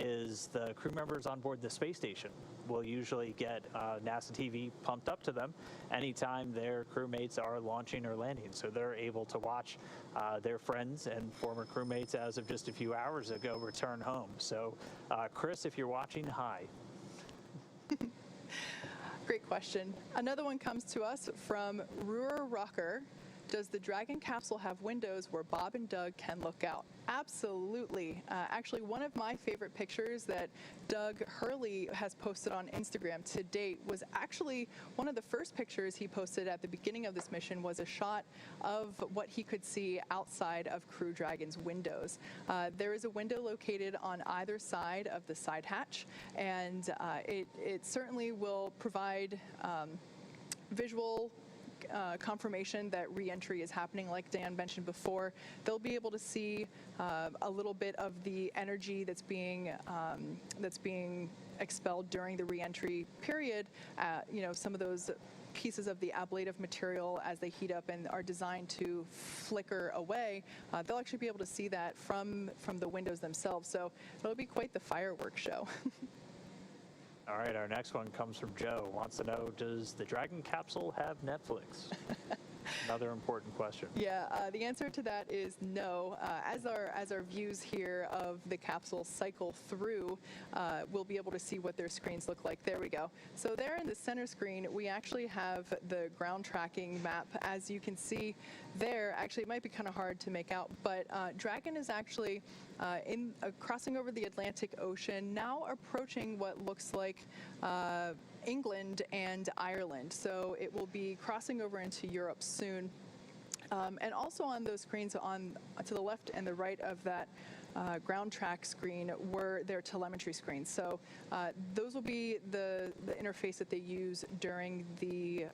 is the crew members on board the space station will usually get NASA TV pumped up to them anytime their crewmates are launching or landing. So they're able to watch their friends and former crewmates as of just a few hours ago return home. So Chris, if you're watching, hi. Great question. Another one comes to us from Ruhr Rocker. Does the Dragon capsule have windows where Bob and Doug can look out? Absolutely. Actually, one of my favorite pictures that Doug Hurley has posted on Instagram to date was actually one of the first pictures he posted at the beginning of this mission was a shot of what he could see outside of Crew Dragon's windows. There is a window located on either side of the side hatch, and it certainly will provide visual confirmation that re-entry is happening. Like Dan mentioned before, they'll be able to see a little bit of the energy that's being expelled during the re-entry period. Some of those pieces of the ablative material, as they heat up and are designed to flicker away, they'll actually be able to see that from the windows themselves. So it'll be quite the fireworks show. All right, our next one comes from Joe. Wants to know, does the Dragon capsule have Netflix? Another important question. Yeah, the answer to that is no. As our views here of the capsule cycle through, we'll be able to see what their screens look like. There we go. So there in the center screen, we actually have the ground tracking map. As you can see there, actually it might be kind of hard to make out, but Dragon is actually crossing over the Atlantic Ocean, now approaching what looks like England and Ireland. So it will be crossing over into Europe soon. And also on those screens to the left and the right of that ground track screen were their telemetry screens. So those will be the interface that they use during the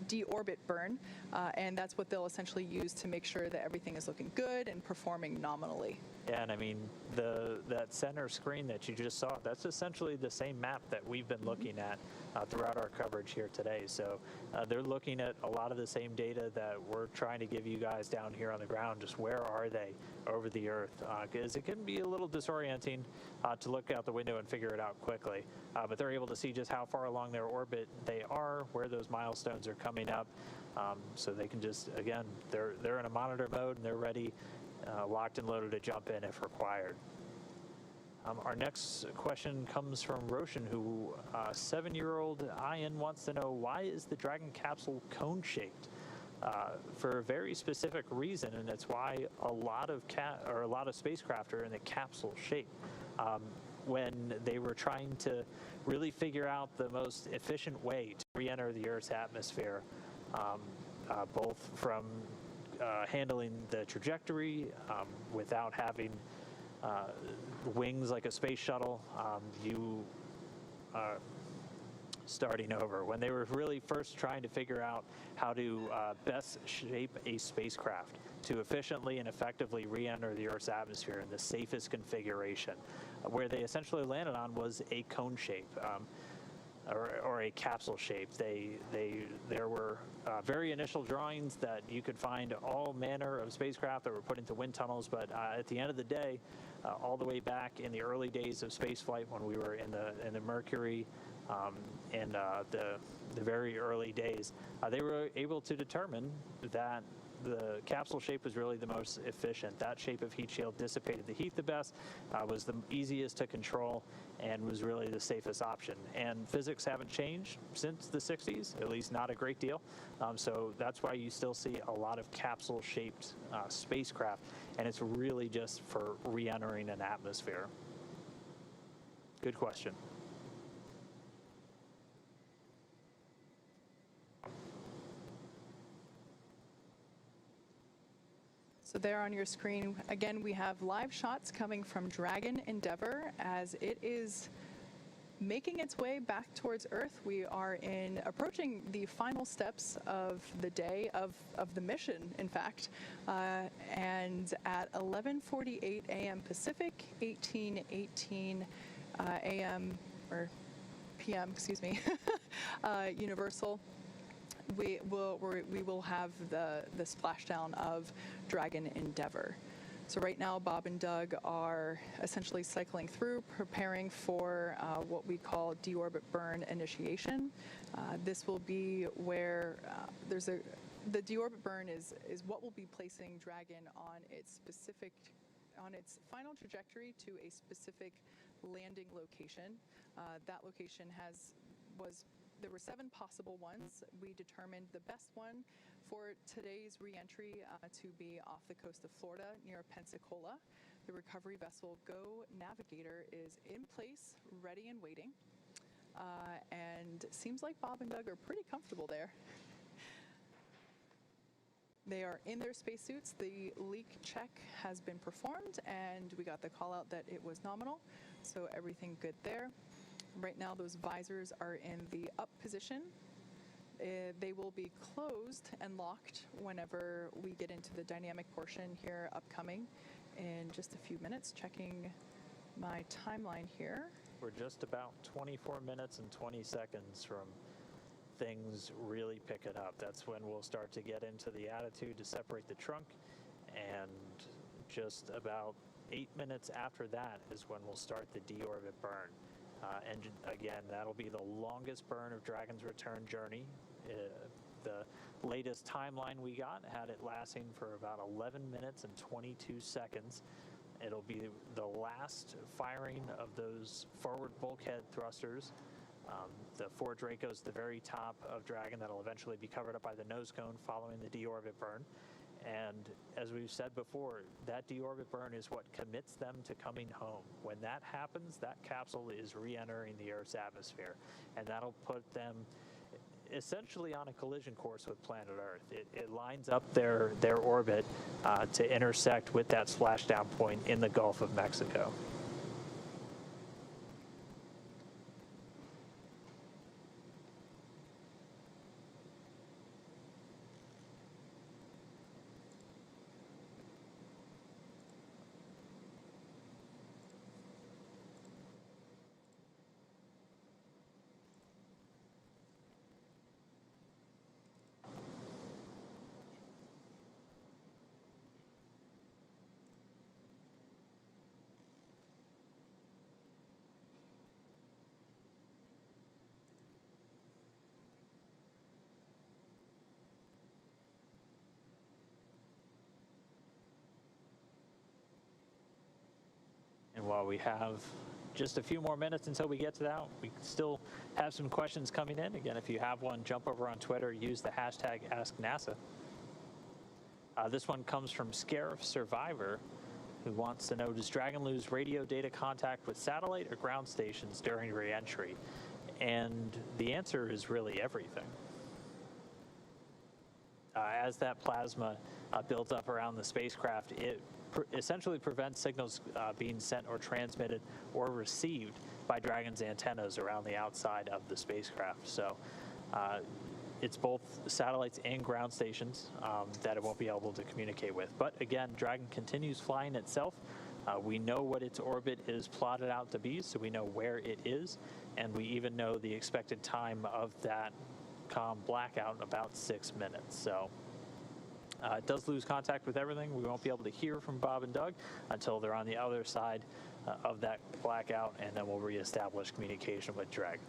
deorbit burn, and that's what they'll essentially use to make sure that everything is looking good and performing nominally. Yeah, and I mean, that center screen that you just saw, that's essentially the same map that we've been looking at throughout our coverage here today. So they're looking at a lot of the same data that we're trying to give you guys down here on the ground. Just where are they over the Earth? Because it can be a little disorienting to look out the window and figure it out quickly. But they're able to see just how far along their orbit they are, where those milestones are coming up. So they can just, again, they're in a monitor mode and they're ready, locked and loaded to jump in if required. Our next question comes from Roshan, who 7-year-old Ian wants to know, why is the Dragon capsule cone-shaped? For a very specific reason, and it's why a lot of spacecraft are in the capsule shape. When they were trying to really figure out the most efficient way to re-enter the Earth's atmosphere, both from handling the trajectory without having wings like a space shuttle, starting over. When they were really first trying to figure out how to best shape a spacecraft to efficiently and effectively re-enter the Earth's atmosphere in the safest configuration, where they essentially landed on was a cone shape. Or a capsule shape. There were very initial drawings that you could find all manner of spacecraft that were put into wind tunnels, but at the end of the day, all the way back in the early days of spaceflight, when we were in the Mercury and the very early days, they were able to determine that the capsule shape was really the most efficient. That shape of heat shield dissipated the heat the best, was the easiest to control, and was really the safest option. And physics haven't changed since the 60s, at least not a great deal. So that's why you still see a lot of capsule-shaped spacecraft, and it's really just for re-entering an atmosphere. Good question. So there on your screen, again, we have live shots coming from Dragon Endeavour as it is making its way back towards Earth. We are approaching the final steps of the day of the mission, in fact. And at 11:48 a.m. Pacific, 18:18 a.m. or p.m. Excuse me, Universal. We will have the splashdown of Dragon Endeavour. So right now, Bob and Doug are essentially cycling through, preparing for what we call deorbit burn initiation. This will be where the deorbit burn is what will be placing Dragon on its final trajectory to a specific landing location. That location there were 7 possible ones. We determined the best one for today's reentry to be off the coast of Florida near Pensacola. The recovery vessel Go Navigator is in place, ready and waiting. And seems like Bob and Doug are pretty comfortable there. They are in their spacesuits. The leak check has been performed, and we got the call out that it was nominal, so everything good there. Right now, those visors are in the up position. They will be closed and locked whenever we get into the dynamic portion here upcoming in just a few minutes. Checking my timeline here. We're just about 24 minutes and 20 seconds from things really picking up. That's when we'll start to get into the attitude to separate the trunk, and just about 8 minutes after that is when we'll start the deorbit burn. And again, that'll be the longest burn of Dragon's return journey. The latest timeline we got had it lasting for about 11 minutes and 22 seconds. It'll be the last firing of those forward bulkhead thrusters. The 4 Dracos at the very top of Dragon that'll eventually be covered up by the nose cone following the deorbit burn. And as we've said before, that deorbit burn is what commits them to coming home. When that happens, that capsule is re-entering the Earth's atmosphere, and that'll put them essentially on a collision course with planet Earth. It lines up their orbit to intersect with that splashdown point in the Gulf of Mexico. And while we have just a few more minutes until we get to that, we still have some questions coming in. Again, if you have one, jump over on Twitter, use the hashtag AskNASA. This one comes from Scarif Survivor, who wants to know, does Dragon lose radio data contact with satellite or ground stations during re-entry? And the answer is really everything. As that plasma builds up around the spacecraft, it essentially prevents signals being sent or transmitted or received by Dragon's antennas around the outside of the spacecraft. So it's both satellites and ground stations that it won't be able to communicate with. But again, Dragon continues flying itself. We know what its orbit is plotted out to be, so we know where it is, and we even know the expected time of that comm blackout in about 6 minutes. So it does lose contact with everything. We won't be able to hear from Bob and Doug until they're on the other side of that blackout, and then we'll reestablish communication with Dragon.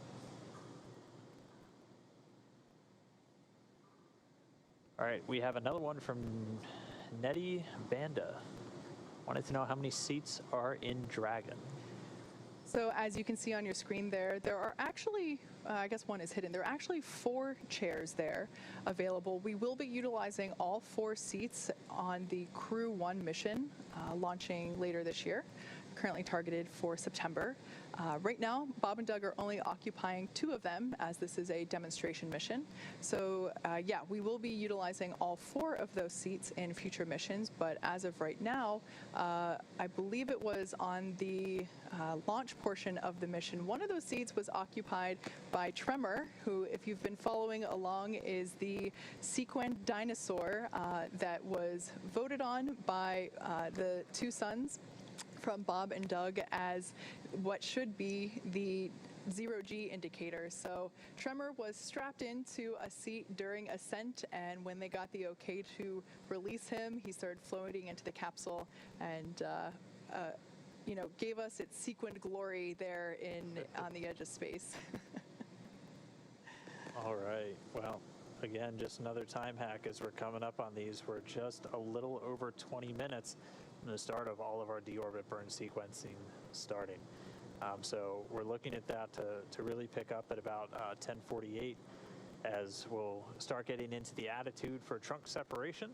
All right, we have another one from Nettie Banda. Wanted to know how many seats are in Dragon. So as you can see on your screen there are actually, I guess one is hidden, there are actually 4 chairs there available. We will be utilizing all 4 seats on the Crew 1 mission launching later this year, currently targeted for September. Right now, Bob and Doug are only occupying 2 of them, as this is a demonstration mission. So yeah, we will be utilizing all 4 of those seats in future missions, but as of right now, I believe it was on the launch portion of the mission, one of those seats was occupied by Tremor, who, if you've been following along, is the sequin dinosaur that was voted on by the 2 sons from Bob and Doug as what should be the zero-G indicator. So Tremor was strapped into a seat during ascent, and when they got the okay to release him, he started floating into the capsule and gave us its sequined glory there on the edge of space. All right. Well, again, just another time hack as we're coming up on these. We're just a little over 20 minutes from the start of all of our deorbit burn sequencing starting. So we're looking at that to really pick up at about 10:48 as we'll start getting into the attitude for trunk separation.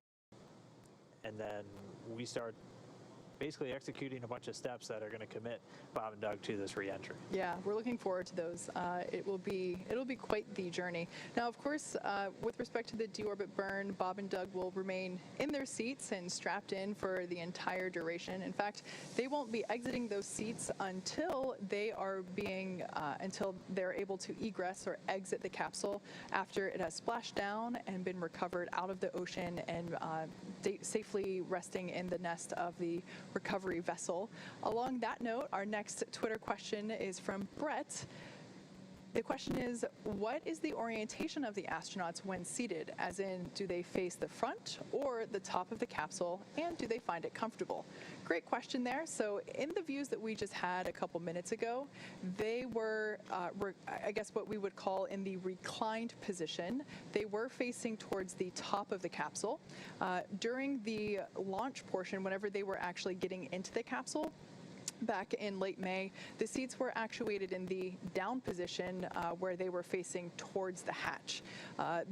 And then we start basically executing a bunch of steps that are going to commit Bob and Doug to this reentry. Yeah, we're looking forward to those. It'll be quite the journey. Now, of course, with respect to the deorbit burn, Bob and Doug will remain in their seats and strapped in for the entire duration. In fact, they won't be exiting those seats until until they're able to egress or exit the capsule after it has splashed down and been recovered out of the ocean and safely resting in the nest of the recovery vessel. Along that note, our next Twitter question is from Brett. The question is, what is the orientation of the astronauts when seated? As in, do they face the front or the top of the capsule, and do they find it comfortable? Great question there. So in the views that we just had a couple minutes ago, they were, I guess what we would call in the reclined position. They were facing towards the top of the capsule. During the launch portion, whenever they were actually getting into the capsule, back in late May, the seats were actuated in the down position where they were facing towards the hatch.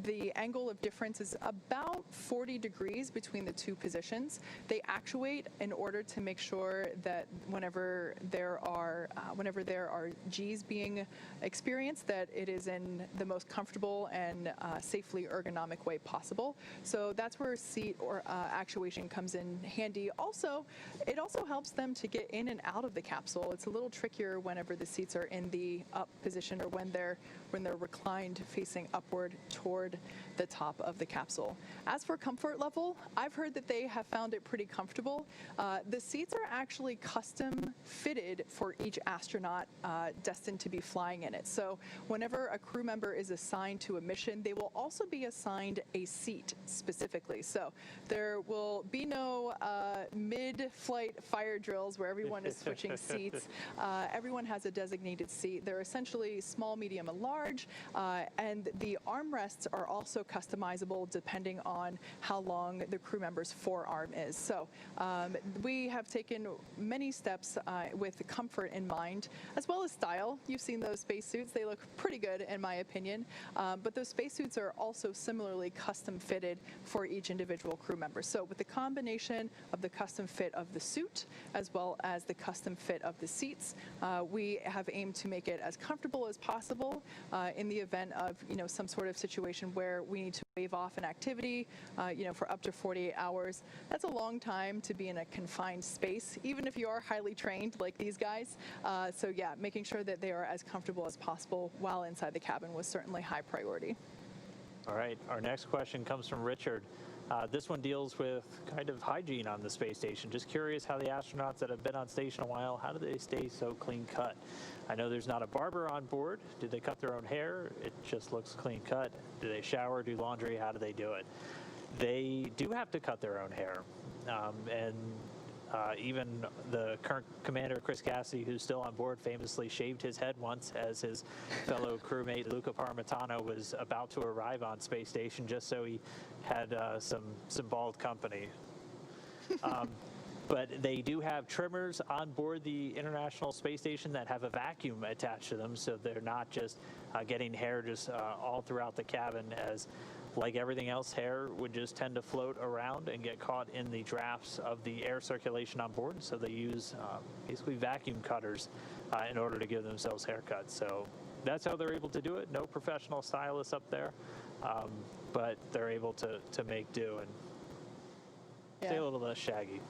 The angle of difference is about 40 degrees between the two positions. They actuate in order to make sure that whenever there are G's being experienced, that it is in the most comfortable and safely ergonomic way possible. So that's where seat or actuation comes in handy. Also, it also helps them to get in and out of the capsule. It's a little trickier whenever the seats are in the up position or when they're reclined facing upward toward the top of the capsule. As for comfort level, I've heard that they have found it pretty comfortable. The seats are actually custom fitted for each astronaut destined to be flying in it. So whenever a crew member is assigned to a mission, they will also be assigned a seat specifically. So there will be no mid-flight fire drills where everyone is switching seats. Everyone has a designated seat. They're essentially small, medium, and large, and the armrests are also customizable depending on how long the crew member's forearm is. So we have taken many steps with comfort in mind, as well as style. You've seen those spacesuits. They look pretty good, in my opinion. But those spacesuits are also similarly custom fitted for each individual crew member. So with the combination of the custom fit of the suit, as well as the custom fit of the seats, we have aimed to make it as comfortable as possible in the event of some sort of situation where we need to wave off an activity for up to 48 hours. That's a long time to be in a confined space, even if you are highly trained like these guys. So yeah, making sure that they are as comfortable as possible while inside the cabin was certainly high priority. All right, our next question comes from Richard. This one deals with kind of hygiene on the space station. Just curious how the astronauts that have been on station a while, how do they stay so clean cut? I know there's not a barber on board. Do they cut their own hair? It just looks clean cut. Do they shower, do laundry? How do they do it? They do have to cut their own hair. Even the current commander, Chris Cassidy, who's still on board, famously shaved his head once as his fellow crewmate Luca Parmitano was about to arrive on space station, just so he had some bald company. But they do have trimmers on board the International Space Station that have a vacuum attached to them, so they're not just getting hair just all throughout the cabin, as like everything else, hair would just tend to float around and get caught in the drafts of the air circulation on board. So they use basically vacuum cutters in order to give themselves haircuts. So that's how they're able to do it. No professional stylists up there, but they're able to make do and stay a little less shaggy.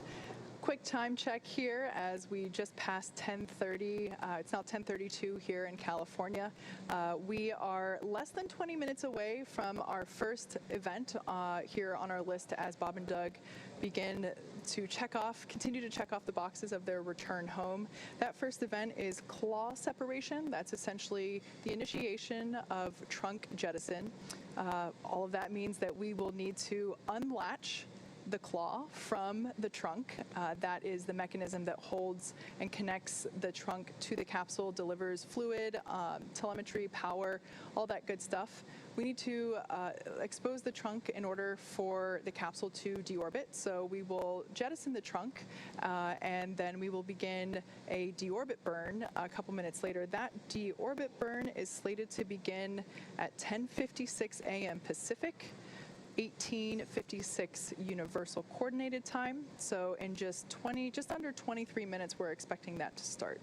Quick time check here as we just passed 10:30. It's now 10:32 here in California. We are less than 20 minutes away from our first event here on our list as Bob and Doug begin to continue to check off the boxes of their return home. That first event is claw separation. That's essentially the initiation of trunk jettison. All of that means that we will need to unlatch the claw from the trunk. That is the mechanism that holds and connects the trunk to the capsule, delivers fluid, telemetry, power, all that good stuff. We need to expose the trunk in order for the capsule to deorbit. So we will jettison the trunk and then we will begin a deorbit burn a couple minutes later. That deorbit burn is slated to begin at 10:56 a.m. Pacific, 18:56 Universal Coordinated Time. So in just under 23 minutes, we're expecting that to start.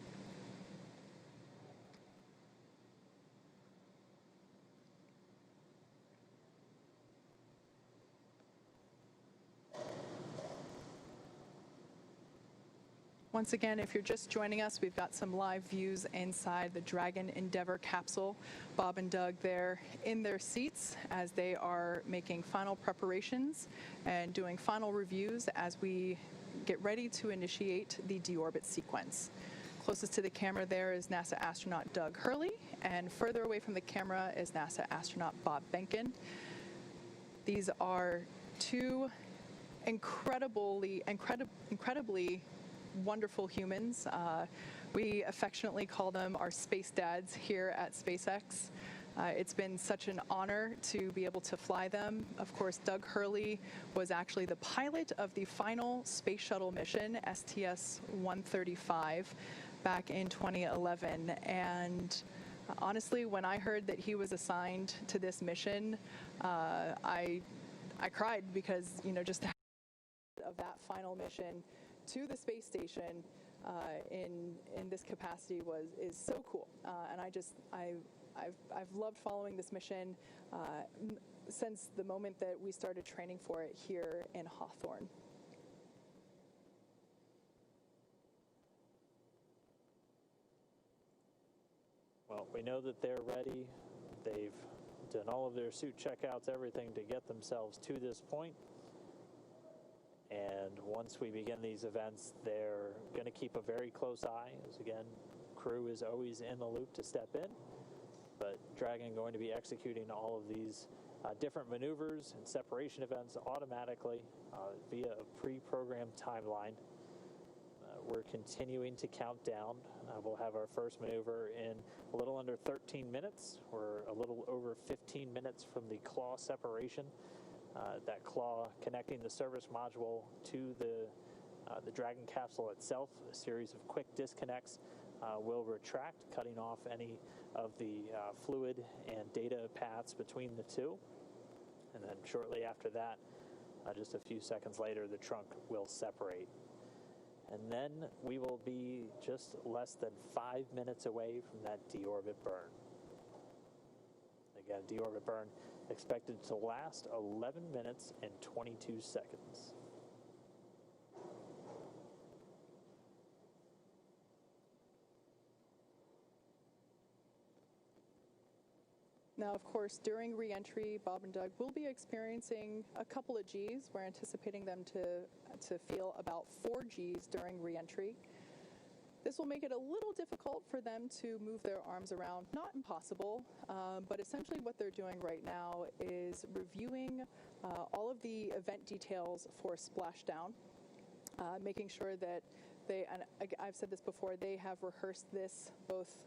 Once again, if you're just joining us, we've got some live views inside the Dragon Endeavour capsule. Bob and Doug there in their seats as they are making final preparations and doing final reviews as we get ready to initiate the deorbit sequence. Closest to the camera there is NASA astronaut Doug Hurley, and further away from the camera is NASA astronaut Bob Behnken. These are two incredibly wonderful humans. We affectionately call them our space dads here at SpaceX. It's been such an honor to be able to fly them. Of course, Doug Hurley was actually the pilot of the final space shuttle mission, STS-135, back in 2011. And honestly, when I heard that he was assigned to this mission, I cried because, just of that final mission to the space station in this capacity is so cool, and I've loved following this mission since the moment that we started training for it here in Hawthorne. Well, we know that they're ready. They've done all of their suit checkouts, everything to get themselves to this point. And once we begin these events, they're going to keep a very close eye, as again, crew is always in the loop to step in. But Dragon going to be executing all of these different maneuvers and separation events automatically via a pre-programmed timeline. We're continuing to count down. We'll have our first maneuver in a little under 13 minutes. We're a little over 15 minutes from the claw separation. That claw connecting the service module to the Dragon capsule itself. A series of quick disconnects will retract, cutting off any of the fluid and data paths between the two. And then shortly after that, just a few seconds later, the trunk will separate. And then we will be just less than 5 minutes away from that deorbit burn. Again, deorbit burn expected to last 11 minutes and 22 seconds. Now, of course, during re-entry, Bob and Doug will be experiencing a couple of Gs. We're anticipating them to feel about 4 Gs during re-entry. This will make it a little difficult for them to move their arms around. Not impossible, but essentially what they're doing right now is reviewing all of the event details for splashdown, making sure that and I've said this before, they have rehearsed this both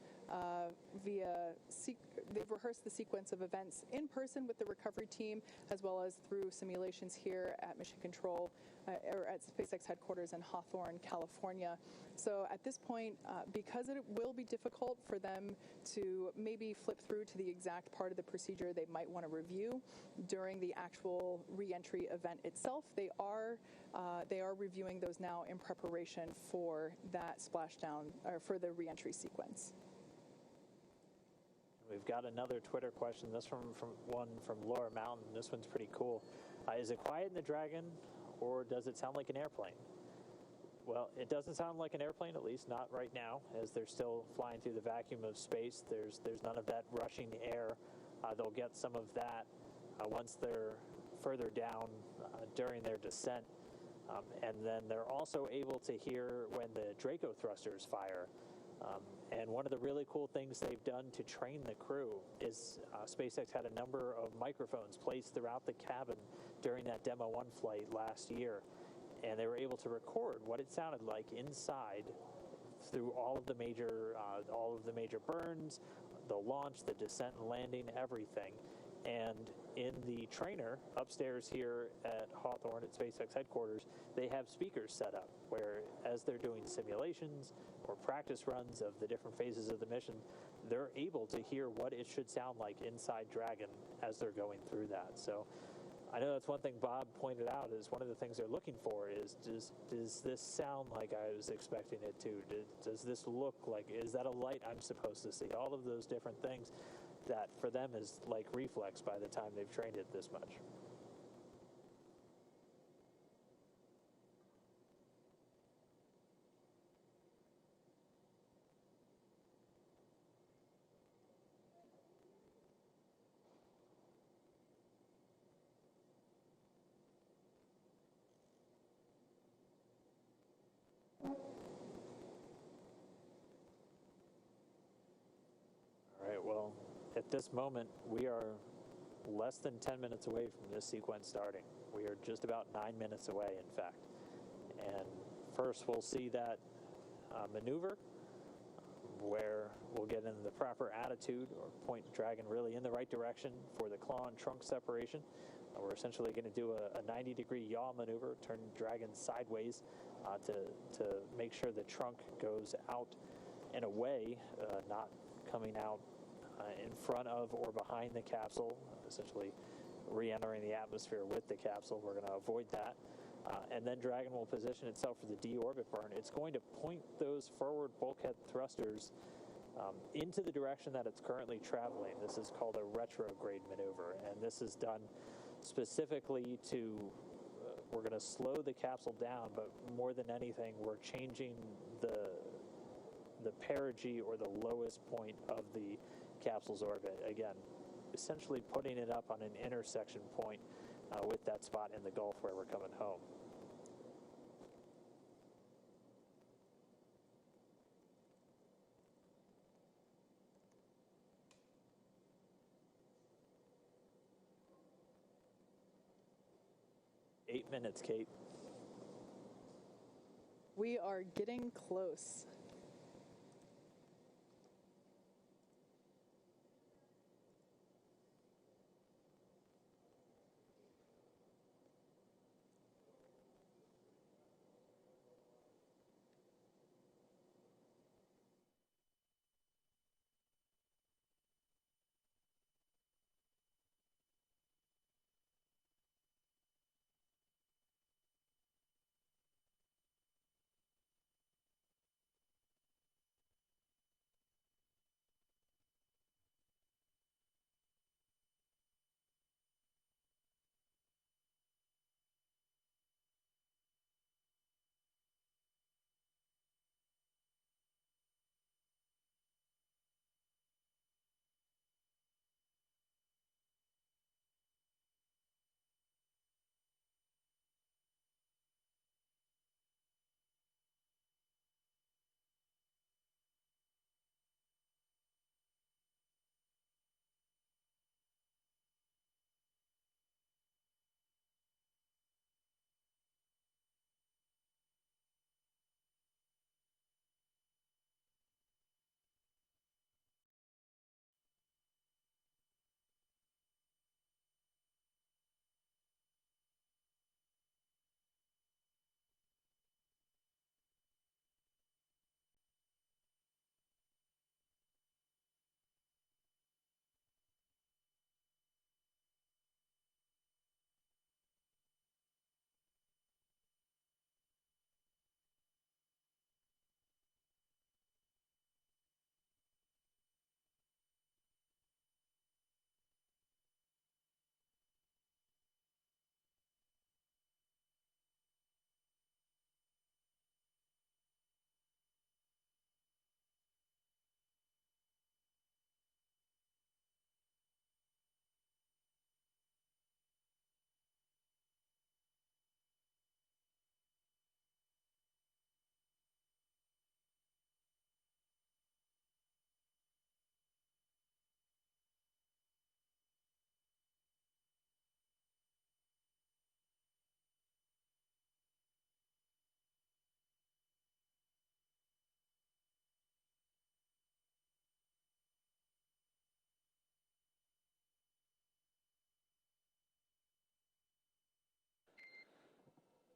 they've rehearsed the sequence of events in person with the recovery team, as well as through simulations here at Mission Control, or at SpaceX headquarters in Hawthorne, California. So at this point, because it will be difficult for them to maybe flip through to the exact part of the procedure they might want to review during the actual re-entry event itself, they are reviewing those now in preparation for that splashdown, or for the re-entry sequence. We've got another Twitter question. This from Laura Mountain. This one's pretty cool. Is it quiet in the Dragon, or does it sound like an airplane? Well, it doesn't sound like an airplane, at least not right now, as they're still flying through the vacuum of space. There's none of that rushing air. They'll get some of that once they're further down during their descent. And then they're also able to hear when the Draco thrusters fire. And one of the really cool things they've done to train the crew is SpaceX had a number of microphones placed throughout the cabin during that Demo 1 flight last year. And they were able to record what it sounded like inside through all of the major burns, the launch, the descent and landing, everything. And in the trainer upstairs here at Hawthorne at SpaceX headquarters, they have speakers set up where, as they're doing simulations or practice runs of the different phases of the mission, they're able to hear what it should sound like inside Dragon as they're going through that. So I know that's one thing Bob pointed out is one of the things they're looking for is, does this sound like I was expecting it to? Does this look like, is that a light I'm supposed to see? All of those different things that for them is like reflex by the time they've trained it this much. All right, well, at this moment, we are less than 10 minutes away from this sequence starting. We are just about 9 minutes away, in fact. And first, we'll see that maneuver where we'll get in the proper attitude or point Dragon really in the right direction for the claw and trunk separation. We're essentially going to do a 90-degree yaw maneuver, turn Dragon sideways to make sure the trunk goes out and away, not coming out in front of or behind the capsule, essentially re-entering the atmosphere with the capsule. We're going to avoid that. And then Dragon will position itself for the deorbit burn. It's going to point those forward bulkhead thrusters into the direction that it's currently traveling. This is called a retrograde maneuver, and this is done specifically to, we're going to slow the capsule down, but more than anything, we're changing the perigee or the lowest point of the capsule's orbit. Again, essentially putting it up on an intersection point with that spot in the Gulf where we're coming home. Eight minutes, Kate. We are getting close.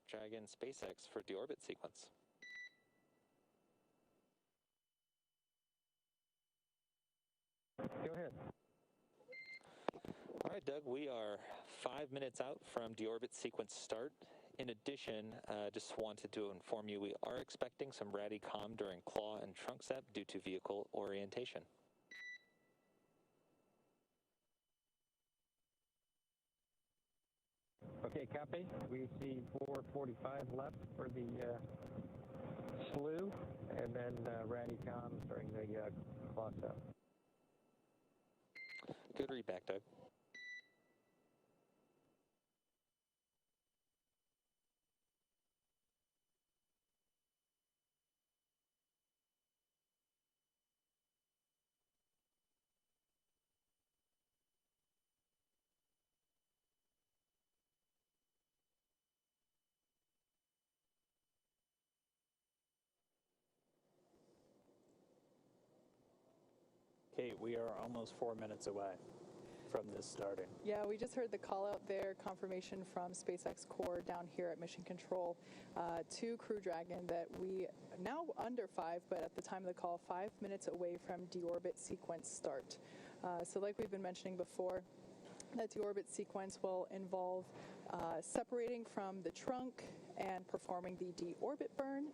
Dragon SpaceX for deorbit sequence. Go ahead. All right, Doug, we are 5 minutes out from deorbit sequence start. In addition, just wanted to inform you we are expecting some Radicom during claw and trunk step due to vehicle orientation. Okay, copy. We see 445 left for the slew, and then Radicom during the claw step. Good read back, Doug. Kate, we are almost 4 minutes away from this starting. Yeah, we just heard the call out there, confirmation from SpaceX Core down here at Mission Control to Crew Dragon that we now under 5, but at the time of the call, 5 minutes away from deorbit sequence start. So like we've been mentioning before, that deorbit sequence will involve separating from the trunk and performing the deorbit burn.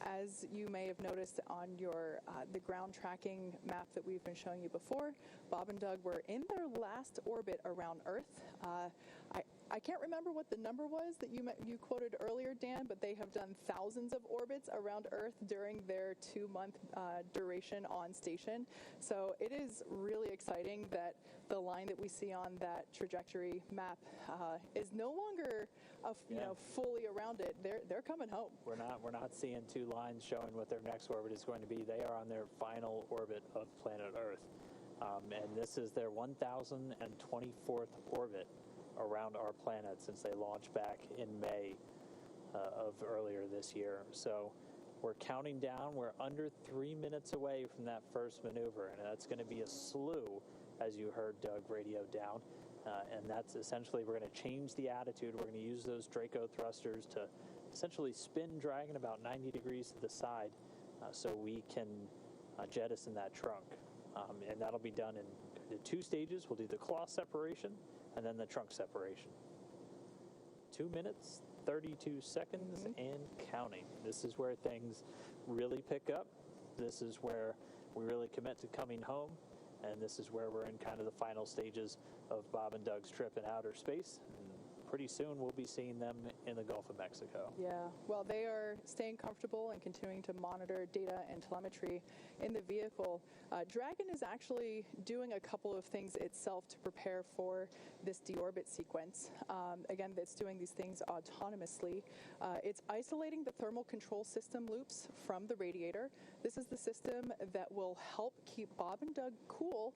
As you may have noticed on your the ground tracking map that we've been showing you before, Bob and Doug were in their last orbit around Earth. I can't remember what the number was that you quoted earlier, Dan, but they have done thousands of orbits around Earth during their 2-month duration on station. So it is really exciting that the line that we see on that trajectory map is no longer fully around it. They're coming home. We're not seeing 2 lines showing what their next orbit is going to be. They are on their final orbit of planet Earth. And this is their 1,024th orbit around our planet since they launched back in May of earlier this year. So we're counting down. We're under 3 minutes away from that first maneuver, and that's going to be a slew, as you heard Doug radio down. And that's essentially, we're going to change the attitude. We're going to use those Draco thrusters to essentially spin Dragon about 90 degrees to the side so we can jettison that trunk. And that'll be done in 2 stages. We'll do the claw separation and then the trunk separation. 2 minutes, 32 seconds, and counting. This is where things really pick up. This is where we really commit to coming home. And this is where we're in kind of the final stages of Bob and Doug's trip in outer space. And pretty soon we'll be seeing them in the Gulf of Mexico. Yeah, well, they are staying comfortable and continuing to monitor data and telemetry in the vehicle. Dragon is actually doing a couple of things itself to prepare for this deorbit sequence. Again, it's doing these things autonomously. It's isolating the thermal control system loops from the radiator. This is the system that will help keep Bob and Doug cool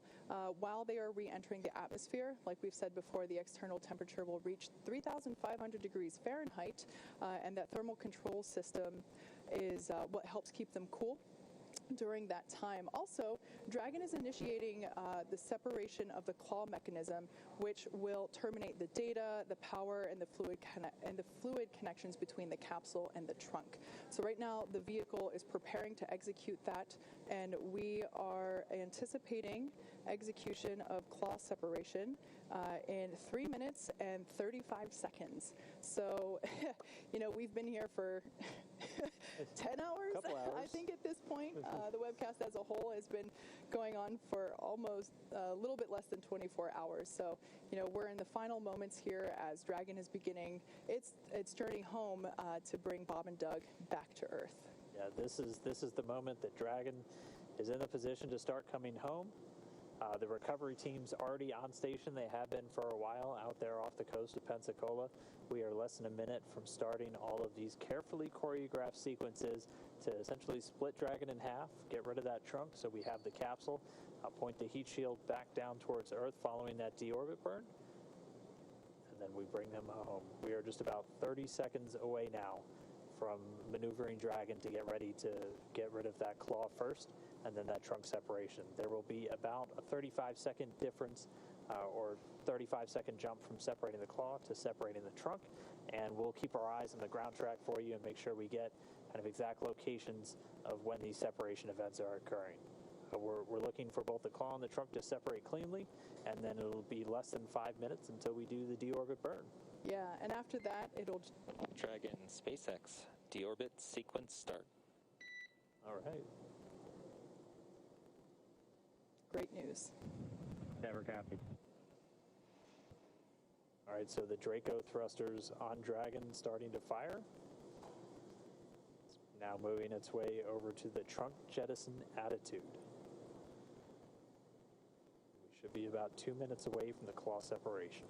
while they are re-entering the atmosphere. Like we've said before, the external temperature will reach 3,500 degrees Fahrenheit, and that thermal control system is what helps keep them cool during that time. Also, Dragon is initiating the separation of the claw mechanism, which will terminate the data, the power, and the fluid connections between the capsule and the trunk. So right now, the vehicle is preparing to execute that, and we are anticipating execution of claw separation in 3 minutes and 35 seconds. So, we've been here for 10 hours, Couple hours. I think, at this point. The webcast as a whole has been going on for almost a little bit less than 24 hours. So, we're in the final moments here as Dragon is beginning its journey home to bring Bob and Doug back to Earth. Yeah, this is the moment that Dragon is in a position to start coming home. The recovery team's already on station. They have been for a while out there off the coast of Pensacola. We are less than a minute from starting all of these carefully choreographed sequences to essentially split Dragon in half, get rid of that trunk so we have the capsule, point the heat shield back down towards Earth following that deorbit burn, and then we bring them home. We are just about 30 seconds away now from maneuvering Dragon to get ready to get rid of that claw first and then that trunk separation. There will be about a 35-second difference or 35-second jump from separating the claw to separating the trunk. And we'll keep our eyes on the ground track for you and make sure we get kind of exact locations of when these separation events are occurring. We're looking for both the claw and the trunk to separate cleanly, and then it'll be less than 5 minutes until we do the deorbit burn. Yeah, and after that, it'll... Dragon SpaceX, deorbit sequence start. All right. Great news. Never copied. All right, so the Draco thrusters on Dragon starting to fire. It's now moving its way over to the trunk jettison attitude. We should be about 2 minutes away from the claw separation.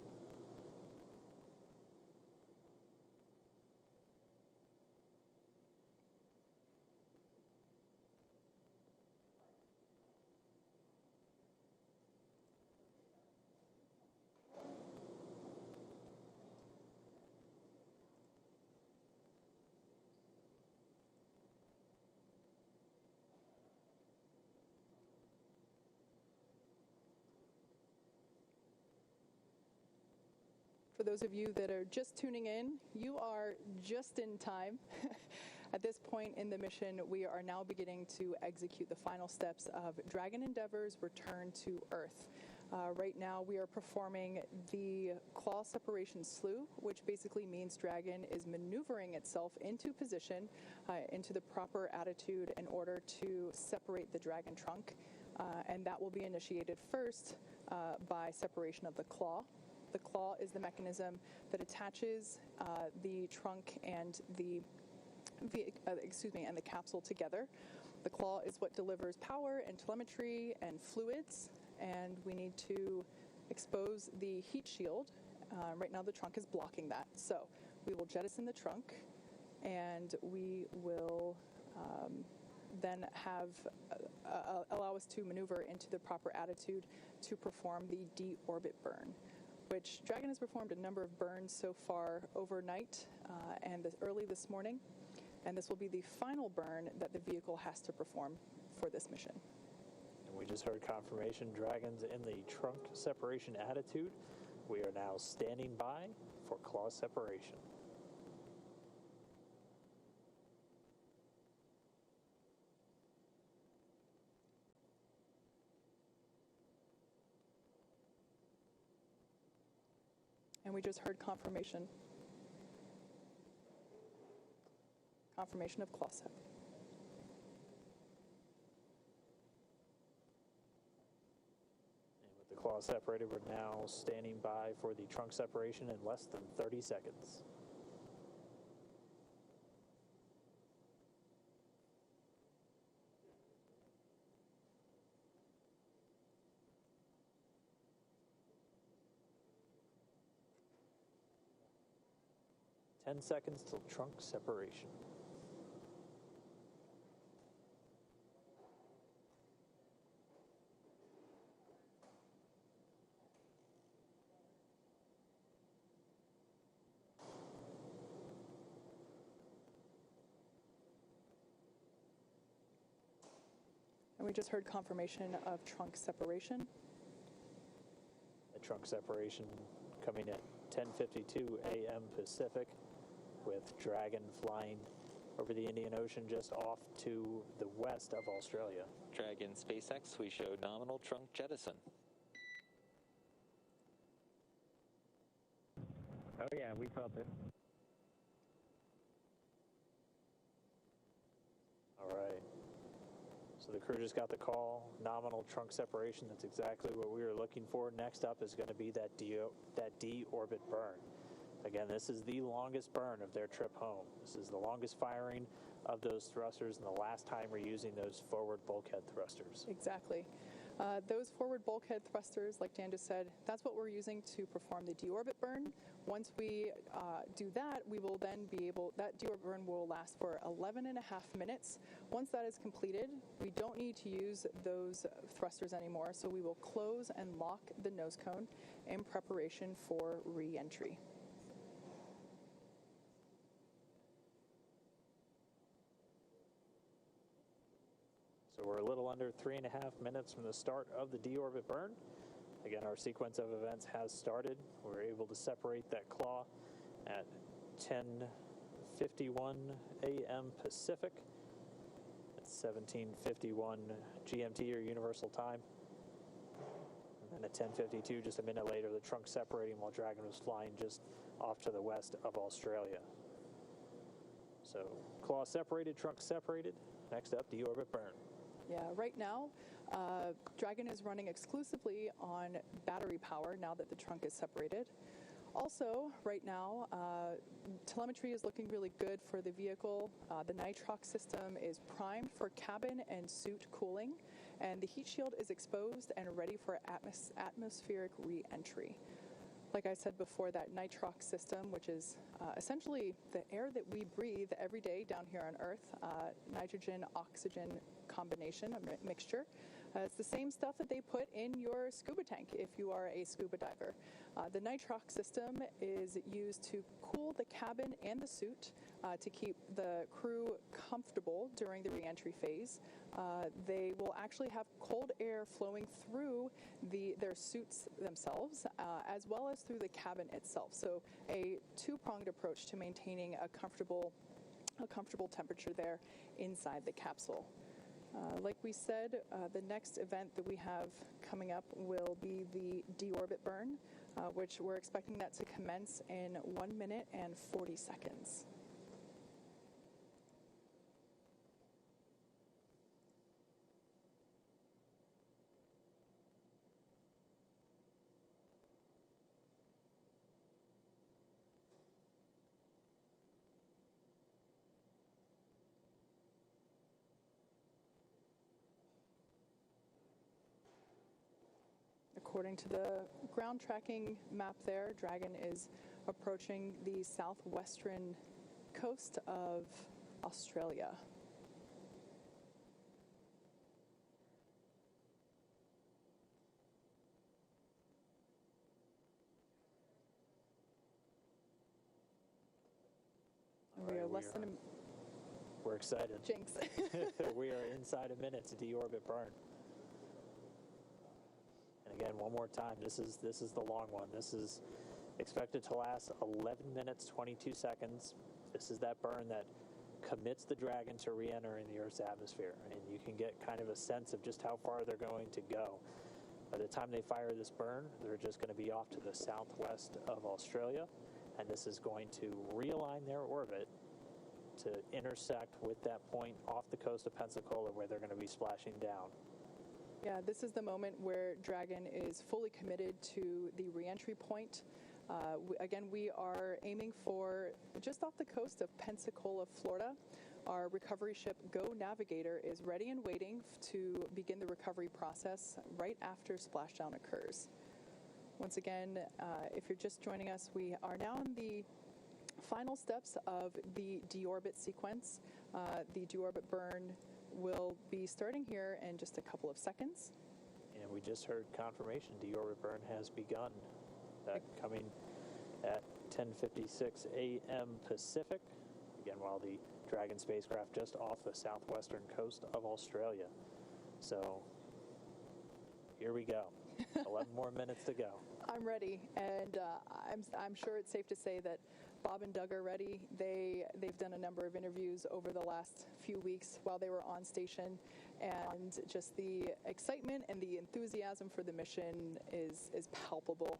For those of you that are just tuning in, you are just in time. At this point in the mission, we are now beginning to execute the final steps of Dragon Endeavor's return to Earth. Right now, we are performing the claw separation slew, which basically means Dragon is maneuvering itself into position, into the proper attitude in order to separate the Dragon trunk. And that will be initiated first by separation of the claw. The claw is the mechanism that attaches the trunk and the capsule together. The claw is what delivers power and telemetry and fluids, and we need to expose the heat shield. Right now the trunk is blocking that. So we will jettison the trunk, and we will then have allow us to maneuver into the proper attitude to perform the deorbit burn, which Dragon has performed a number of burns so far overnight and early this morning. And this will be the final burn that the vehicle has to perform for this mission. And we just heard confirmation Dragon's in the trunk separation attitude. We are now standing by for claw separation. And we just heard confirmation of claw sep. And with the claw separated, we're now standing by for the trunk separation in less than 30 seconds. Ten seconds till trunk separation. And we just heard confirmation of trunk separation. The trunk separation coming at 10:52 a.m. Pacific, with Dragon flying over the Indian Ocean just off to the west of Australia. Dragon SpaceX, we show nominal trunk jettison. Oh yeah, we felt it. All right. So the crew just got the call, nominal trunk separation. That's exactly what we were looking for. Next up is going to be that deorbit burn. Again, this is the longest burn of their trip home. This is the longest firing of those thrusters and the last time we're using those forward bulkhead thrusters. Exactly. Those forward bulkhead thrusters, like Dan just said, that's what we're using to perform the deorbit burn. Once we do that, we will then be able, that deorbit burn will last for 11 and a half minutes. Once that is completed, we don't need to use those thrusters anymore, so we will close and lock the nose cone in preparation for re-entry. So we're a little under 3.5 minutes from the start of the deorbit burn. Again, our sequence of events has started. We're able to separate that claw at 10:51 a.m. Pacific. It's 17:51 GMT or Universal Time. And at 10:52, just a minute later, the trunk separating while Dragon was flying just off to the west of Australia. So claw separated, trunk separated. Next up, deorbit burn. Yeah, right now, Dragon is running exclusively on battery power now that the trunk is separated. Also, right now, telemetry is looking really good for the vehicle. The nitrox system is primed for cabin and suit cooling, and the heat shield is exposed and ready for atmospheric re-entry. Like I said before, that nitrox system, which is essentially the air that we breathe every day down here on Earth, nitrogen-oxygen combination, a mixture. It's the same stuff that they put in your scuba tank if you are a scuba diver. The nitrox system is used to cool the cabin and the suit to keep the crew comfortable during the re-entry phase. They will actually have cold air flowing through their suits themselves, as well as through the cabin itself. So a two-pronged approach to maintaining a comfortable temperature there inside the capsule. Like we said, the next event that we have coming up will be the deorbit burn, which we're expecting that to commence in 1 minute and 40 seconds. According to the ground tracking map there, Dragon is approaching the southwestern coast of Australia. We are less than a... We're excited. Jinx. We are inside a minute to deorbit burn. And again, one more time, this is the long one. This is expected to last 11 minutes, 22 seconds. This is that burn that commits the Dragon to re-entering the Earth's atmosphere. And you can get kind of a sense of just how far they're going to go. By the time they fire this burn, they're just going to be off to the southwest of Australia. And this is going to realign their orbit to intersect with that point off the coast of Pensacola where they're going to be splashing down. Yeah, this is the moment where Dragon is fully committed to the re-entry point. Again, we are aiming for just off the coast of Pensacola, Florida. Our recovery ship Go Navigator is ready and waiting to begin the recovery process right after splashdown occurs. Once again, if you're just joining us, we are now in the final steps of the deorbit sequence. The deorbit burn will be starting here in just a couple of seconds. And we just heard confirmation deorbit burn has begun. That coming at 10:56 a.m. Pacific. Again, while the Dragon spacecraft just off the southwestern coast of Australia. So here we go. 11 more minutes to go. I'm ready, and I'm sure it's safe to say that Bob and Doug are ready. They've done a number of interviews over the last few weeks while they were on station, and just the excitement and the enthusiasm for the mission is palpable.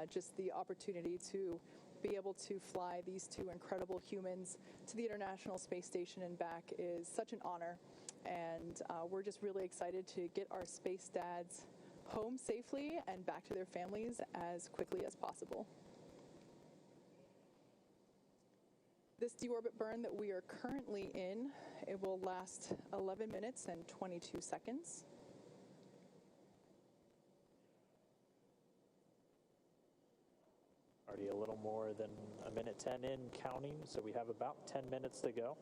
Just the opportunity to be able to fly these two incredible humans to the International Space Station and back is such an honor, and we're just really excited to get our space dads home safely and back to their families as quickly as possible. This deorbit burn that we are currently in, it will last 11 minutes and 22 seconds. Already a little more than a minute 10 in counting, so we have about 10 minutes to go.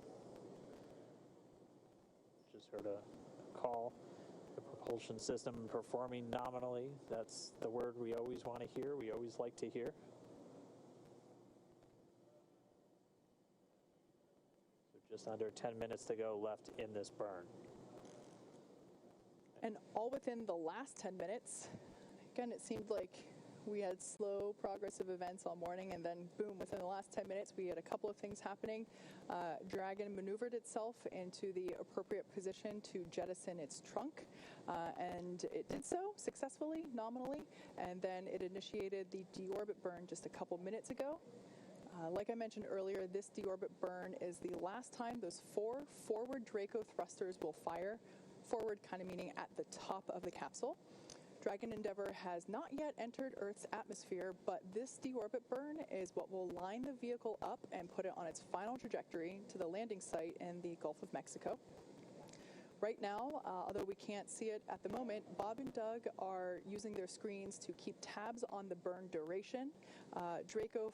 Just heard a call. The propulsion system performing nominally. That's the word we always want to hear, we always like to hear. So just under 10 minutes to go left in this burn. And all within the last 10 minutes, Again, it seemed like we had slow progressive events all morning, and then boom, within the last 10 minutes, we had a couple of things happening. Dragon maneuvered itself into the appropriate position to jettison its trunk, and it did so successfully, nominally, and then it initiated the deorbit burn just a couple minutes ago. Like I mentioned earlier, this deorbit burn is the last time those 4 forward Draco thrusters will fire. Forward kind of meaning at the top of the capsule. Dragon Endeavour has not yet entered Earth's atmosphere, but this deorbit burn is what will line the vehicle up and put it on its final trajectory to the landing site in the Gulf of Mexico. Right now, although we can't see it at the moment, Bob and Doug are using their screens to keep tabs on the burn duration, Draco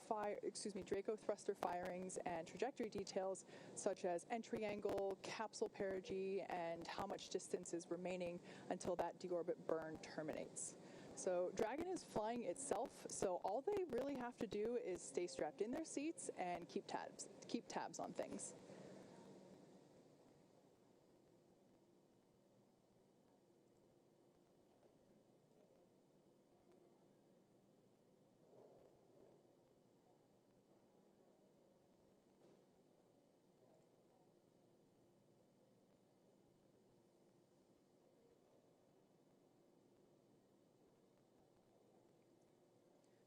thruster firings, and trajectory details such as entry angle, capsule perigee, and how much distance is remaining until that deorbit burn terminates. So Dragon is flying itself, so all they really have to do is stay strapped in their seats and keep tabs on things.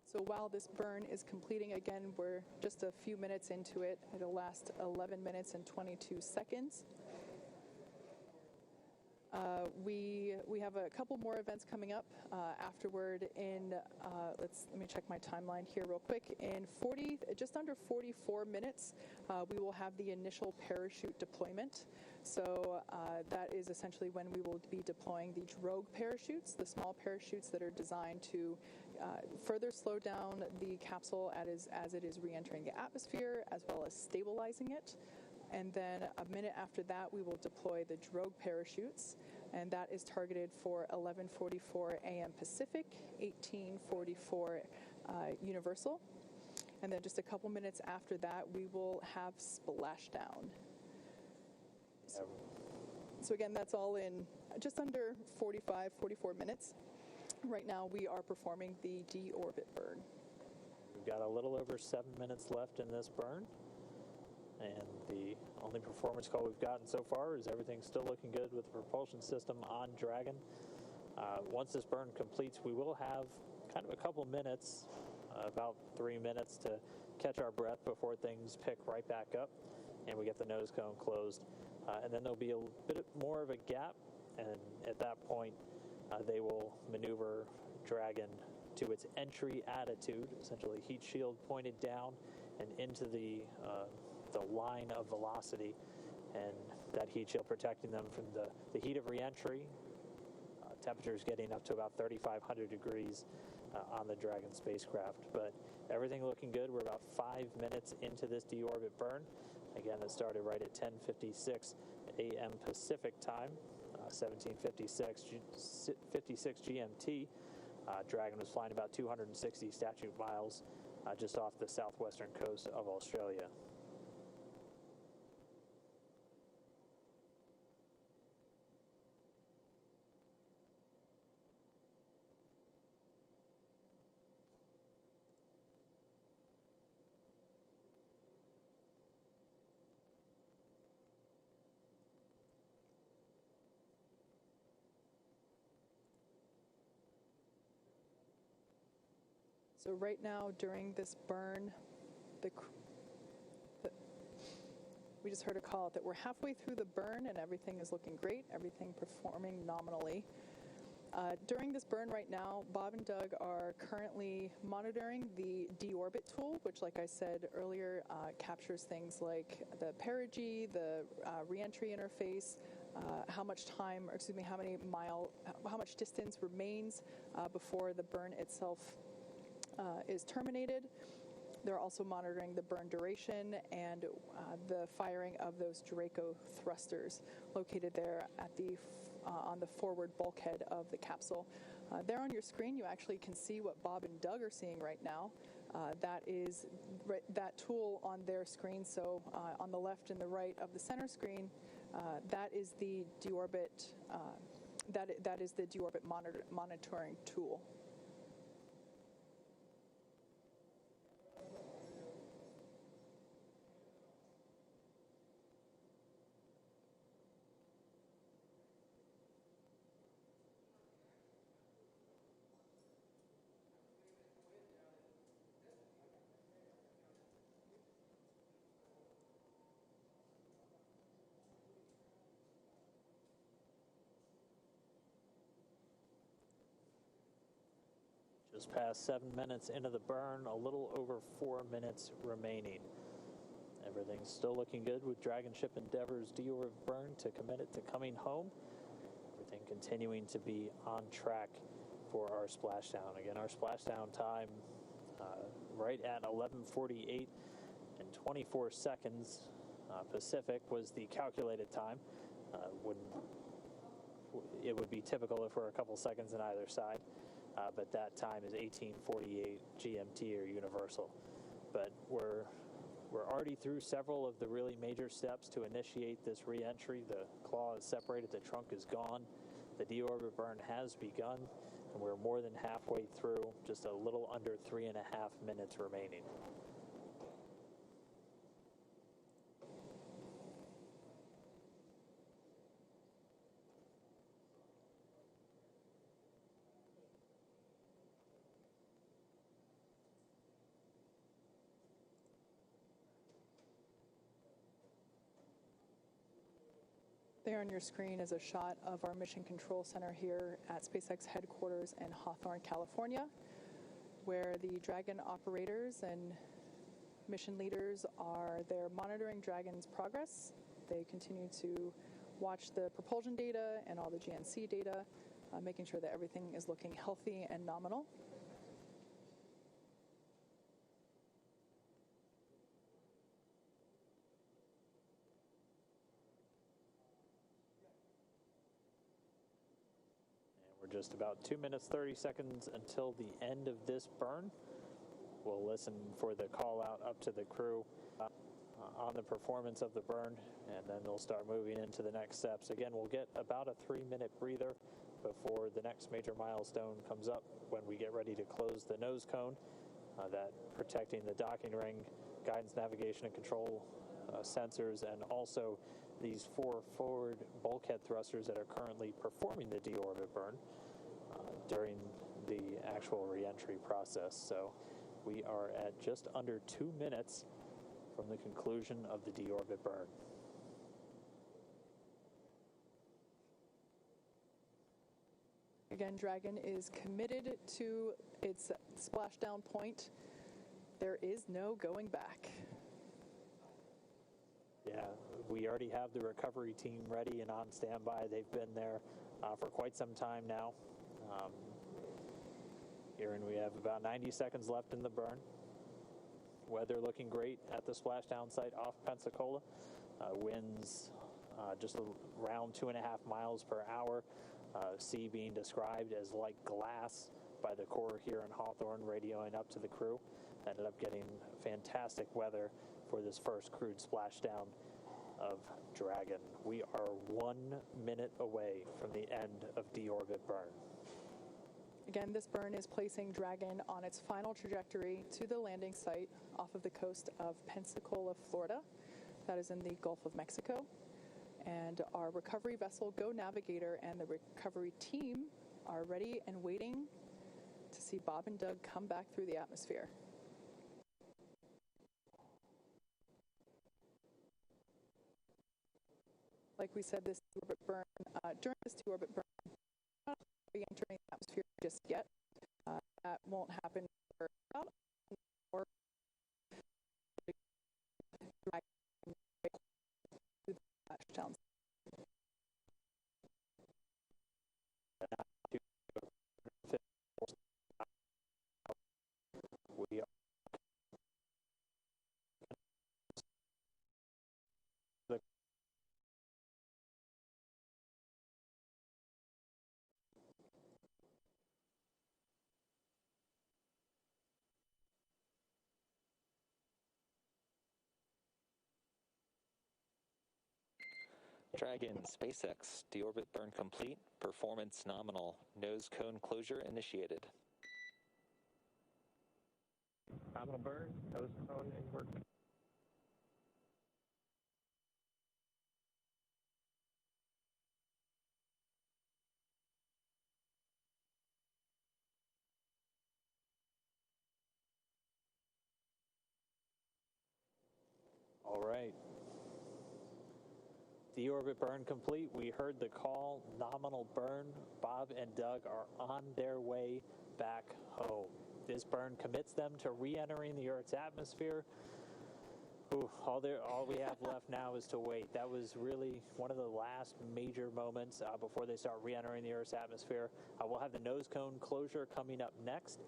So while this burn is completing, again, we're just a few minutes into it. It'll last 11 minutes and 22 seconds. We have a couple more events coming up afterward in, let me check my timeline here real quick. In just under 44 minutes, we will have the initial parachute deployment. So that is essentially when we will be deploying the drogue parachutes, the small parachutes that are designed to further slow down the capsule as it is re-entering the atmosphere, as well as stabilizing it. And then a minute after that, we will deploy the drogue parachutes, and that is targeted for 11:44 a.m. Pacific, 18:44 Universal. And then just a couple minutes after that, we will have splashdown. So again, that's all in just under 44 minutes. Right now, we are performing the deorbit burn. We've got a little over 7 minutes left in this burn. And the only performance call we've gotten so far is everything's still looking good with the propulsion system on Dragon. Once this burn completes, we will have kind of a couple minutes, about 3 minutes to catch our breath before things pick right back up and we get the nose cone closed. And then there'll be a bit more of a gap, and at that point, they will maneuver Dragon to its entry attitude, essentially heat shield pointed down and into the line of velocity, and that heat shield protecting them from the heat of re-entry. Temperatures getting up to about 3,500 degrees on the Dragon spacecraft. But everything looking good. We're about 5 minutes into this deorbit burn. Again, it started right at 10:56 a.m. Pacific time, 17:56 GMT. Dragon was flying about 260 statute miles just off the southwestern coast of Australia. So right now, during this burn, we just heard a call that we're halfway through the burn and everything is looking great, everything performing nominally. During this burn right now, Bob and Doug are currently monitoring the deorbit tool, which, like I said earlier, captures things like the perigee, the reentry interface, how much distance remains before the burn itself is terminated. They're also monitoring the burn duration and the firing of those Draco thrusters located there at on the forward bulkhead of the capsule. There on your screen, you actually can see what Bob and Doug are seeing right now. That is that tool on their screen. So on the left and the right of the center screen, that is the deorbit. That is the deorbit monitoring tool. Just past 7 minutes into the burn, a little over 4 minutes remaining. Everything's still looking good with Dragon Ship Endeavor's deorbit burn to commit it to coming home. Everything continuing to be on track for our splashdown. Again, our splashdown time right at 11:48 and 24 seconds. Pacific was the calculated time. It would be typical if we're a couple seconds on either side, but that time is 18:48 GMT or Universal. But we're already through several of the really major steps to initiate this re-entry. The claw is separated, the trunk is gone, the deorbit burn has begun, and we're more than halfway through, just a little under 3.5 minutes remaining. There on your screen is a shot of our Mission Control Center here at SpaceX headquarters in Hawthorne, California, where the Dragon operators and mission leaders are there monitoring Dragon's progress. They continue to watch the propulsion data and all the GNC data, making sure that everything is looking healthy and nominal. We're just about 2 minutes, 30 seconds until the end of this burn. We'll listen for the call out up to the crew on the performance of the burn, and then they'll start moving into the next steps. Again, we'll get about a 3-minute breather before the next major milestone comes up when we get ready to close the nose cone, that protecting the docking ring, guidance, navigation, and control sensors, and also these 4 forward bulkhead thrusters that are currently performing the deorbit burn during the actual re-entry process. So we are at just under 2 minutes from the conclusion of the deorbit burn. Again, Dragon is committed to its splashdown point. There is no going back. Yeah, we already have the recovery team ready and on standby. They've been there for quite some time now. Here, and we have about 90 seconds left in the burn. Weather looking great at the splashdown site off Pensacola. Winds just around 2.5 miles per hour. Sea being described as like glass by the Corps here in Hawthorne, radioing up to the crew. Ended up getting fantastic weather for this first crewed splashdown of Dragon. We are 1 minute away from the end of deorbit burn. Again, this burn is placing Dragon on its final trajectory to the landing site off of the coast of Pensacola, Florida. That is in the Gulf of Mexico. And our recovery vessel, Go Navigator, and the recovery team are ready and waiting to see Bob and Doug come back through the atmosphere. Like we said, this deorbit burn, during this deorbit burn, we're not entering the atmosphere just yet. That won't happen for about an hour. We are Dragon, SpaceX, deorbit burn complete, performance nominal, nose cone closure initiated. Nominal burn, nose cone in work. all right. Deorbit burn complete. We heard the call, nominal burn. Bob and Doug are on their way back home. This burn commits them to re-entering the Earth's atmosphere. Ooh, all we have left now is to wait. That was really one of the last major moments before they start re-entering the Earth's atmosphere. We'll have the nose cone closure coming up next.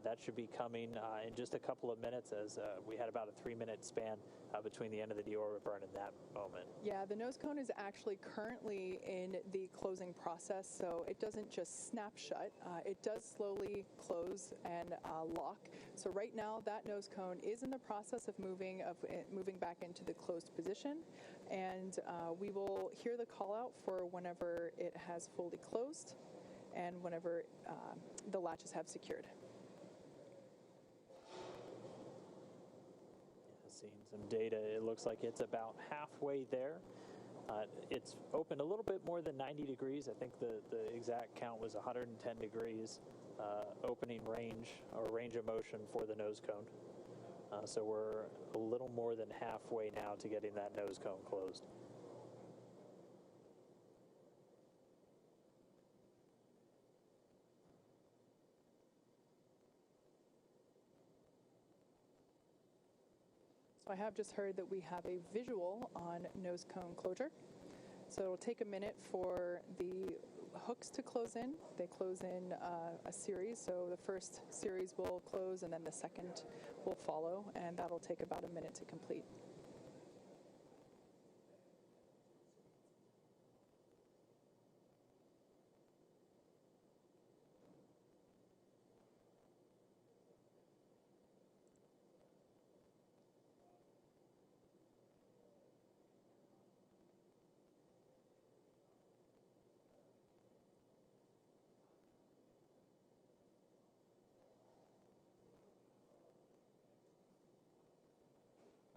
That should be coming in just a couple of minutes, as we had about a 3-minute span between the end of the deorbit burn and that moment. Yeah, the nose cone is actually currently in the closing process, so it doesn't just snap shut. It does slowly close and lock. So right now, that nose cone is in the process of moving back into the closed position, and we will hear the call out for whenever it has fully closed and whenever the latches have secured. Seeing some data, it looks like it's about halfway there. It's opened a little bit more than 90 degrees. I think the exact count was 110 degrees opening range or range of motion for the nose cone. So we're a little more than halfway now to getting that nose cone closed. So I have just heard that we have a visual on nose cone closure. So it'll take a minute for the hooks to close in. They close in a series, so the first series will close and then the second will follow, and that'll take about a minute to complete.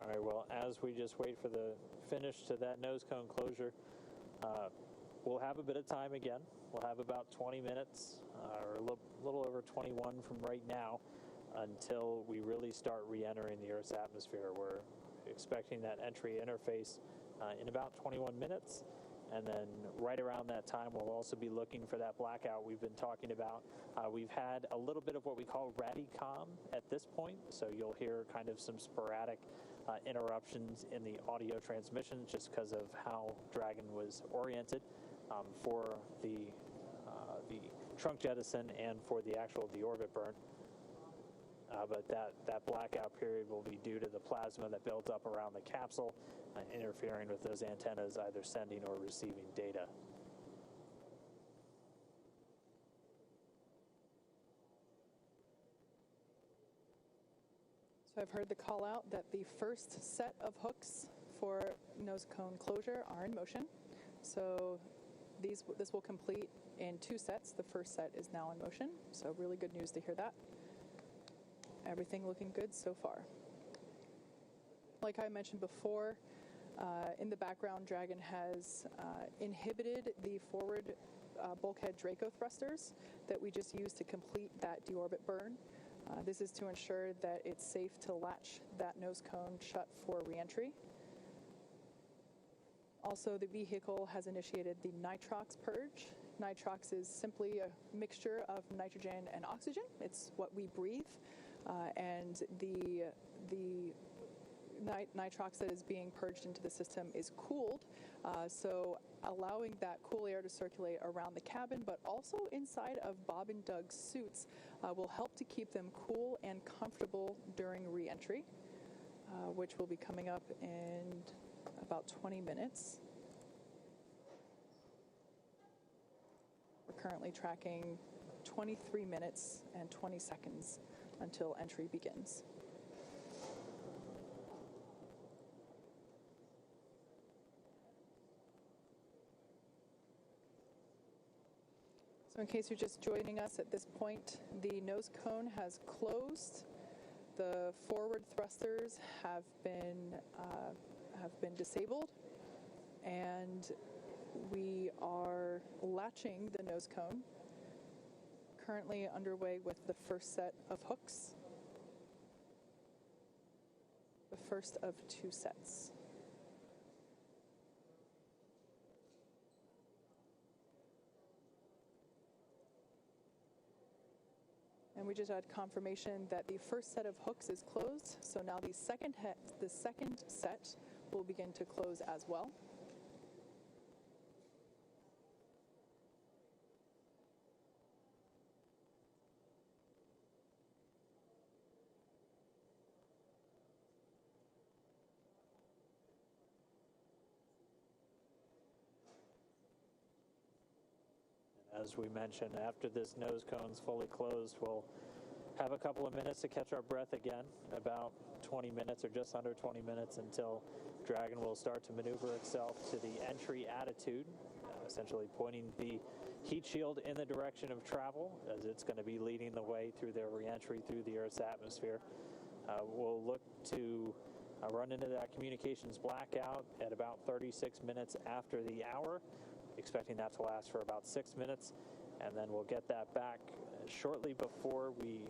All right, well, as we just wait for the finish to that nose cone closure, we'll have a bit of time again. We'll have about 20 minutes, or a little over 21 from right now, until we really start re-entering the Earth's atmosphere. We're expecting that entry interface in about 21 minutes. And then right around that time, we'll also be looking for that blackout we've been talking about. We've had a little bit of what we call radicom at this point, so you'll hear kind of some sporadic interruptions in the audio transmission just because of how Dragon was oriented for the trunk jettison and for the actual deorbit burn. But that blackout period will be due to the plasma that builds up around the capsule, interfering with those antennas either sending or receiving data. So I've heard the call out that the first set of hooks for nose cone closure are in motion. So this will complete in 2 sets. The first set is now in motion, so really good news to hear that. Everything looking good so far. Like I mentioned before, in the background, Dragon has inhibited the forward bulkhead Draco thrusters that we just used to complete that deorbit burn. This is to ensure that it's safe to latch that nose cone shut for reentry. Also, the vehicle has initiated the nitrox purge. Nitrox is simply a mixture of nitrogen and oxygen. It's what we breathe. And the nitrox that is being purged into the system is cooled, so allowing that cool air to circulate around the cabin, but also inside of Bob and Doug's suits, will help to keep them cool and comfortable during re-entry, which will be coming up in about 20 minutes. We're currently tracking 23 minutes and 20 seconds until entry begins. So in case you're just joining us at this point, the nose cone has closed. The forward thrusters have been disabled, and we are latching the nose cone. Currently underway with the first set of hooks, the first of 2 sets. And we just had confirmation that the first set of hooks is closed, so now the second set will begin to close as well. As we mentioned, after this nose cone's fully closed, we'll have a couple of minutes to catch our breath again, about 20 minutes or just under 20 minutes until Dragon will start to maneuver itself to the entry attitude, essentially pointing the heat shield in the direction of travel as it's going to be leading the way through their reentry through the Earth's atmosphere. We'll look to run into that communications blackout at about 36 minutes after the hour, expecting that to last for about 6 minutes, and then we'll get that back shortly before we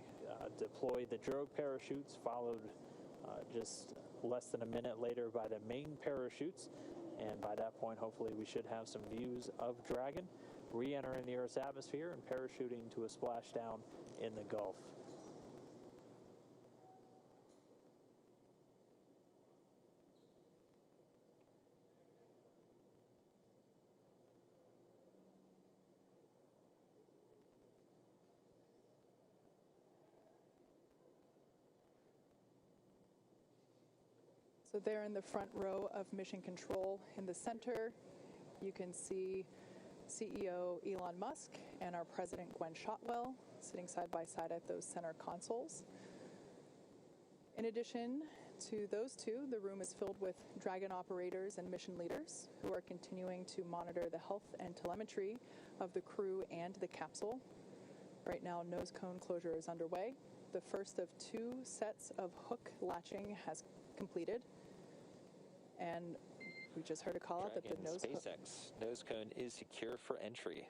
deploy the drogue parachutes, followed just less than a minute later by the main parachutes, and by that point hopefully we should have some views of Dragon re-entering the Earth's atmosphere and parachuting to a splashdown in the Gulf. So there in the front row of Mission Control in the center, you can see CEO Elon Musk and our President Gwen Shotwell sitting side by side at those center consoles. In addition to those two, the room is filled with Dragon operators and mission leaders who are continuing to monitor the health and telemetry of the crew and the capsule. Right now, nose cone closure is underway. The first of 2 sets of hook latching has completed. And we just heard a call out that the nose SpaceX nose cone is secure for entry.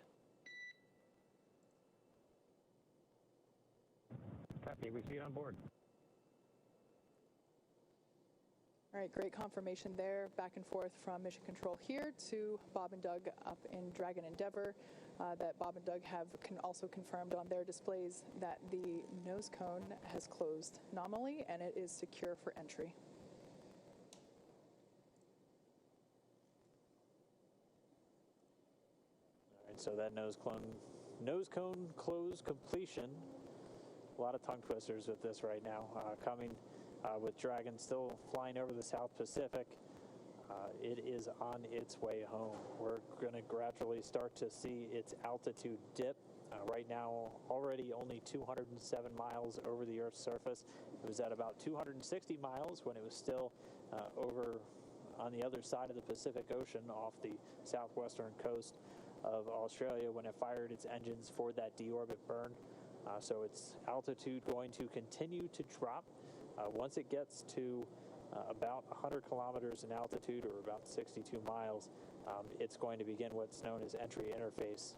Copy, we see you on board. All right, great confirmation there. Back and forth from Mission Control here to Bob and Doug up in Dragon Endeavour. That Bob and Doug have also confirmed on their displays that the nose cone has closed nominally and it is secure for entry. So that nose cone close completion. A lot of tongue twisters with this right now. Coming with Dragon still flying over the South Pacific. It is on its way home. We're going to gradually start to see its altitude dip. Right now, already only 207 miles over the Earth's surface. It was at about 260 miles when it was still over on the other side of the Pacific Ocean off the southwestern coast of Australia when it fired its engines for that deorbit burn. So its altitude going to continue to drop. Once it gets to about 100 kilometers in altitude, or about 62 miles, it's going to begin what's known as entry interface.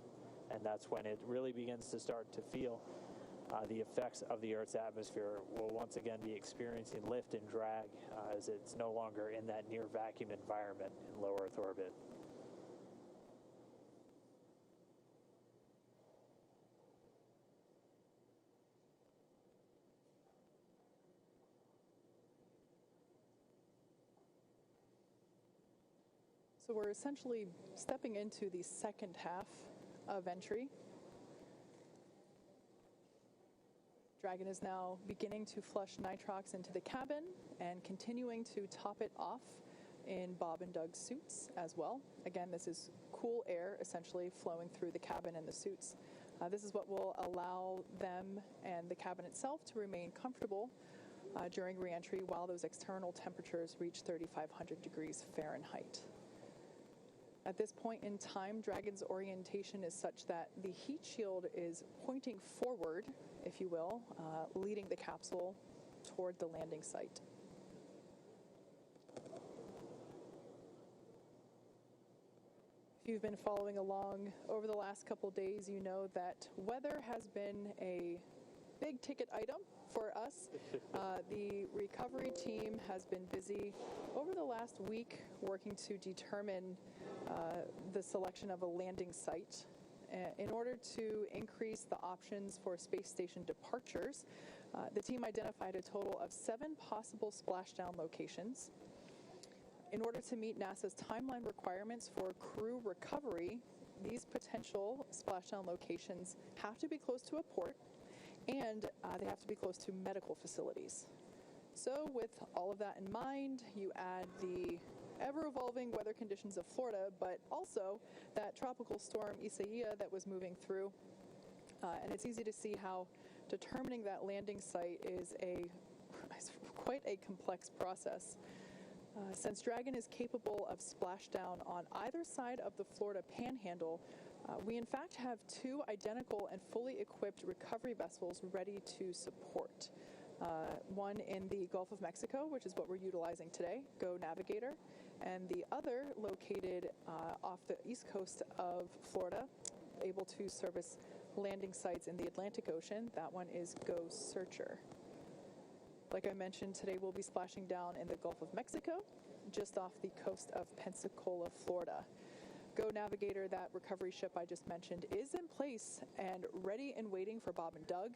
And that's when it really begins to start to feel the effects of the Earth's atmosphere. Will once again be experiencing lift and drag as it's no longer in that near vacuum environment in low Earth orbit. So we're essentially stepping into the second half of entry. Dragon is now beginning to flush nitrox into the cabin and continuing to top it off in Bob and Doug's suits as well. Again, this is cool air essentially flowing through the cabin and the suits. This is what will allow them and the cabin itself to remain comfortable during reentry while those external temperatures reach 3,500 degrees Fahrenheit. At this point in time, Dragon's orientation is such that the heat shield is pointing forward, if you will, leading the capsule toward the landing site. If you've been following along over the last couple days, you know that weather has been a big ticket item for us. The recovery team has been busy over the last week working to determine the selection of a landing site. In order to increase the options for space station departures, the team identified a total of 7 possible splashdown locations. In order to meet NASA's timeline requirements for crew recovery, these potential splashdown locations have to be close to a port, and they have to be close to medical facilities. So with all of that in mind, you add the ever-evolving weather conditions of Florida, but also that tropical storm Isaiah that was moving through. And it's easy to see how determining that landing site is quite a complex process. Since Dragon is capable of splashdown on either side of the Florida Panhandle, we in fact have 2 identical and fully equipped recovery vessels ready to support. One in the Gulf of Mexico, which is what we're utilizing today, Go Navigator, and the other located off the east coast of Florida, able to service landing sites in the Atlantic Ocean. That one is Go Searcher. Like I mentioned, today we'll be splashing down in the Gulf of Mexico, just off the coast of Pensacola, Florida. Go Navigator, that recovery ship I just mentioned, is in place and ready and waiting for Bob and Doug.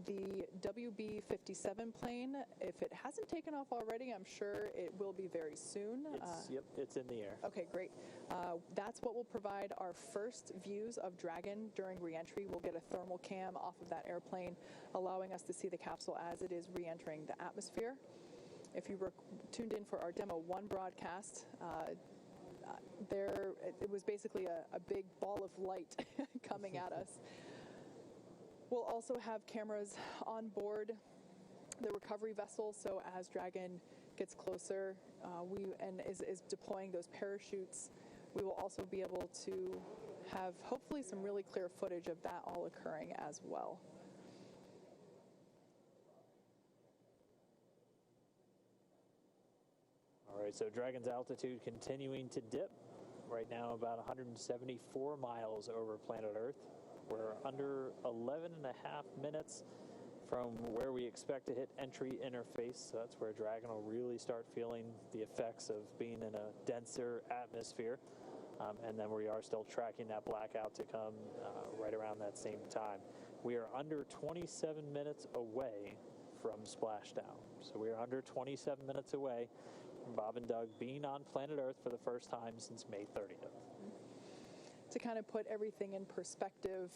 The WB-57 plane, if it hasn't taken off already, I'm sure it will be very soon. Yep, it's in the air. Okay, great. That's what will provide our first views of Dragon during reentry. We'll get a thermal cam off of that airplane, allowing us to see the capsule as it is reentering the atmosphere. If you were tuned in for our Demo 1 broadcast, it was basically a big ball of light coming at us. We'll also have cameras on board the recovery vessel, so as Dragon gets closer and is deploying those parachutes, we will also be able to have hopefully some really clear footage of that all occurring as well. All right, so Dragon's altitude continuing to dip. Right now about 174 miles over planet Earth. We're under 11 and a half minutes from where we expect to hit entry interface. So that's where Dragon will really start feeling the effects of being in a denser atmosphere. And then we are still tracking that blackout to come right around that same time. We are under 27 minutes away from splashdown. So we are under 27 minutes away from Bob and Doug being on planet Earth for the first time since May 30th. To kind of put everything in perspective,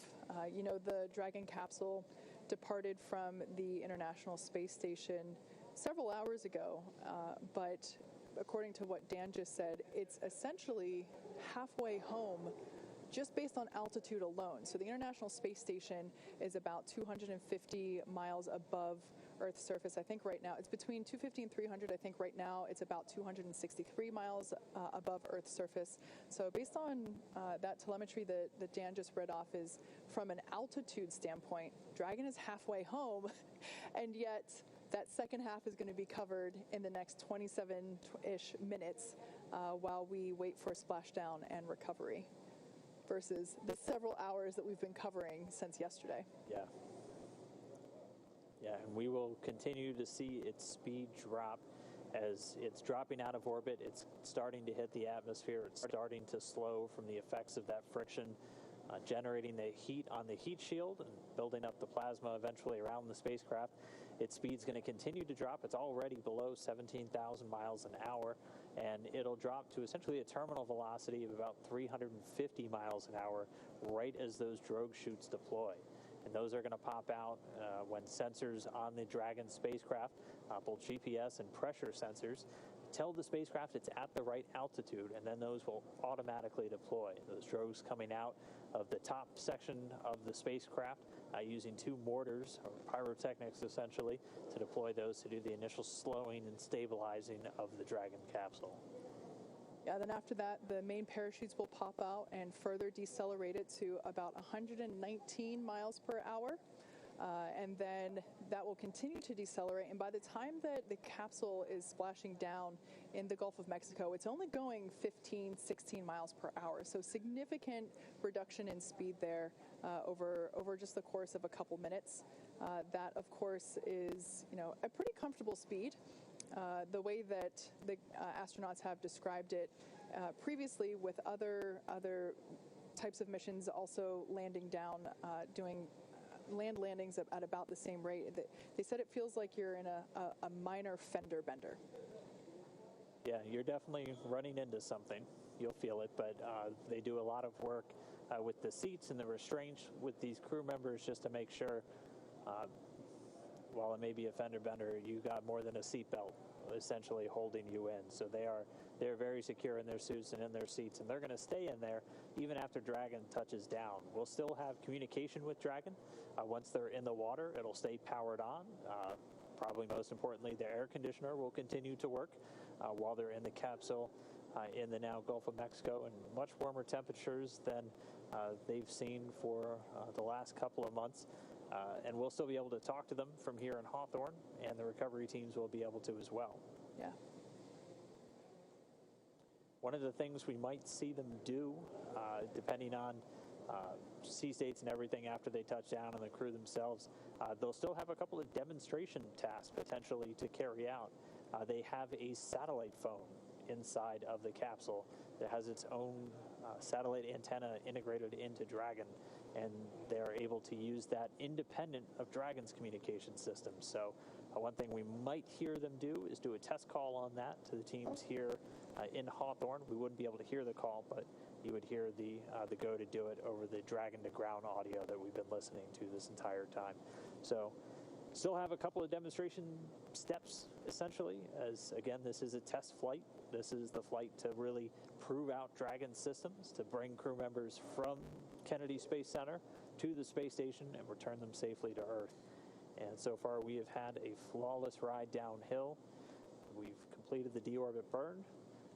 the Dragon capsule departed from the International Space Station several hours ago, but according to what Dan just said, it's essentially halfway home just based on altitude alone. So the International Space Station is about 250 miles above Earth's surface. I think right now it's between 250 and 300. I think right now it's about 263 miles above Earth's surface. So based on that telemetry that Dan just read off, is from an altitude standpoint, Dragon is halfway home, and yet that second half is going to be covered in the next 27-ish minutes while we wait for splashdown and recovery, versus the several hours that we've been covering since yesterday. Yeah, and we will continue to see its speed drop as it's dropping out of orbit. It's starting to hit the atmosphere. It's starting to slow from the effects of that friction, generating the heat on the heat shield and building up the plasma eventually around the spacecraft. Its speed's going to continue to drop. It's already below 17,000 miles an hour, and it'll drop to essentially a terminal velocity of about 350 miles an hour right as those drogue chutes deploy. And those are going to pop out when sensors on the Dragon spacecraft, both GPS and pressure sensors, tell the spacecraft it's at the right altitude, and then those will automatically deploy. Those drogues coming out of the top section of the spacecraft using 2 mortars, or pyrotechnics essentially, to deploy those to do the initial slowing and stabilizing of the Dragon capsule. Yeah, then after that, the main parachutes will pop out and further decelerate it to about 119 miles per hour. And then that will continue to decelerate. And by the time that the capsule is splashing down in the Gulf of Mexico, it's only going 15, 16 miles per hour. So significant reduction in speed there over just the course of a couple minutes. That, of course, is a pretty comfortable speed. The way that the astronauts have described it previously with other types of missions also landing down, doing land landings at about the same rate. They said it feels like you're in a minor fender bender. Yeah, you're definitely running into something. You'll feel it, but they do a lot of work with the seats and the restraints with these crew members just to make sure, while it may be a fender bender, you got more than a seatbelt essentially holding you in. So they're very secure in their suits and in their seats, and they're going to stay in there even after Dragon touches down. We'll still have communication with Dragon. Once they're in the water, it'll stay powered on. Probably most importantly, the air conditioner will continue to work while they're in the capsule in the now Gulf of Mexico, and much warmer temperatures than they've seen for the last couple of months. And we'll still be able to talk to them from here in Hawthorne, and the recovery teams will be able to as well. Yeah. One of the things we might see them do, depending on sea states and everything after they touch down and the crew themselves, they'll still have a couple of demonstration tasks potentially to carry out. They have a satellite phone inside of the capsule that has its own satellite antenna integrated into Dragon, and they're able to use that independent of Dragon's communication system. So one thing we might hear them do is do a test call on that to the teams here in Hawthorne. We wouldn't be able to hear the call, but you would hear the go to do it over the Dragon to ground audio that we've been listening to this entire time. So still have a couple of demonstration steps, essentially, as, again, this is a test flight. This is the flight to really prove out Dragon systems, to bring crew members from Kennedy Space Center to the space station and return them safely to Earth. And so far, we have had a flawless ride downhill. We've completed the deorbit burn.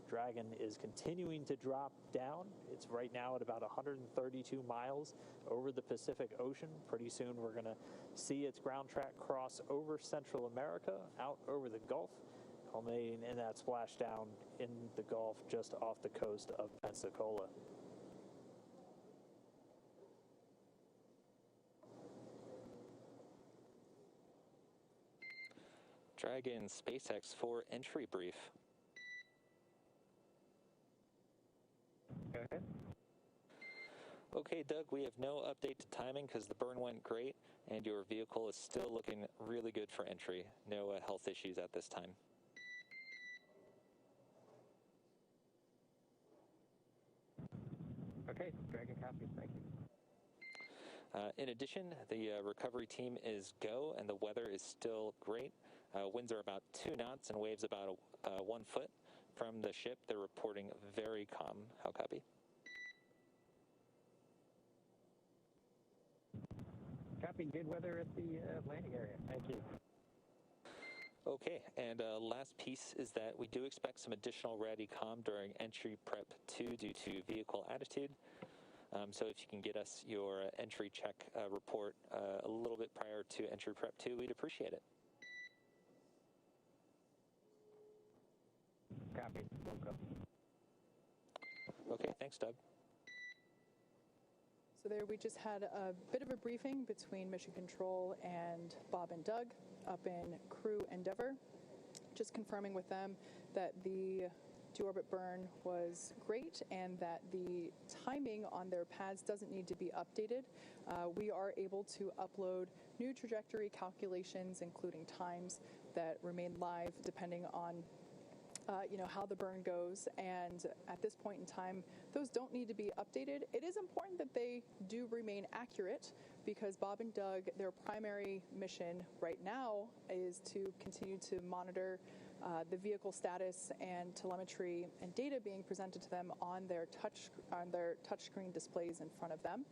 Dragon is continuing to drop down. It's right now at about 132 miles over the Pacific Ocean. Pretty soon we're going to see its ground track cross over Central America, out over the Gulf, culminating in that splashdown in the Gulf just off the coast of Pensacola. Dragon SpaceX for entry brief. Go ahead. Okay, Doug, we have no update to timing because the burn went great and your vehicle is still looking really good for entry. No health issues at this time. Okay, Dragon copies. Thank you. In addition, the recovery team is go and the weather is still great. Winds are about 2 knots and waves about 1 foot. From the ship, they're reporting very calm. How copy? Copy. Good weather at the landing area. Thank you. Okay, and last piece is that we do expect some additional RADICOM during entry prep 2 due to vehicle attitude. So if you can get us your entry check report a little bit prior to entry prep 2, we'd appreciate it. Copy. We'll go. Okay, thanks, Doug. So there we just had a bit of a briefing between Mission Control and Bob and Doug up in Crew Endeavour, just confirming with them that the deorbit burn was great and that the timing on their pads doesn't need to be updated. We are able to upload new trajectory calculations, including times that remain live depending on how the burn goes, and at this point in time, those don't need to be updated. It is important that they do remain accurate because Bob and Doug, their primary mission right now is to continue to monitor the vehicle status and telemetry and data being presented to them on their touchscreen displays in front of them.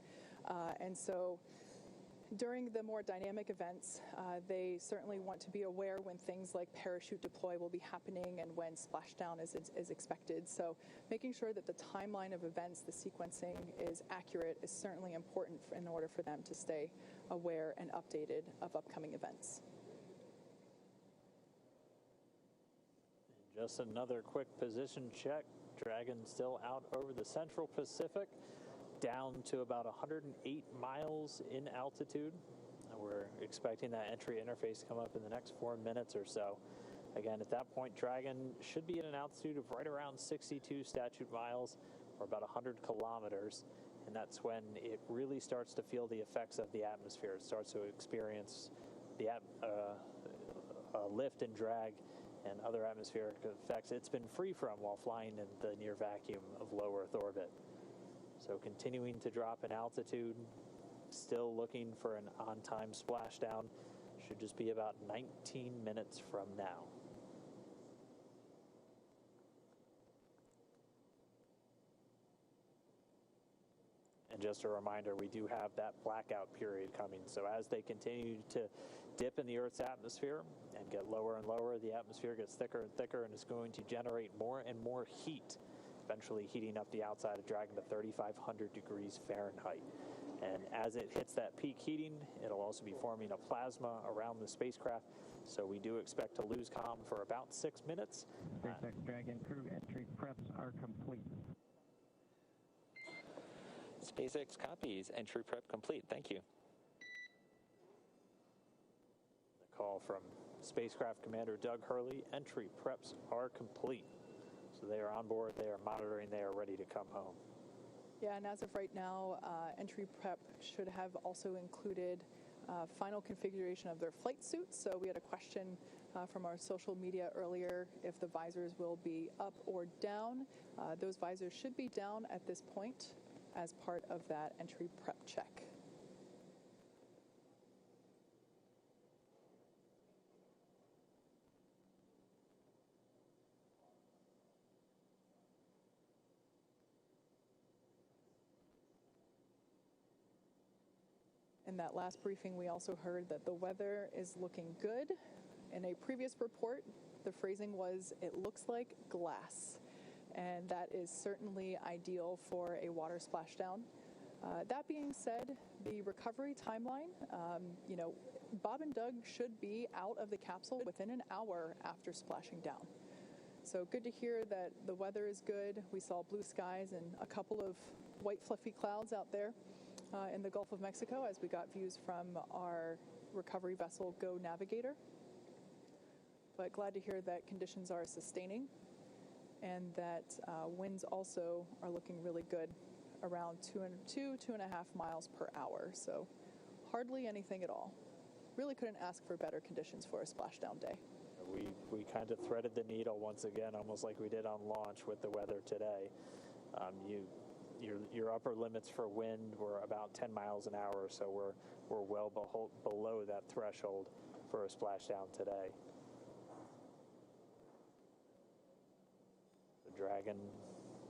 And so during the more dynamic events, they certainly want to be aware when things like parachute deploy will be happening and when splashdown is expected. So making sure that the timeline of events, the sequencing is accurate is certainly important in order for them to stay aware and updated of upcoming events. Just another quick position check. Dragon still out over the Central Pacific, down to about 108 miles in altitude. We're expecting that entry interface to come up in the next 4 minutes or so. Again, at that point, Dragon should be at an altitude of right around 62 statute miles, or about 100 kilometers. and that's when it really starts to feel the effects of the atmosphere. It starts to experience the lift and drag and other atmospheric effects it's been free from while flying in the near vacuum of low Earth orbit. So continuing to drop in altitude, still looking for an on-time splashdown. Should just be about 19 minutes from now. And just a reminder, we do have that blackout period coming. So as they continue to dip in the Earth's atmosphere and get lower and lower, the atmosphere gets thicker and thicker and is going to generate more and more heat, eventually heating up the outside of Dragon to 3,500 degrees Fahrenheit. And as it hits that peak heating, it'll also be forming a plasma around the spacecraft. So we do expect to lose comm for about 6 minutes. SpaceX Dragon crew entry preps are complete. SpaceX copies. Entry prep complete. Thank you. The call from Spacecraft Commander Doug Hurley. Entry preps are complete. So they are on board, they are monitoring, they are ready to come home. Yeah, and as of right now, entry prep should have also included final configuration of their flight suits. So we had a question from our social media earlier if the visors will be up or down. Those visors should be down at this point as part of that entry prep check. In that last briefing, we also heard that the weather is looking good. In a previous report, the phrasing was, "It looks like glass." And that is certainly ideal for a water splashdown. That being said, the recovery timeline, Bob and Doug should be out of the capsule within an hour after splashing down. So good to hear that the weather is good. We saw blue skies and a couple of white fluffy clouds out there in the Gulf of Mexico as we got views from our recovery vessel Go Navigator. But glad to hear that conditions are sustaining and that winds also are looking really good, around 2.5 miles per hour. So hardly anything at all. Really couldn't ask for better conditions for a splashdown day. We kind of threaded the needle once again, almost like we did on launch with the weather today. Your upper limits for wind were about 10 miles an hour, so we're well below that threshold for a splashdown today. The Dragon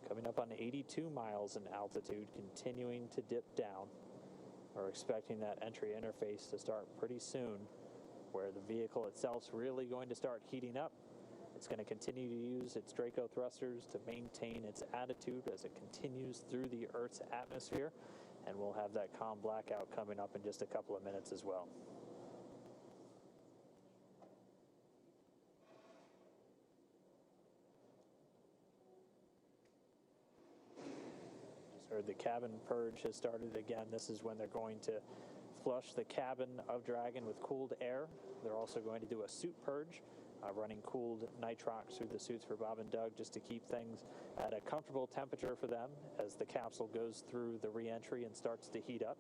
coming up on 82 miles in altitude, continuing to dip down. We're expecting that entry interface to start pretty soon, where the vehicle itself is really going to start heating up. It's going to continue to use its Draco thrusters to maintain its attitude as it continues through the Earth's atmosphere, and we'll have that comm blackout coming up in just a couple of minutes as well. Just heard the cabin purge has started again. This is when they're going to flush the cabin of Dragon with cooled air. They're also going to do a suit purge, running cooled nitrox through the suits for Bob and Doug just to keep things at a comfortable temperature for them as the capsule goes through the re-entry and starts to heat up.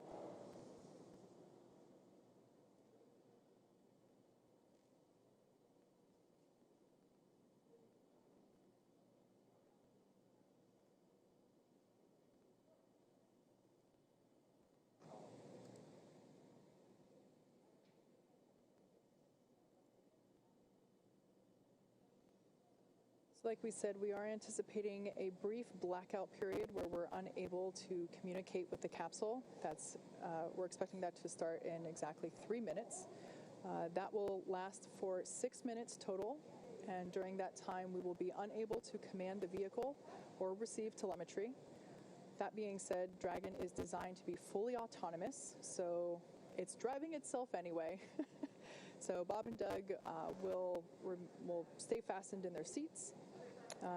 So like we said, we are anticipating a brief blackout period where we're unable to communicate with the capsule. We're expecting that to start in exactly 3 minutes. That will last for 6 minutes total, and during that time we will be unable to command the vehicle or receive telemetry. That being said, Dragon is designed to be fully autonomous, so it's driving itself anyway. So Bob and Doug will stay fastened in their seats.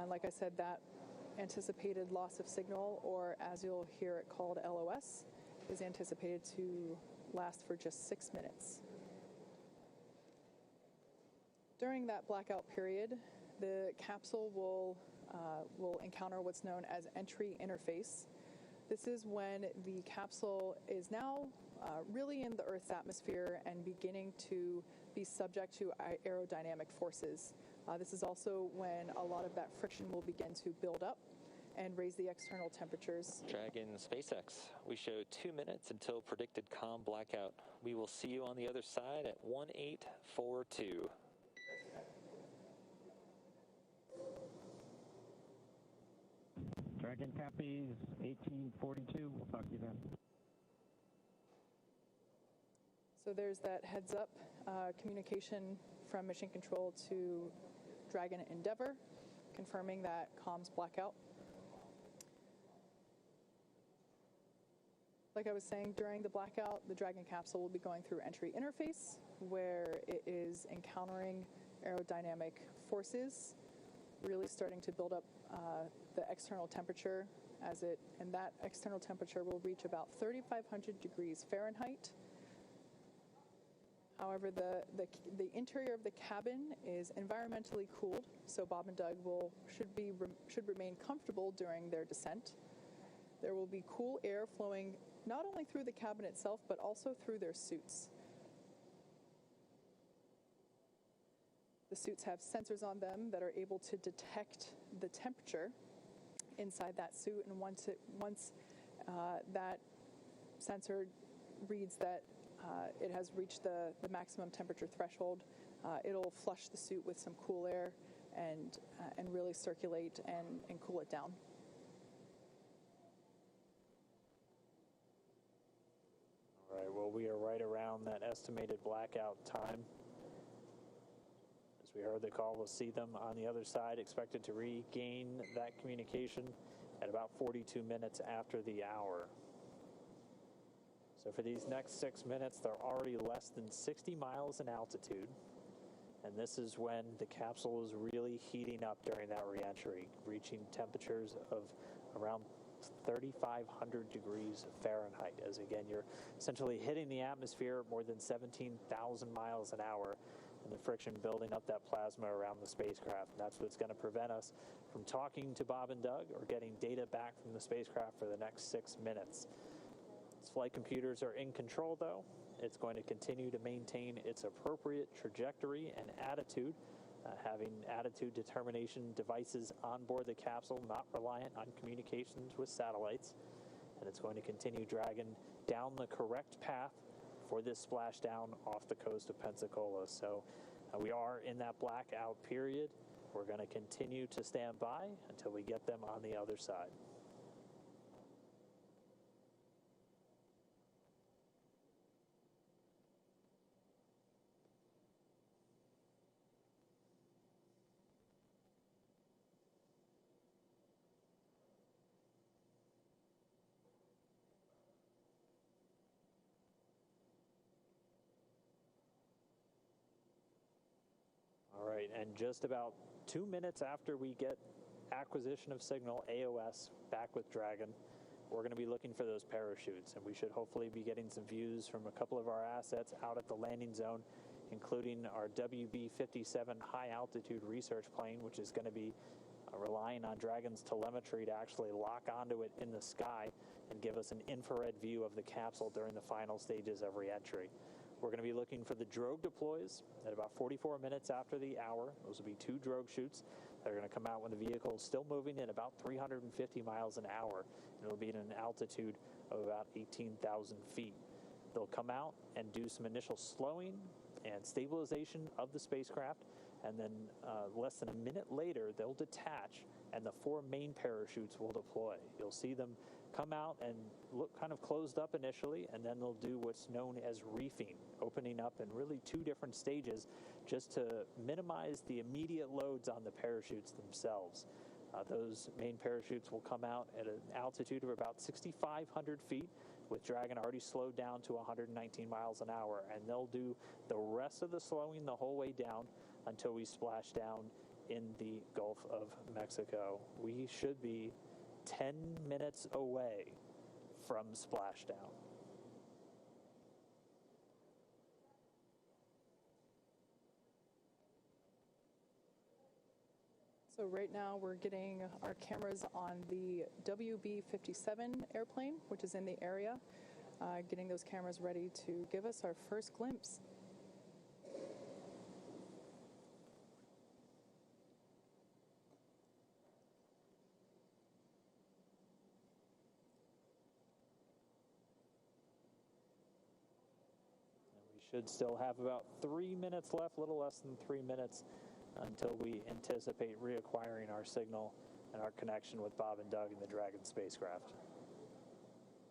Like I said, that anticipated loss of signal, or as you'll hear it called LOS, is anticipated to last for just 6 minutes. During that blackout period, the capsule will encounter what's known as entry interface. This is when the capsule is now really in the Earth's atmosphere and beginning to be subject to aerodynamic forces. This is also when a lot of that friction will begin to build up and raise the external temperatures. Dragon SpaceX, we show 2 minutes until predicted calm blackout. We will see you on the other side at 1842. Dragon copies 1842. We'll talk to you then. So there's that heads up communication from Mission Control to Dragon Endeavour, confirming that comms blackout. Like I was saying, during the blackout, the Dragon capsule will be going through entry interface, where it is encountering aerodynamic forces, really starting to build up the external temperature and that external temperature will reach about 3,500 degrees Fahrenheit. However, the interior of the cabin is environmentally cooled, so Bob and Doug should remain comfortable during their descent. There will be cool air flowing not only through the cabin itself, but also through their suits. The suits have sensors on them that are able to detect the temperature inside that suit, and once that sensor reads that it has reached the maximum temperature threshold, it'll flush the suit with some cool air and really circulate and cool it down. All right, well, we are right around that estimated blackout time. As we heard the call, we'll see them on the other side, expected to regain that communication at about 42 minutes after the hour. So for these next 6 minutes, they're already less than 60 miles in altitude. And this is when the capsule is really heating up during that reentry, reaching temperatures of around 3,500 degrees Fahrenheit. As again, you're essentially hitting the atmosphere at more than 17,000 miles an hour, and the friction building up that plasma around the spacecraft. And that's what's going to prevent us from talking to Bob and Doug or getting data back from the spacecraft for the next 6 minutes. Its flight computers are in control, though. It's going to continue to maintain its appropriate trajectory and attitude, having attitude determination devices on board the capsule, not reliant on communications with satellites. And it's going to continue Dragon down the correct path for this splashdown off the coast of Pensacola. So we are in that blackout period. We're going to continue to stand by until we get them on the other side. All right, and just about 2 minutes after we get acquisition of signal, AOS, back with Dragon, we're going to be looking for those parachutes, and we should hopefully be getting some views from a couple of our assets out at the landing zone, including our WB-57 high-altitude research plane, which is going to be relying on Dragon's telemetry to actually lock onto it in the sky and give us an infrared view of the capsule during the final stages of reentry. We're going to be looking for the drogue deploys at about 44 minutes after the hour. Those will be 2 drogue shoots that are going to come out when the vehicle is still moving at about 350 miles an hour. And it'll be at an altitude of about 18,000 feet. They'll come out and do some initial slowing and stabilization of the spacecraft. And then less than a minute later, they'll detach and the 4 main parachutes will deploy. You'll see them come out and look kind of closed up initially, and then they'll do what's known as reefing, opening up in really 2 different stages just to minimize the immediate loads on the parachutes themselves. Those main parachutes will come out at an altitude of about 6,500 feet, with Dragon already slowed down to 119 miles an hour, and they'll do the rest of the slowing the whole way down until we splash down in the Gulf of Mexico. We should be 10 minutes away from splashdown. So right now we're getting our cameras on the WB-57 airplane, which is in the area, getting those cameras ready to give us our first glimpse. Should still have about 3 minutes left, a little less than 3 minutes until we anticipate reacquiring our signal and our connection with Bob and Doug and the Dragon spacecraft.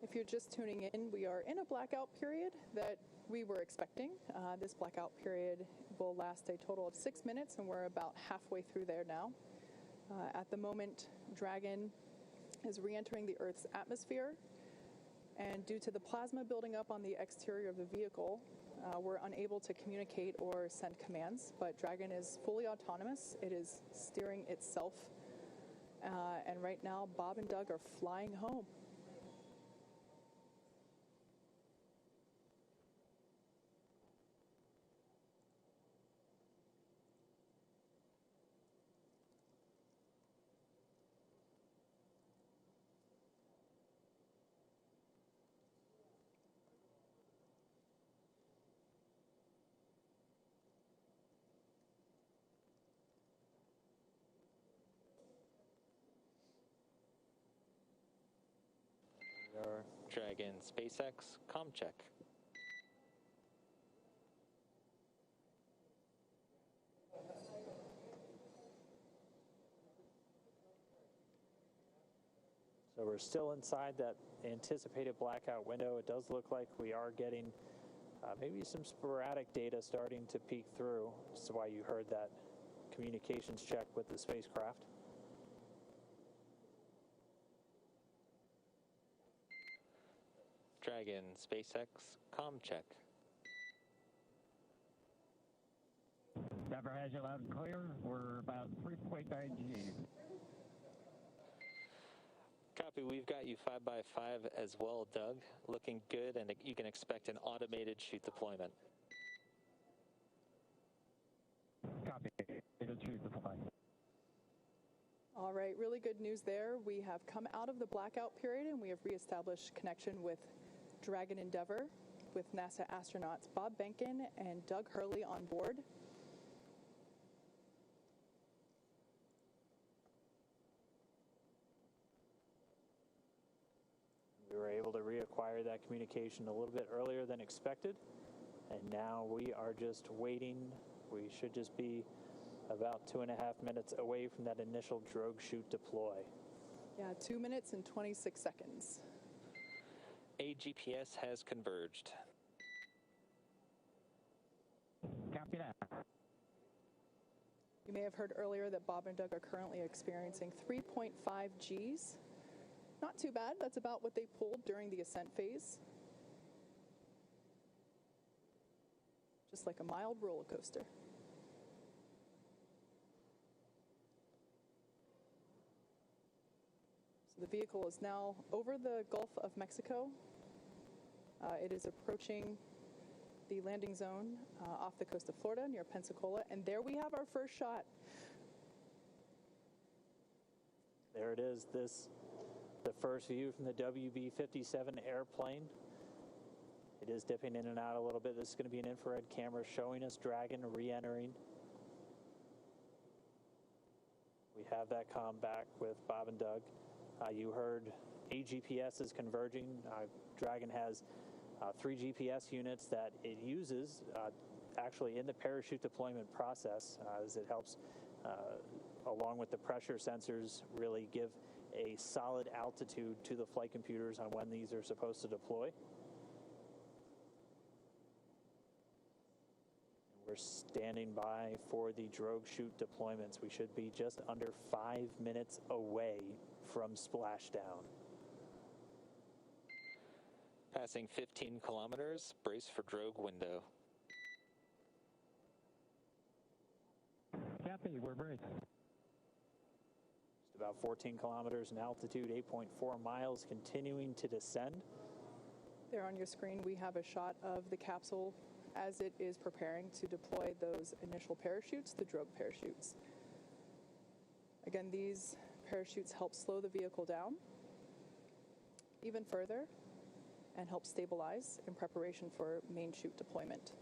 If you're just tuning in, we are in a blackout period that we were expecting. This blackout period will last a total of 6 minutes, and we're about halfway through there now. At the moment, Dragon is re-entering the Earth's atmosphere, and due to the plasma building up on the exterior of the vehicle, we're unable to communicate or send commands, but Dragon is fully autonomous. It is steering itself. And right now, Bob and Doug are flying home. Dragon SpaceX comm check. So we're still inside that anticipated blackout window. It does look like we are getting maybe some sporadic data starting to peek through. This is why you heard that communications check with the spacecraft. Dragon SpaceX comm check. Endeavour has you loud and clear. We're about 3.9 Gs. Copy, we've got you 5x5 as well, Doug. Looking good, and you can expect an automated chute deployment. Copy. It'll chute deployment. All right, really good news there. We have come out of the blackout period, and we have reestablished connection with Dragon Endeavour, with NASA astronauts Bob Behnken and Doug Hurley on board. We were able to reacquire that communication a little bit earlier than expected, and now we are just waiting. We should just be about 2.5 minutes away from that initial drogue chute deploy. Yeah, 2 minutes and 26 seconds. AGPS has converged. Copy that. You may have heard earlier that Bob and Doug are currently experiencing 3.5 Gs. Not too bad. That's about what they pulled during the ascent phase. Just like a mild roller coaster. So the vehicle is now over the Gulf of Mexico. It is approaching the landing zone off the coast of Florida near Pensacola, and there we have our first shot. There it is, the first view from the WB-57 airplane. It is dipping in and out a little bit. This is going to be an infrared camera showing us Dragon re-entering. We have that comm back with Bob and Doug. You heard AGPS is converging. Dragon has 3 GPS units that it uses actually in the parachute deployment process as it helps, along with the pressure sensors, really give a solid altitude to the flight computers on when these are supposed to deploy. We're standing by for the drogue chute deployments. We should be just under 5 minutes away from splashdown. Passing 15 kilometers, brace for drogue window. Copy, we're braced. Just about 14 kilometers in altitude, 8.4 miles, continuing to descend. There on your screen, we have a shot of the capsule as it is preparing to deploy those initial parachutes, the drogue parachutes. Again, these parachutes help slow the vehicle down even further and help stabilize in preparation for main chute deployment.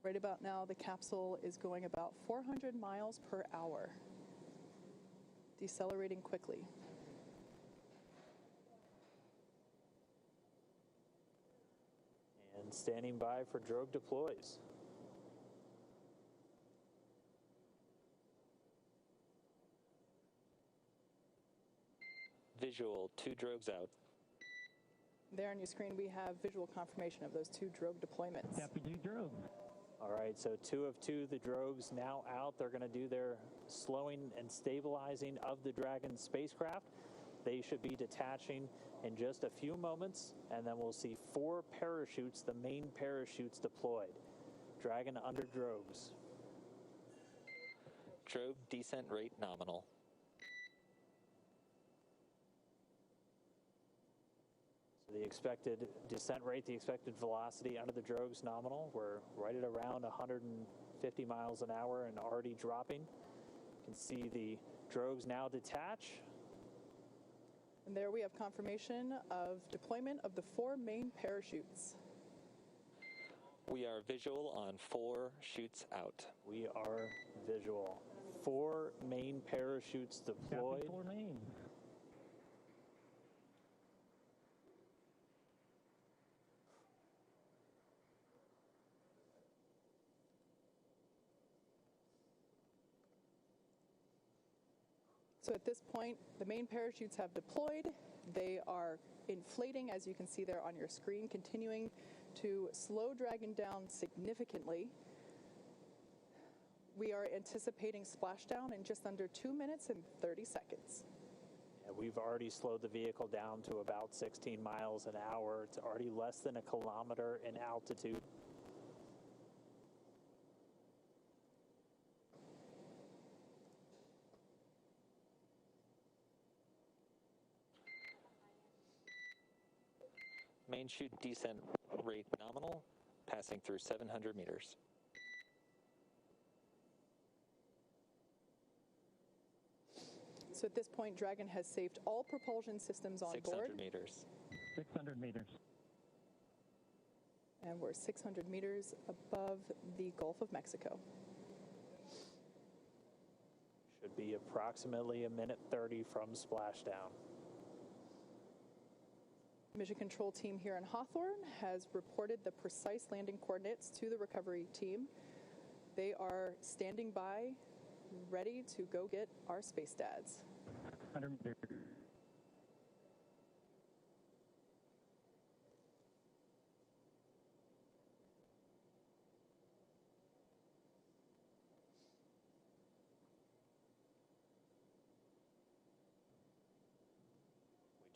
Right about now, the capsule is going about 400 miles per hour, decelerating quickly. And standing by for drogue deploys. Visual, 2 drogues out. There on your screen, we have visual confirmation of those 2 drogue deployments. Copy 2 drogue. All right, so 2 of 2, the drogues now out. They're going to do their slowing and stabilizing of the Dragon spacecraft. They should be detaching in just a few moments, and then we'll see 4 parachutes, the main parachutes deployed. Dragon under drogues. Drogue descent rate nominal. The expected descent rate, the expected velocity under the drogues nominal. We're right at around 150 miles an hour and already dropping. You can see the drogues now detach. And there we have confirmation of deployment of the 4 main parachutes. We are visual on 4 chutes out. We are visual. 4 main parachutes deployed. Copy 4 main. So at this point, the main parachutes have deployed. They are inflating, as you can see there on your screen, continuing to slow Dragon down significantly. We are anticipating splashdown in just under 2 minutes and 30 seconds. And we've already slowed the vehicle down to about 16 miles an hour. It's already less than a kilometer in altitude. Main chute descent rate nominal, passing through 700 meters. So at this point, Dragon has saved all propulsion systems on 600 board. meters. 600 meters. And we're 600 meters above the Gulf of Mexico. Should be approximately 1:30 from splashdown. Mission control team here in Hawthorne has reported the precise landing coordinates to the recovery team. They are standing by, ready to go get our space dads. 100 meters.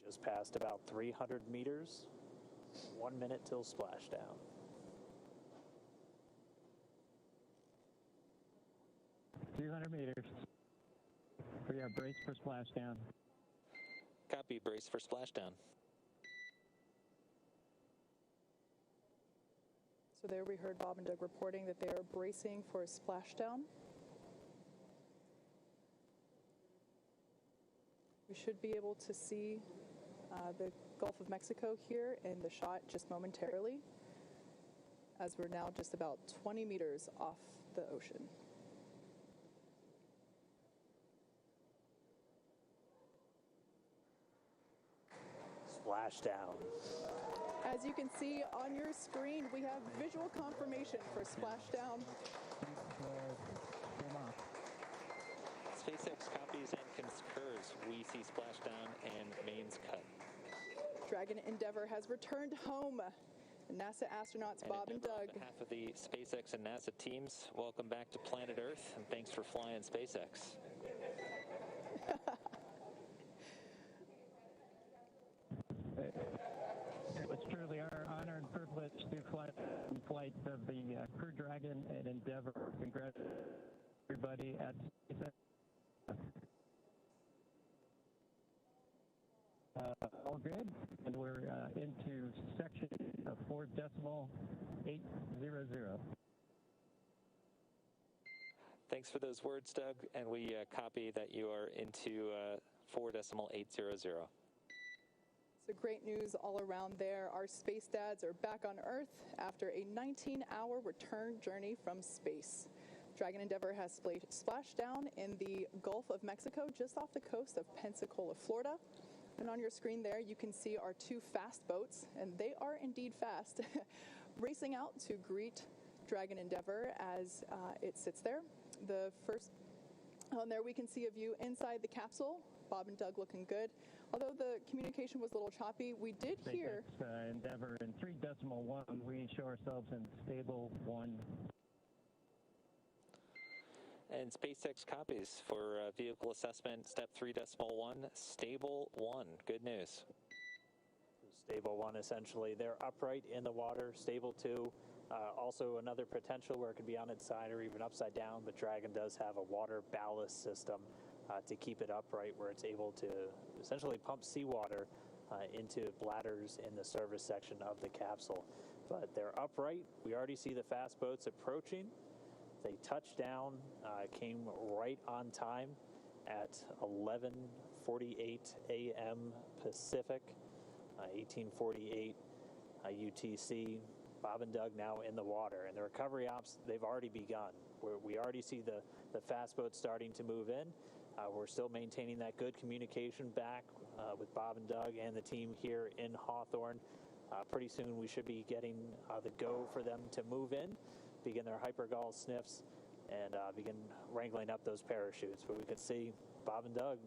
Just passed about 300 meters. 1 minute till splashdown. 200 meters. We are braced for splashdown. Copy, brace for splashdown. So there we heard Bob and Doug reporting that they are bracing for a splashdown. We should be able to see the Gulf of Mexico here in the shot just momentarily, as we're now just about 20 meters off the ocean. Splashdown. As you can see on your screen, we have visual confirmation for splashdown. SpaceX copies and concurs. We see splashdown and mains cut. Dragon Endeavour has returned home. NASA astronauts Bob and Endeavour, Doug. on behalf of the SpaceX and NASA teams, welcome back to planet Earth, and thanks for flying SpaceX. It was truly our honor and privilege to fly in flight of the Crew Dragon and Endeavour. Congratulations, everybody at SpaceX. all good, and we're into section of 4.800. Thanks for those words, Doug, and we copy that you are into 4.800. So great news all around there. Our space dads are back on Earth after a 19-hour return journey from space. Dragon Endeavour has splashed down in the Gulf of Mexico, just off the coast of Pensacola, Florida. And on your screen there, you can see our two fast boats, and they are indeed fast, racing out to greet Dragon Endeavour as it sits there. The first on there, we can see a view inside the capsule. Bob and Doug looking good. Although the communication was a little choppy, we did hear... SpaceX Endeavour in 3.1, we show ourselves in stable 1. And SpaceX copies for vehicle assessment, step 3.1, stable 1. Good news. Stable 1, essentially. They're upright in the water. Stable 2, also another potential where it could be on its side or even upside down, but Dragon does have a water ballast system to keep it upright, where it's able to essentially pump seawater into bladders in the service section of the capsule. But they're upright. We already see the fast boats approaching. They touched down, came right on time at 11:48 a.m. Pacific, 18:48 UTC. Bob and Doug now in the water, and the recovery ops, they've already begun. We already see the fast boats starting to move in. We're still maintaining that good communication back with Bob and Doug and the team here in Hawthorne. Pretty soon we should be getting the go for them to move in, begin their hypergol sniffs, and begin wrangling up those parachutes. But we can see Bob and Doug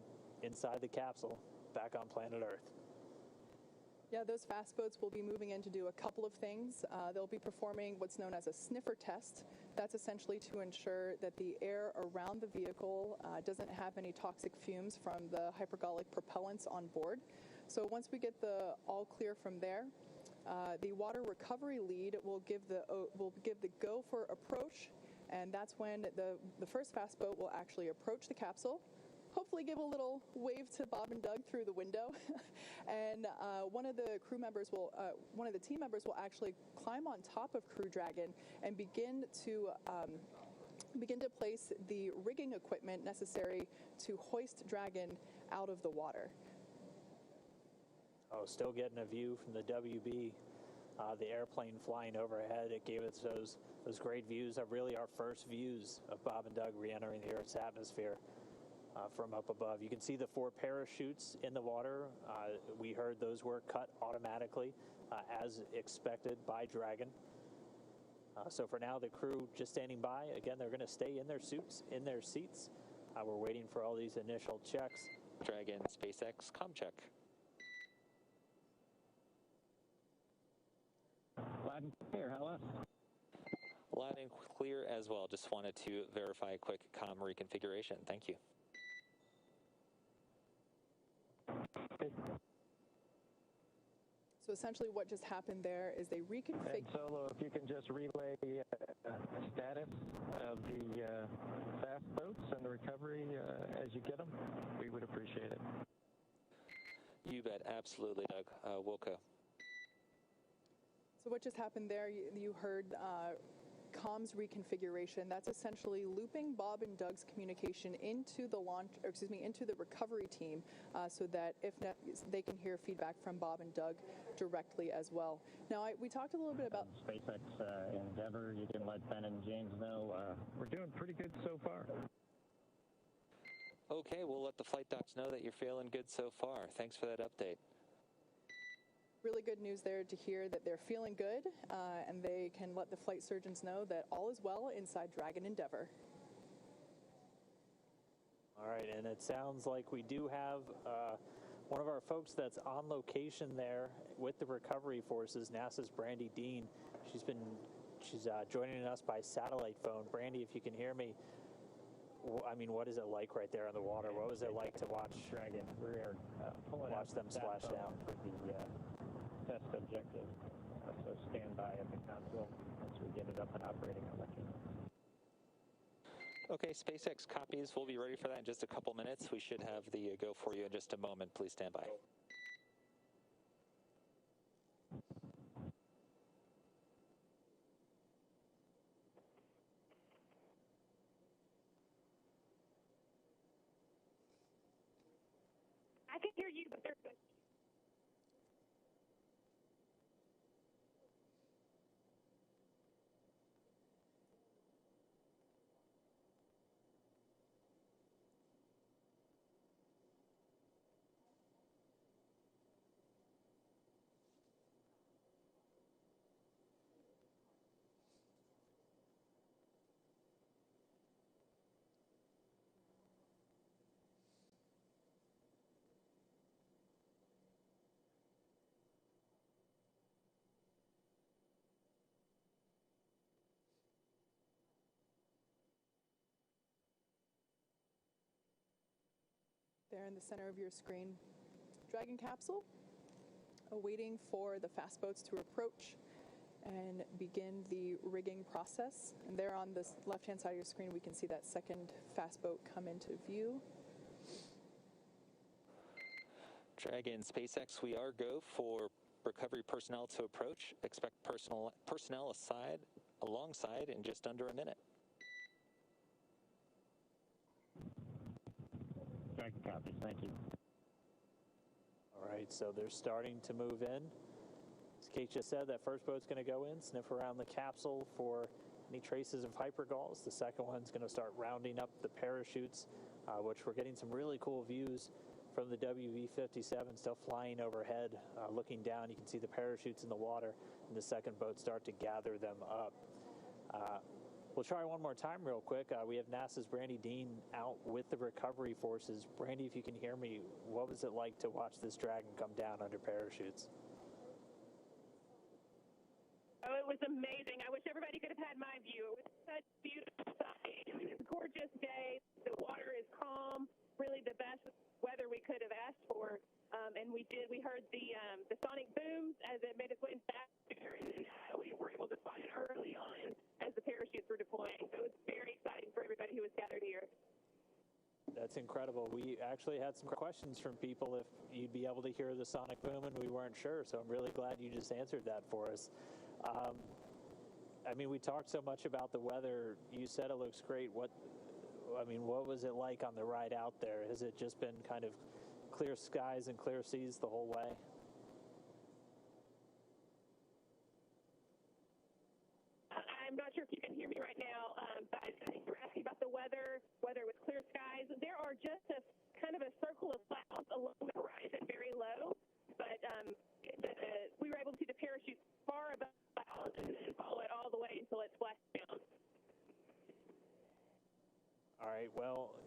inside the capsule, back on planet Earth. Yeah, those fast boats will be moving in to do a couple of things. They'll be performing what's known as a sniffer test. That's essentially to ensure that the air around the vehicle doesn't have any toxic fumes from the hypergolic propellants on board. So once we get the all clear from there, the water recovery lead will give the go for approach, and that's when the first fast boat will actually approach the capsule. Hopefully give a little wave to Bob and Doug through the window, and one of the team members will actually climb on top of Crew Dragon and begin to place the rigging equipment necessary to hoist Dragon out of the water. Oh, still getting a view from the WB, the airplane flying overhead. It gave us those great views of really our first views of Bob and Doug re-entering the Earth's atmosphere. From up above. You can see the 4 parachutes in the water. We heard those were cut automatically as expected by Dragon. So for now, the crew just standing by. Again, they're going to stay in their seats. We're waiting for all these initial checks. Dragon SpaceX comm check. Loud and clear, how else? Loud and clear as well. Just wanted to verify a quick comm reconfiguration. Thank you. So essentially what just happened there is they reconfigured... And Solo, if you can just relay status of the fast boats and the recovery as you get them, we would appreciate it. You bet. Absolutely, Doug. Wilco. So what just happened there, you heard comms reconfiguration. That's essentially looping Bob and Doug's communication into the recovery team, so that they can hear feedback from Bob and Doug directly as well. Now, we talked a little bit about SpaceX Endeavour. You can let Ben and James know we're doing pretty good so far. Okay, we'll let the flight docs know that you're feeling good so far. Thanks for that update. Really good news there to hear that they're feeling good, and they can let the flight surgeons know that all is well inside Dragon Endeavour. All right, and it sounds like we do have one of our folks that's on location there with the recovery forces, NASA's Brandy Dean. She's joining us by satellite phone. Brandy, if you can hear me, I mean, what is it like right there in the water? What was it like to watch Dragon? We're watch them splash down for the test objective. So stand by at the console once we get it up and operating. I'll let you know. Okay, SpaceX copies. We'll be ready for that in just a couple minutes. We should have the go for you in just a moment. Please stand by. There in the center of your screen, Dragon capsule, awaiting for the fast boats to approach and begin the rigging process. And there on the left-hand side of your screen, we can see that second fast boat come into view. Dragon SpaceX, we are go for recovery personnel to approach. Expect personnel alongside in just under a minute. Dragon copies. Thank you. All right, so they're starting to move in. As Kate just said, that first boat's going to go in, sniff around the capsule for any traces of hypergalls. The second one's going to start rounding up the parachutes, which we're getting some really cool views from the WV-57 still flying overhead. Looking down, you can see the parachutes in the water, and the second boat start to gather them up. We'll try one more time real quick. We have NASA's Brandy Dean out with the recovery forces. Brandy, if you can hear me, what was it like to watch this Dragon come down under parachutes? Oh, it was amazing. I wish everybody could have had my view. It was such a beautiful sight. I mean, it's a gorgeous day. The water is calm, really the best weather we could have asked for. And we heard the sonic booms as it made its way back there, and we were able to find it early on as the parachutes were deploying. So it was very exciting for everybody who was gathered here. That's incredible. We actually had some questions from people if you'd be able to hear the sonic boom, and we weren't sure. So I'm really glad you just answered that for us. I mean, we talked so much about the weather. You said it looks great. What was it like on the ride out there? Has it just been kind of clear skies and clear seas the whole way? I'm not sure if you can hear me right now, but I think you're asking about the weather with clear skies. There are just a kind of a circle of clouds along the horizon, very low, but we were able to see the parachutes far above the clouds and follow it all the way until it splashed down. All right, well,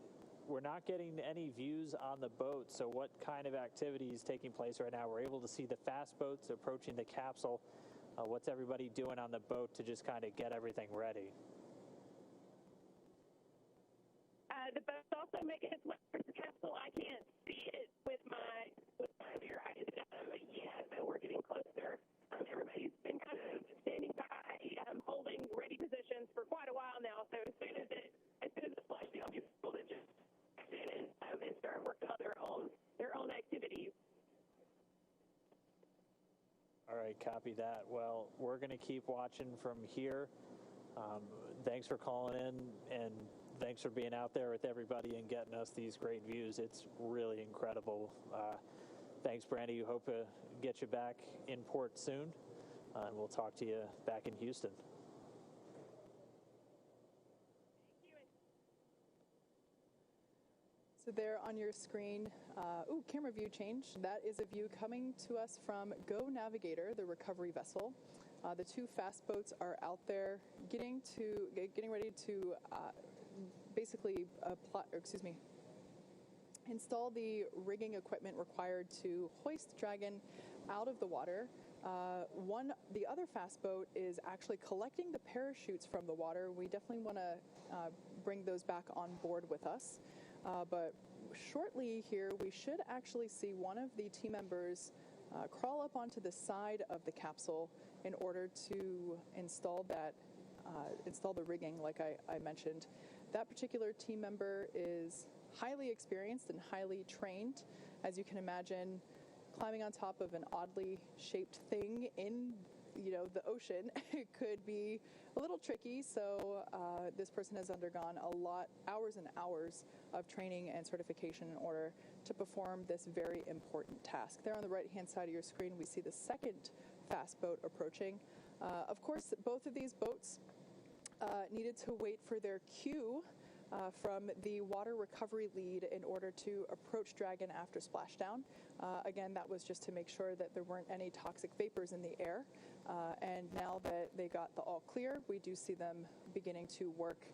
we're not getting any views on the boat, so what kind of activity is taking place right now? We're able to see the fast boats approaching the capsule. What's everybody doing on the boat to just kind of get everything ready? The boat's also making its way towards the capsule. I can't see it with my bare eyes yet, but we're getting closer. Everybody's been kind of standing by, holding ready positions for quite a while now. So as soon as it splashed down, people would just stand and start working on their own activities. All right, copy that. Well, we're going to keep watching from here. Thanks for calling in, and thanks for being out there with everybody and getting us these great views. It's really incredible. Thanks, Brandy. We hope to get you back in port soon, and we'll talk to you back in Houston. So there on your screen, camera view change. That is a view coming to us from Go Navigator, the recovery vessel. The two fast boats are out there getting ready to install the rigging equipment required to hoist Dragon out of the water. The other fast boat is actually collecting the parachutes from the water. We definitely want to bring those back on board with us. But shortly here, we should actually see one of the team members crawl up onto the side of the capsule in order to install the rigging, like I mentioned. That particular team member is highly experienced and highly trained. As you can imagine, climbing on top of an oddly shaped thing in the ocean could be a little tricky. So this person has undergone hours and hours of training and certification in order to perform this very important task. There on the right-hand side of your screen, we see the second fast boat approaching. Of course, both of these boats needed to wait for their cue from the water recovery lead in order to approach Dragon after splashdown. Again, that was just to make sure that there weren't any toxic vapors in the air. And now that they got the all clear, we do see them beginning to work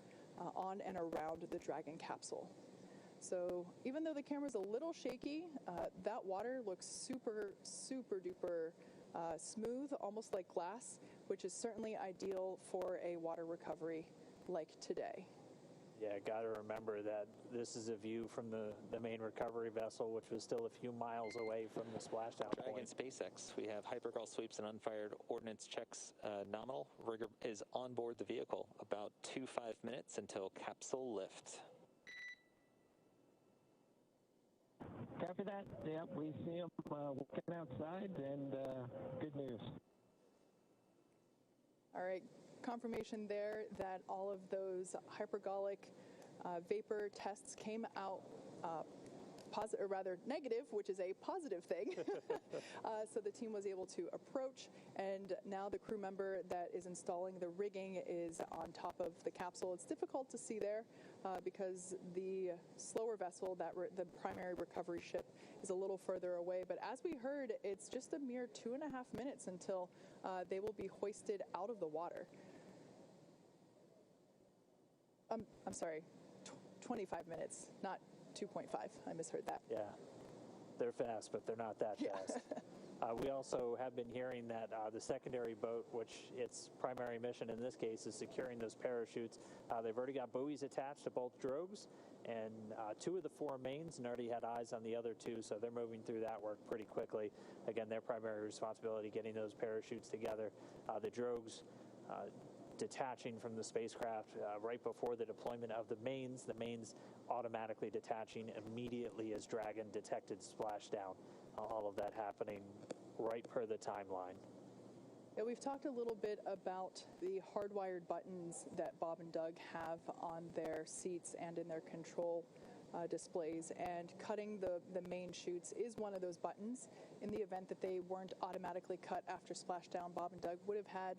on and around the Dragon capsule. So even though the camera's a little shaky, that water looks super, super duper smooth, almost like glass, which is certainly ideal for a water recovery like today. Yeah, got to remember that this is a view from the main recovery vessel, which was still a few miles away from the splashdown Dragon point. SpaceX. We have hypergol sweeps and unfired ordnance checks nominal. Rigger is on board the vehicle. About 5 minutes until capsule lift. Copy that. Yep, we see them walking outside, and good news. All right, confirmation there that all of those hypergolic vapor tests came out positive, or rather negative, which is a positive thing. So the team was able to approach, and now the crew member that is installing the rigging is on top of the capsule. It's difficult to see there because the slower vessel, the primary recovery ship, is a little further away. But as we heard, it's just a mere 2.5 minutes until they will be hoisted out of the water. I'm sorry, 25 minutes, not 2.5. I misheard that. Yeah, they're fast, but they're not that fast. We also have been hearing that the secondary boat, which its primary mission in this case is securing those parachutes, they've already got buoys attached to both drogues and 2 of the 4 mains, and already had eyes on the other 2, so they're moving through that work pretty quickly. Again, their primary responsibility getting those parachutes together. The drogues detaching from the spacecraft right before the deployment of the mains automatically detaching immediately as Dragon detected splashdown. All of that happening right per the timeline. Yeah, we've talked a little bit about the hardwired buttons that Bob and Doug have on their seats and in their control displays, and cutting the main chutes is one of those buttons. In the event that they weren't automatically cut after splashdown, Bob and Doug would have had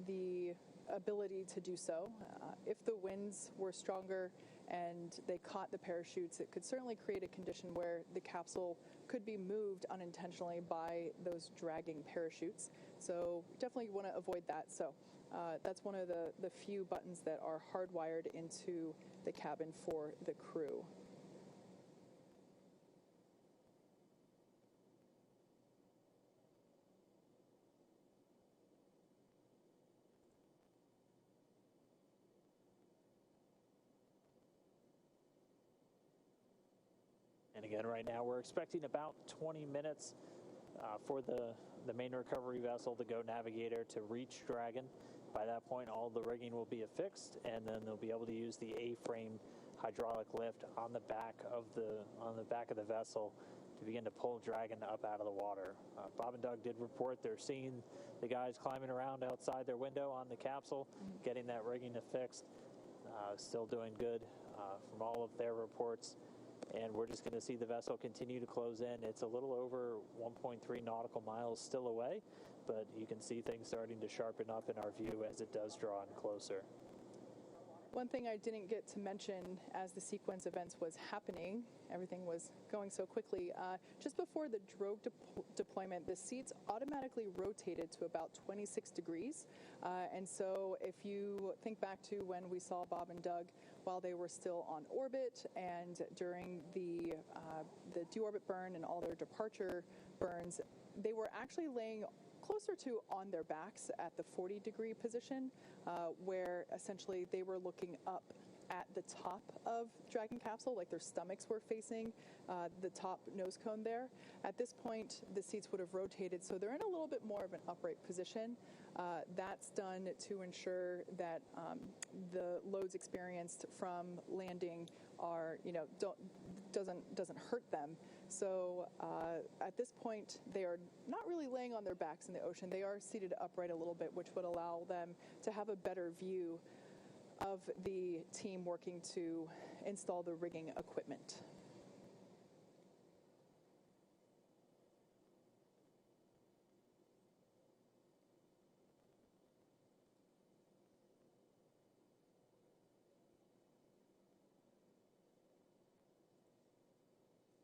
the ability to do so. If the winds were stronger and they caught the parachutes, it could certainly create a condition where the capsule could be moved unintentionally by those dragging parachutes. So definitely want to avoid that. So that's one of the few buttons that are hardwired into the cabin for the crew. And again, right now we're expecting about 20 minutes for the main recovery vessel, the Go Navigator, to reach Dragon. By that point, all the rigging will be affixed, and then they'll be able to use the A-frame hydraulic lift on the back of the vessel to begin to pull Dragon up out of the water. Bob and Doug did report they're seeing the guys climbing around outside their window on the capsule, getting that rigging affixed. Still doing good from all of their reports. And we're just going to see the vessel continue to close in. It's a little over 1.3 nautical miles still away, but you can see things starting to sharpen up in our view as it does draw in closer. One thing I didn't get to mention as the sequence events was happening, everything was going so quickly, just before the drogue deployment, the seats automatically rotated to about 26 degrees. And so if you think back to when we saw Bob and Doug while they were still on orbit and during the deorbit burn and all their departure burns, they were actually laying closer to on their backs at the 40-degree position, where essentially they were looking up at the top of Dragon capsule, like their stomachs were facing the top nose cone there. At this point, the seats would have rotated, so they're in a little bit more of an upright position. That's done to ensure that the loads experienced from landing are, doesn't hurt them. So at this point, they are not really laying on their backs in the ocean. They are seated upright a little bit, which would allow them to have a better view of the team working to install the rigging equipment.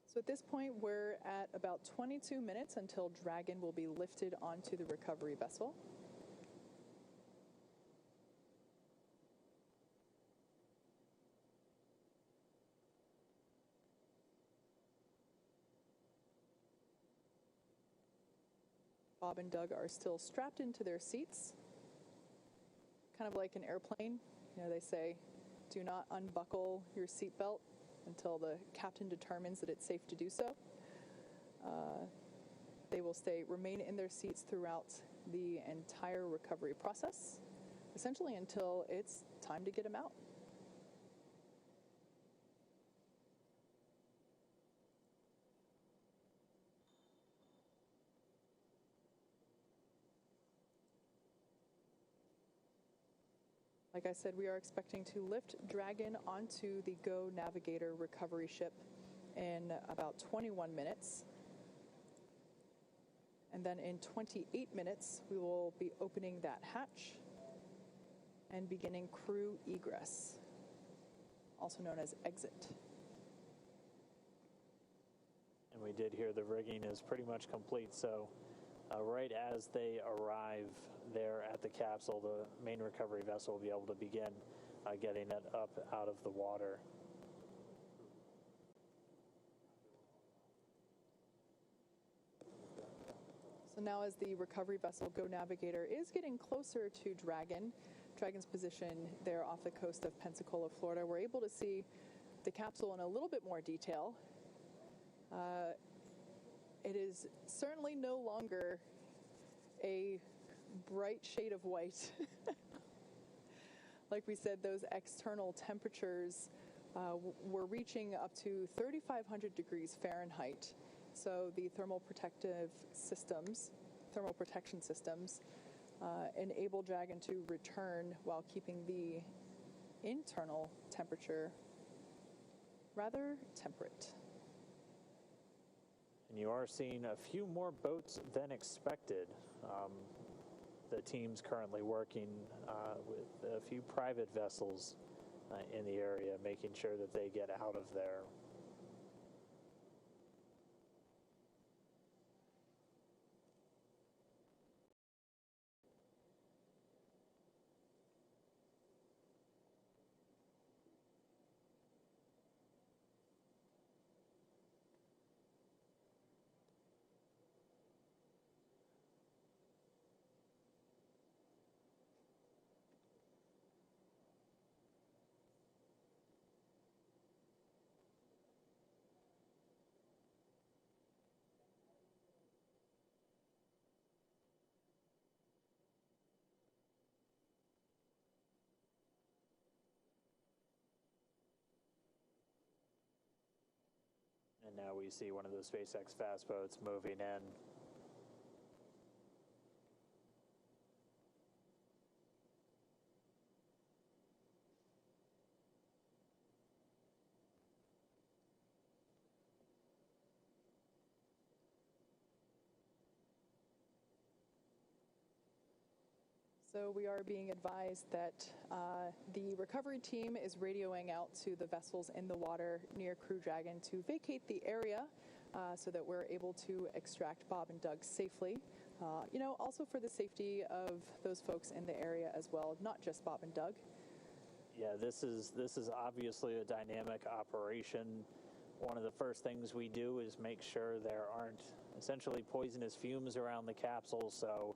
So at this point, we're at about 22 minutes until Dragon will be lifted onto the recovery vessel. Bob and Doug are still strapped into their seats, kind of like an airplane. They say do not unbuckle your seatbelt until the captain determines that it's safe to do so. They will remain in their seats throughout the entire recovery process, essentially until it's time to get them out. Like I said, we are expecting to lift Dragon onto the Go Navigator recovery ship in about 21 minutes. And then in 28 minutes, we will be opening that hatch and beginning crew egress, also known as exit. And we did hear the rigging is pretty much complete, so right as they arrive there at the capsule, the main recovery vessel will be able to begin getting it up out of the water. So now as the recovery vessel Go Navigator is getting closer to Dragon's position there off the coast of Pensacola, Florida, we're able to see the capsule in a little bit more detail. It is certainly no longer a bright shade of white. Like we said, those external temperatures were reaching up to 3,500 degrees Fahrenheit. So the thermal protection systems enable Dragon to return while keeping the internal temperature rather temperate. And you are seeing a few more boats than expected. The team's currently working with a few private vessels in the area, making sure that they get out of there. And now we see one of those SpaceX fast boats moving in. So we are being advised that the recovery team is radioing out to the vessels in the water near Crew Dragon to vacate the area so that we're able to extract Bob and Doug safely. Also for the safety of those folks in the area as well, not just Bob and Doug. Yeah, this is obviously a dynamic operation. One of the first things we do is make sure there aren't essentially poisonous fumes around the capsule, so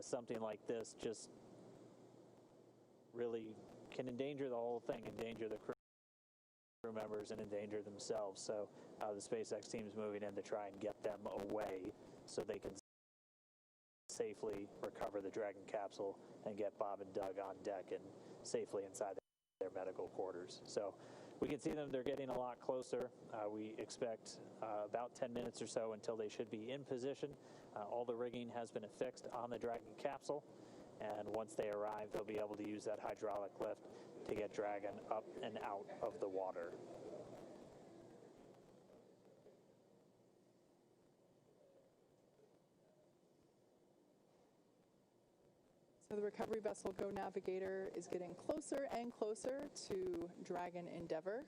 something like this just really can endanger the whole thing, endanger the crew members and endanger themselves. So the SpaceX team is moving in to try and get them away so they can safely recover the Dragon capsule and get Bob and Doug on deck and safely inside their medical quarters. So we can see them, they're getting a lot closer. We expect about 10 minutes or so until they should be in position. All the rigging has been affixed on the Dragon capsule, and once they arrive, they'll be able to use that hydraulic lift to get Dragon up and out of the water. So the recovery vessel Go Navigator is getting closer and closer to Dragon Endeavour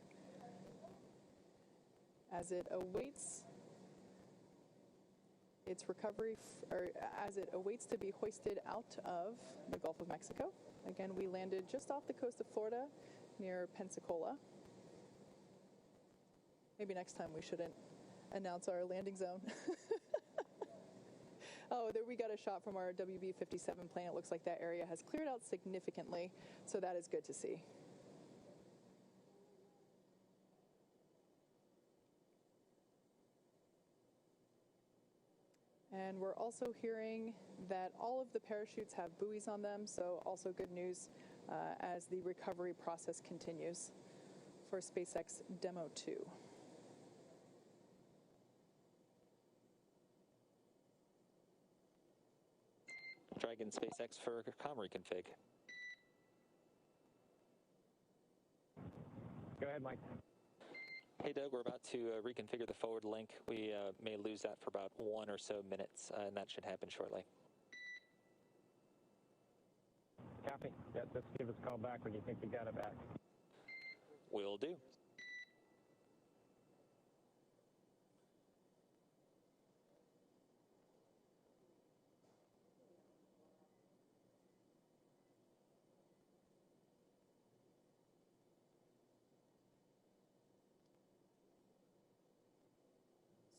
as it awaits its recovery, as it awaits to be hoisted out of the Gulf of Mexico. Again, we landed just off the coast of Florida near Pensacola. Maybe next time we shouldn't announce our landing zone. Oh, there we got a shot from our WB-57 plane. It looks like that area has cleared out significantly, so that is good to see. And we're also hearing that all of the parachutes have buoys on them, so also good news as the recovery process continues for SpaceX DM-2. Dragon SpaceX for comm reconfig. Go ahead, Mike. Hey, Doug, we're about to reconfigure the forward link. We may lose that for about 1 or so minutes, and that should happen shortly. Copy. Yeah, just give us a call back when you think you got it back. Will do.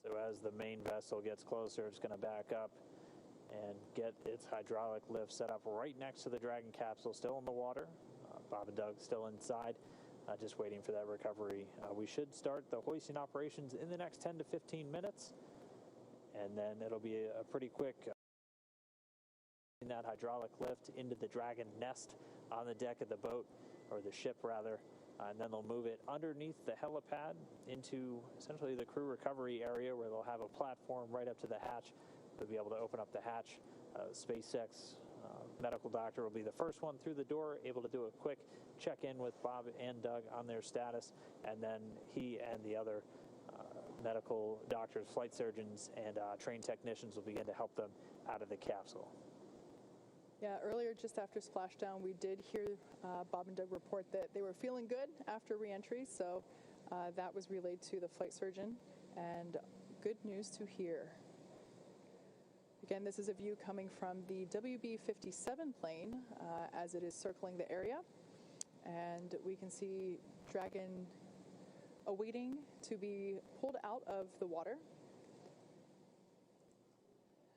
So as the main vessel gets closer, it's going to back up and get its hydraulic lift set up right next to the Dragon capsule, still in the water. Bob and Doug still inside, just waiting for that recovery. We should start the hoisting operations in the next 10 to 15 minutes, and then it'll be a pretty quick that hydraulic lift into the Dragon nest on the deck of the boat, or the ship rather, and then they'll move it underneath the helipad into essentially the crew recovery area, where they'll have a platform right up to the hatch. They'll be able to open up the hatch. SpaceX medical doctor will be the first one through the door, able to do a quick check-in with Bob and Doug on their status, and then he and the other medical doctors, flight surgeons, and trained technicians will begin to help them out of the capsule. Yeah, earlier, just after splashdown, we did hear Bob and Doug report that they were feeling good after reentry, so that was relayed to the flight surgeon, and good news to hear. Again, this is a view coming from the WB-57 plane as it is circling the area, and we can see Dragon awaiting to be pulled out of the water.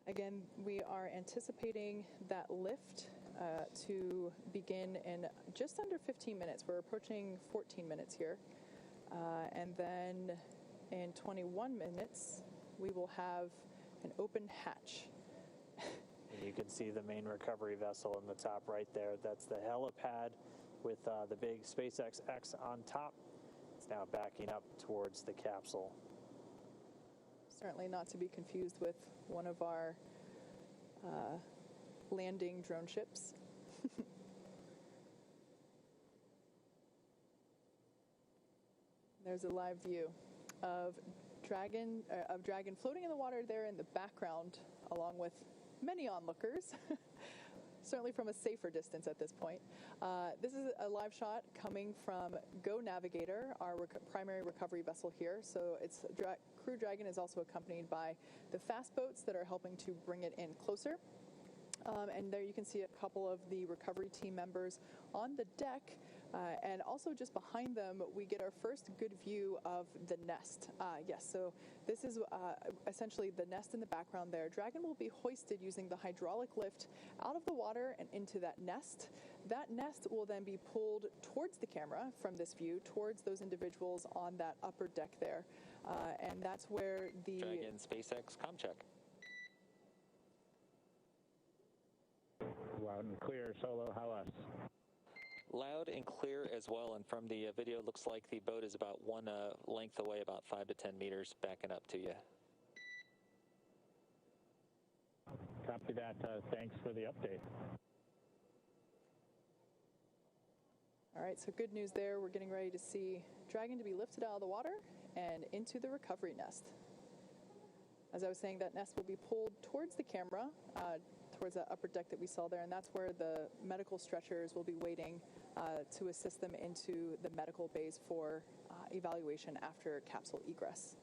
Again, we are anticipating that lift to begin in just under 15 minutes. We're approaching 14 minutes here. And then in 21 minutes, we will have an open hatch. You can see the main recovery vessel in the top right there. That's the helipad with the big SpaceX X on top. It's now backing up towards the capsule. Certainly not to be confused with one of our landing drone ships. There's a live view of Dragon floating in the water there in the background, along with many onlookers. Certainly from a safer distance at this point. This is a live shot coming from Go Navigator, our primary recovery vessel here. So its Crew Dragon is also accompanied by the fast boats that are helping to bring it in closer. And there you can see a couple of the recovery team members on the deck. And also just behind them, we get our first good view of the nest. Yes, so this is essentially the nest in the background there. Dragon will be hoisted using the hydraulic lift out of the water and into that nest. That nest will then be pulled towards the camera from this view, towards those individuals on that upper deck there. And that's where the... Dragon SpaceX comm check. Loud and clear, Solo, how us? Loud and clear as well, and from the video, it looks like the boat is about one length away, about 5 to 10 meters, backing up to you. Copy that. Thanks for the update. All right, so good news there. We're getting ready to see Dragon to be lifted out of the water and into the recovery nest. As I was saying, that nest will be pulled towards the camera, towards that upper deck that we saw there, and that's where the medical stretchers will be waiting to assist them into the medical bays for evaluation after capsule egress.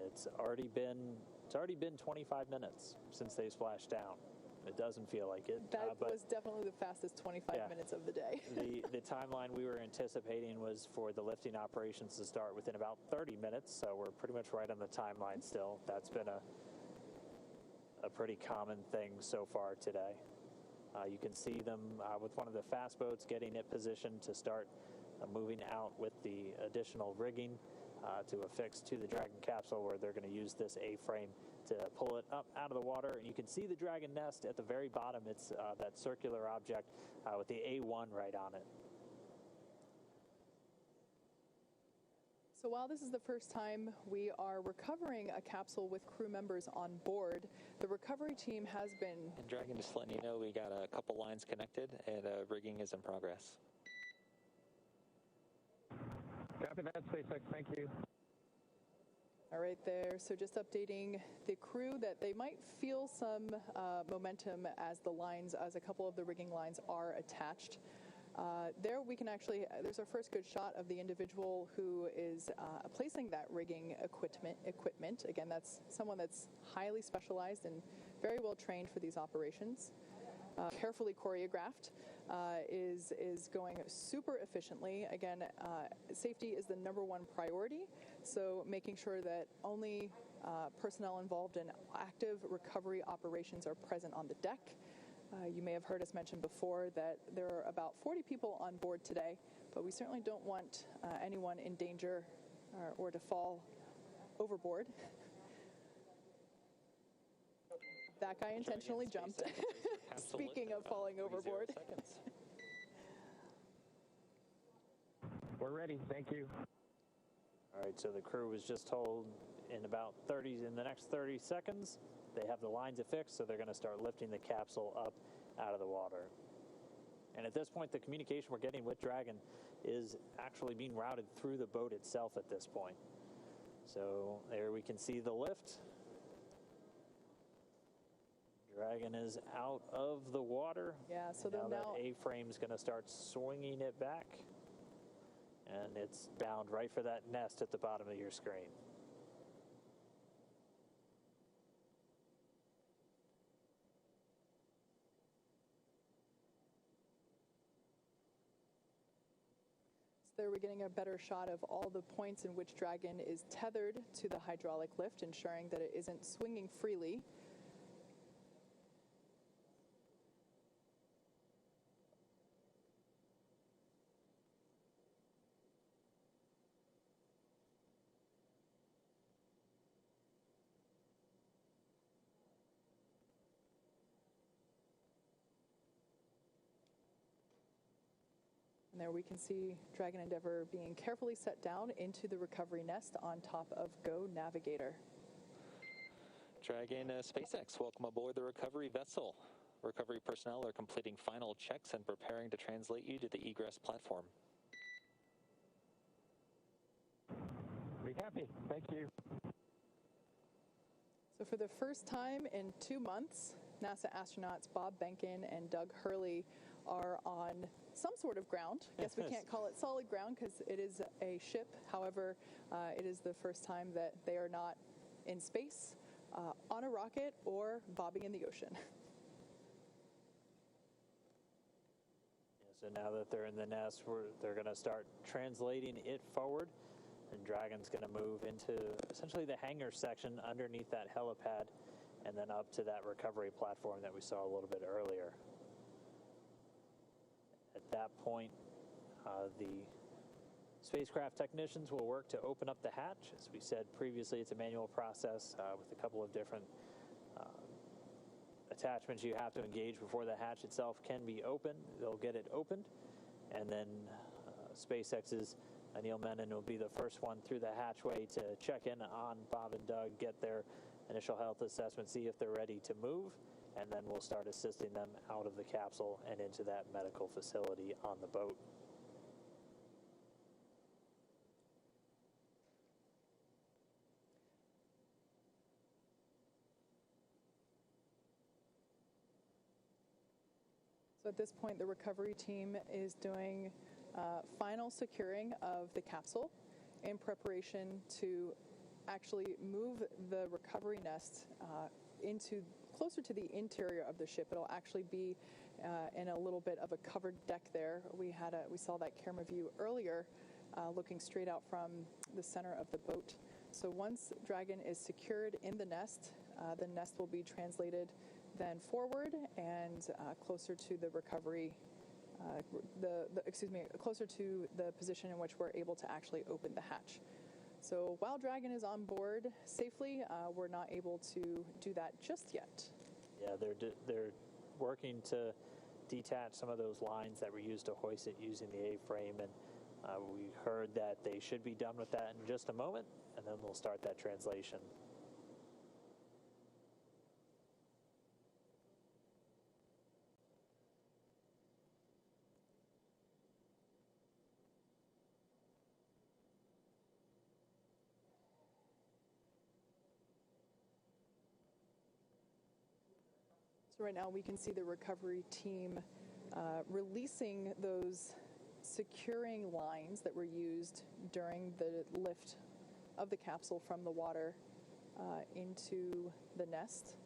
It's already been 25 minutes since they splashed down. It doesn't feel like it. That was definitely the fastest 25 minutes of the day. the timeline we were anticipating was for the lifting operations to start within about 30 minutes, so we're pretty much right on the timeline still. That's been a pretty common thing so far today. You can see them with one of the fast boats getting it positioned to start moving out with the additional rigging. to affix to the Dragon capsule, where they're going to use this A-frame to pull it up out of the water. You can see the Dragon nest at the very bottom. It's that circular object with the A1 right on it. So while this is the first time we are recovering a capsule with crew members on board, the recovery team has been... And Dragon, just letting you know, we got a couple lines connected and rigging is in progress. Copy that, SpaceX. Thank you. All right there. So just updating the crew that they might feel some momentum as a couple of the rigging lines are attached. There we can actually, there's our first good shot of the individual who is placing that rigging equipment. Again, that's someone that's highly specialized and very well trained for these operations. Carefully choreographed, is going super efficiently. Again, safety is the #1 priority, so making sure that only personnel involved in active recovery operations are present on the deck. You may have heard us mention before that there are about 40 people on board today, but we certainly don't want anyone in danger or to fall overboard. That guy intentionally jumped. Speaking of falling overboard. We're ready. Thank you. All right, so the crew was just told in the next 30 seconds, they have the lines affixed, so they're going to start lifting the capsule up out of the water. And at this point, the communication we're getting with Dragon is actually being routed through the boat itself at this point. So there we can see the lift. Dragon is out of the water. Yeah, so now that A-frame is going to start swinging it back. And it's bound right for that nest at the bottom of your screen. There we're getting a better shot of all the points in which Dragon is tethered to the hydraulic lift, ensuring that it isn't swinging freely. And there we can see Dragon Endeavour being carefully set down into the recovery nest on top of Go Navigator. Dragon SpaceX, welcome aboard the recovery vessel. Recovery personnel are completing final checks and preparing to translate you to the egress platform. Be happy. Thank you. So for the first time in 2 months, NASA astronauts Bob Behnken and Doug Hurley are on some sort of ground. I guess we can't call it solid ground because it is a ship. However, it is the first time that they are not in space, on a rocket, or bobbing in the ocean. So now that they're in the nest, they're going to start translating it forward. And Dragon's going to move into essentially the hangar section underneath that helipad and then up to that recovery platform that we saw a little bit earlier. At that point, the spacecraft technicians will work to open up the hatch. As we said previously, it's a manual process with a couple of different attachments you have to engage before the hatch itself can be opened. They'll get it opened, and then SpaceX's Neil Menon will be the first one through the hatchway to check in on Bob and Doug, get their initial health assessment, see if they're ready to move, and then we'll start assisting them out of the capsule and into that medical facility on the boat. So at this point, the recovery team is doing final securing of the capsule in preparation to actually move the recovery nest closer to the interior of the ship. It'll actually be in a little bit of a covered deck there. We saw that camera view earlier, looking straight out from the center of the boat. So once Dragon is secured in the nest will be translated then forward and closer to the recovery, closer to the position in which we're able to actually open the hatch. So while Dragon is on board safely, we're not able to do that just yet. Yeah, they're working to detach some of those lines that were used to hoist it using the A-frame, and we heard that they should be done with that in just a moment, and then we'll start that translation. So right now we can see the recovery team releasing those securing lines that were used during the lift of the capsule from the water into the nest.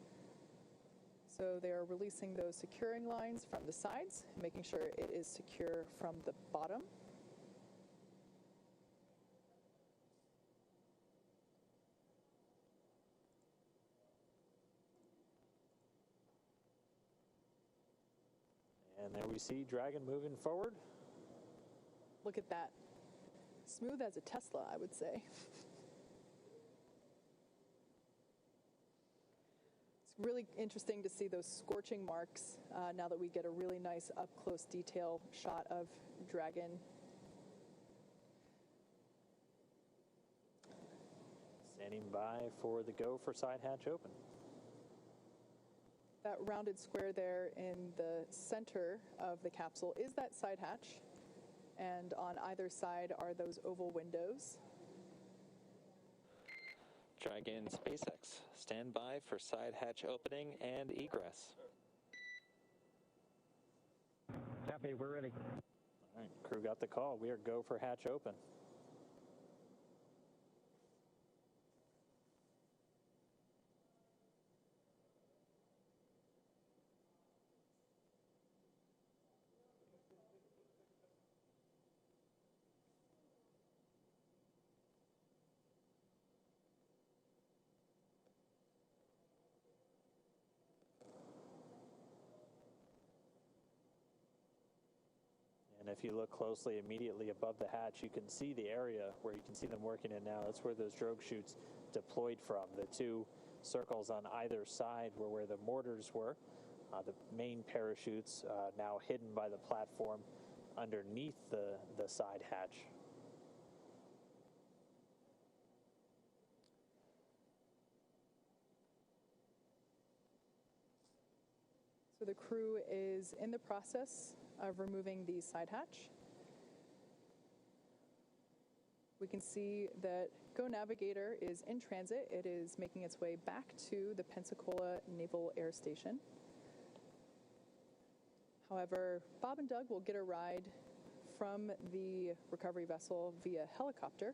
So they are releasing those securing lines from the sides, making sure it is secure from the bottom. And there we see Dragon moving forward. Look at that. Smooth as a Tesla, I would say. It's really interesting to see those scorching marks now that we get a really nice up-close detail shot of Dragon. Standing by for the go for side hatch open. That rounded square there in the center of the capsule is that side hatch, and on either side are those oval windows. Dragon SpaceX, stand by for side hatch opening and egress. Copy, we're ready. All right, crew got the call. We are go for hatch open. And if you look closely immediately above the hatch, you can see the area where you can see them working in now. That's where those drogue chutes deployed from. The two circles on either side were where the mortars were. The main parachutes now hidden by the platform underneath the side hatch. So the crew is in the process of removing the side hatch. We can see that Go Navigator is in transit. It is making its way back to the Pensacola Naval Air Station. However, Bob and Doug will get a ride from the recovery vessel via helicopter.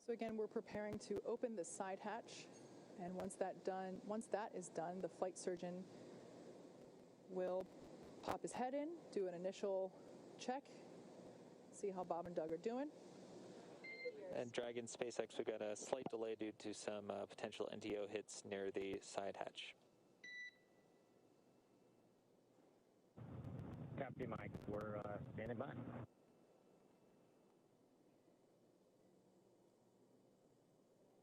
So again, we're preparing to open the side hatch, and once that is done, the flight surgeon will pop his head in, do an initial check, see how Bob and Doug are doing. And Dragon SpaceX, we've got a slight delay due to some potential NTO hits near the side hatch. Copy, Mike. We're standing by.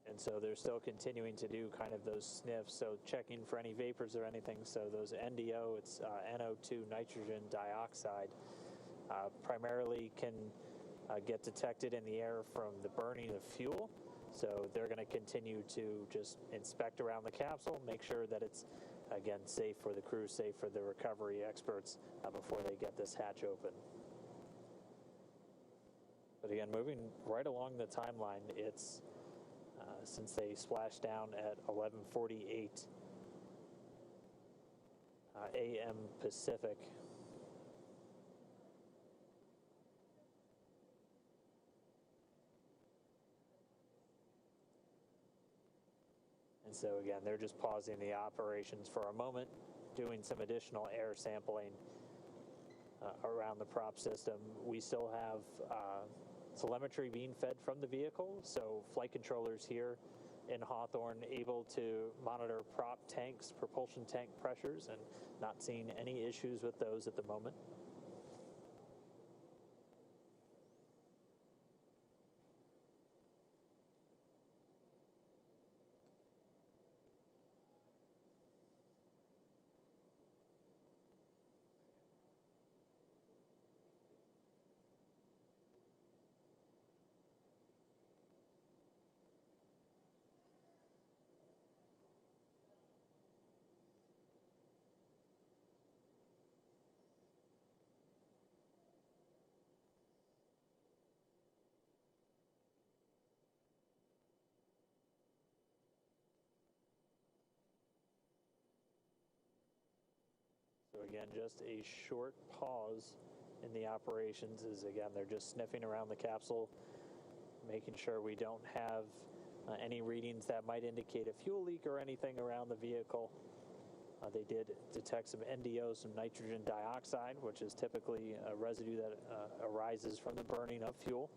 And so they're still continuing to do kind of those sniffs, so checking for any vapors or anything. So those NDO, it's NO2, nitrogen dioxide, primarily can get detected in the air from the burning of fuel. So they're going to continue to just inspect around the capsule, make sure that it's, again, safe for the crew, safe for the recovery experts before they get this hatch open. But again, moving right along the timeline, it's since they splashed down at 11:48 a.m. Pacific. And so again, they're just pausing the operations for a moment, doing some additional air sampling around the prop system. We still have telemetry being fed from the vehicle, so flight controllers here in Hawthorne able to monitor prop tanks, propulsion tank pressures, and not seeing any issues with those at the moment. So again, just a short pause in the operations as again, they're just sniffing around the capsule, making sure we don't have any readings that might indicate a fuel leak or anything around the vehicle. They did detect some NDO, some nitrogen dioxide, which is typically a residue that arises from the burning of fuel.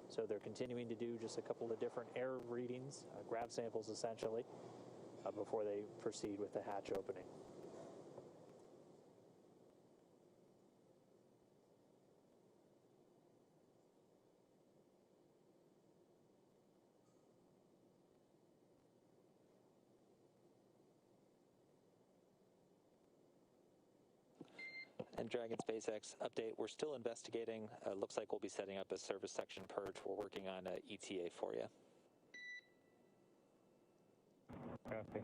So they're continuing to do just a couple of different air readings, grab samples essentially, before they proceed with the hatch opening. And Dragon SpaceX update, we're still investigating. Looks like we'll be setting up a service section purge. We're working on an ETA for you. Copy.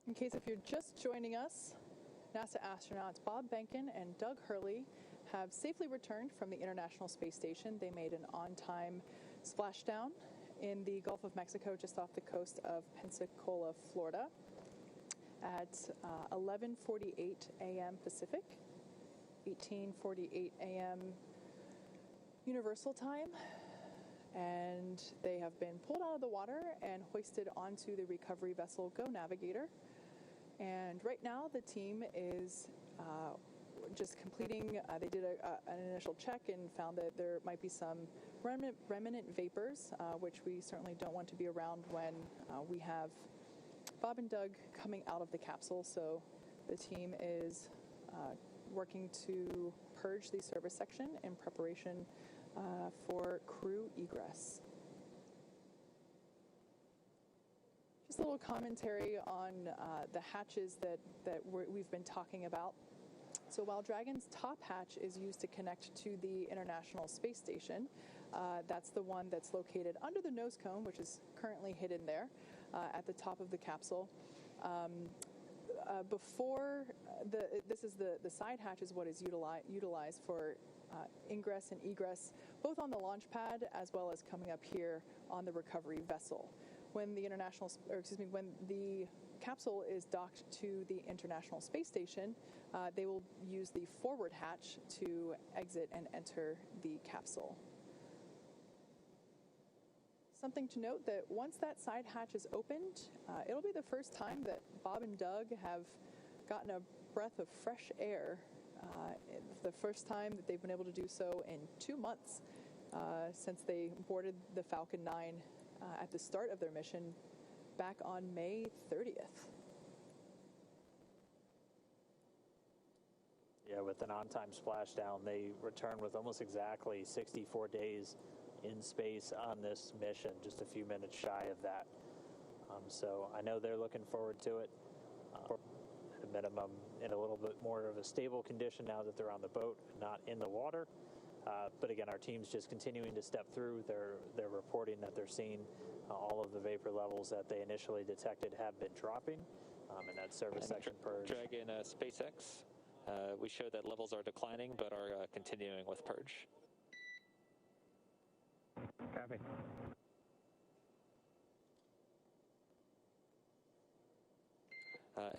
In case if you're just joining us, NASA astronauts Bob Behnken and Doug Hurley have safely returned from the International Space Station. They made an on-time splashdown in the Gulf of Mexico just off the coast of Pensacola, Florida at 11:48 a.m. Pacific, 18:48 a.m. Universal Time. And they have been pulled out of the water and hoisted onto the recovery vessel Go Navigator. And right now, the team is just completing, they did an initial check and found that there might be some remnant vapors, which we certainly don't want to be around when we have Bob and Doug coming out of the capsule. So the team is working to purge the service section in preparation for crew egress. Just a little commentary on the hatches that we've been talking about. So while Dragon's top hatch is used to connect to the International Space Station, that's the one that's located under the nose cone, which is currently hidden there at the top of the capsule. This is the side hatch is what is utilized for ingress and egress, both on the launch pad as well as coming up here on the recovery vessel. When the capsule is docked to the International Space Station, they will use the forward hatch to exit and enter the capsule. Something to note that once that side hatch is opened, it'll be the first time that Bob and Doug have gotten a breath of fresh air. The first time that they've been able to do so in 2 months since they boarded the Falcon 9 at the start of their mission back on May 30th. Yeah, with an on-time splashdown, they return with almost exactly 64 days in space on this mission, just a few minutes shy of that. So I know they're looking forward to it. At a minimum, in a little bit more of a stable condition now that they're on the boat, not in the water. But again, our team's just continuing to step through. They're reporting that they're seeing all of the vapor levels that they initially detected have been dropping, and that service section purge. Dragon SpaceX, we show that levels are declining, but are continuing with purge. Copy.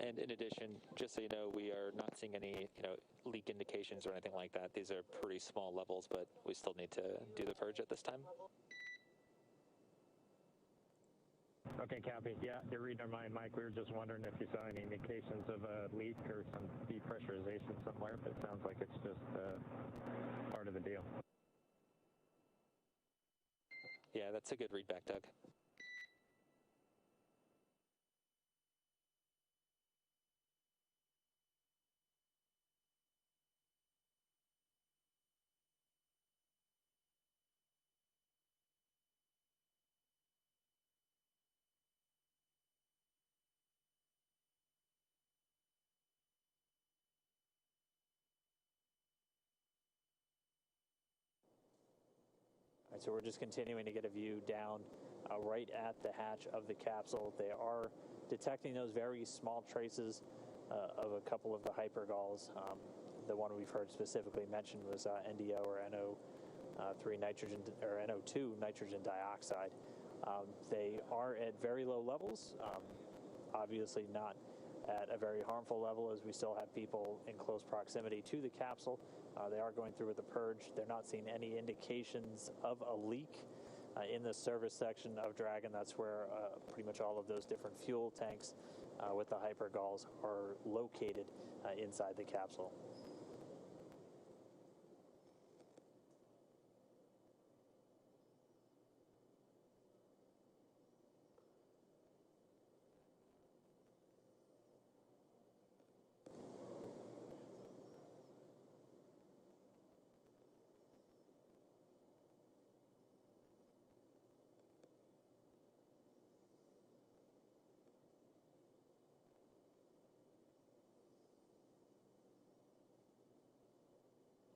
And in addition, just so you know, we are not seeing any, leak indications or anything like that. These are pretty small levels, but we still need to do the purge at this time. Okay, copy. Yeah, you're reading our mind, Mike. We were just wondering if you saw any indications of a leak or some depressurization somewhere, but it sounds like it's just part of the deal. Yeah, that's a good readback, Doug. All right, so we're just continuing to get a view down right at the hatch of the capsule. They are detecting those very small traces of a couple of the hypergalls. The one we've heard specifically mentioned was NDO or NO3 nitrogen or NO2 nitrogen dioxide. They are at very low levels, obviously not at a very harmful level, as we still have people in close proximity to the capsule. They are going through with the purge. They're not seeing any indications of a leak in the service section of Dragon. That's where pretty much all of those different fuel tanks with the hypergalls are located inside the capsule.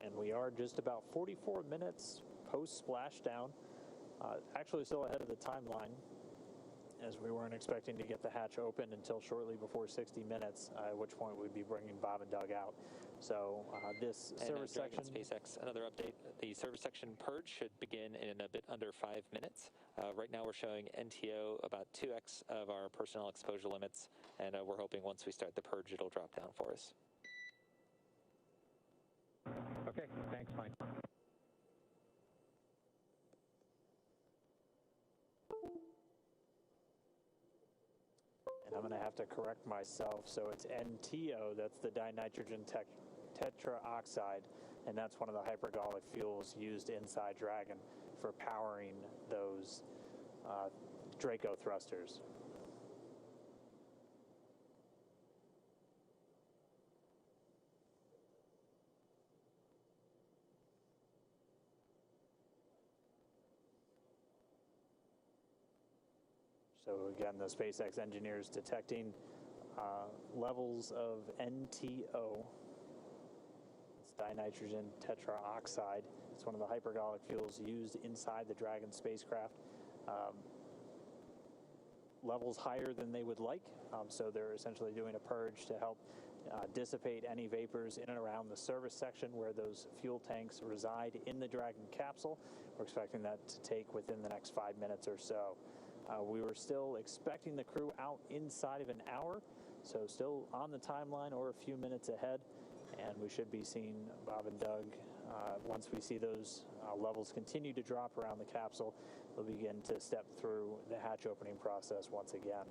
And we are just about 44 minutes post splashdown, actually still ahead of the timeline, as we weren't expecting to get the hatch open until shortly before 60 minutes, at which point we'd be bringing Bob and Doug out. So this service section... SpaceX, another update. The service section purge should begin in a bit under 5 minutes. Right now we're showing NTO about 2x of our personnel exposure limits, and we're hoping once we start the purge it'll drop down for us. Okay, thanks, Mike. And I'm going to have to correct myself. So it's NTO, that's the dinitrogen tetraoxide, and that's one of the hypergolic fuels used inside Dragon for powering those Draco thrusters. So again, the SpaceX engineers detecting levels of NTO. It's dinitrogen tetraoxide. It's one of the hypergolic fuels used inside the Dragon spacecraft. Levels higher than they would like, so they're essentially doing a purge to help dissipate any vapors in and around the service section where those fuel tanks reside in the Dragon capsule. We're expecting that to take within the next 5 minutes or so. We were still expecting the crew out inside of an hour, so still on the timeline or a few minutes ahead, and we should be seeing Bob and Doug. Once we see those levels continue to drop around the capsule, we'll begin to step through the hatch opening process once again.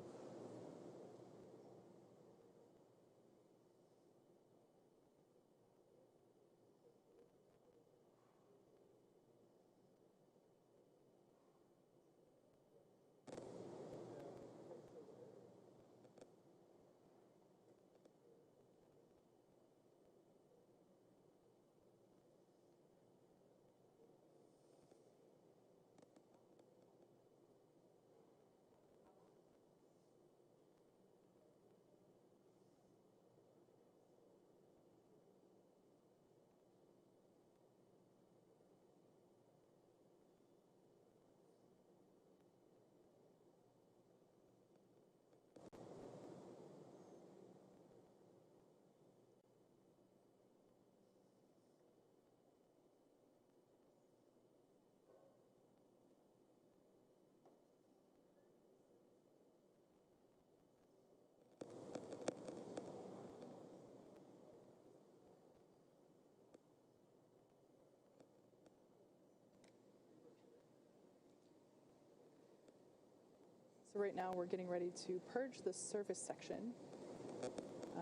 So right now we're getting ready to purge the surface section.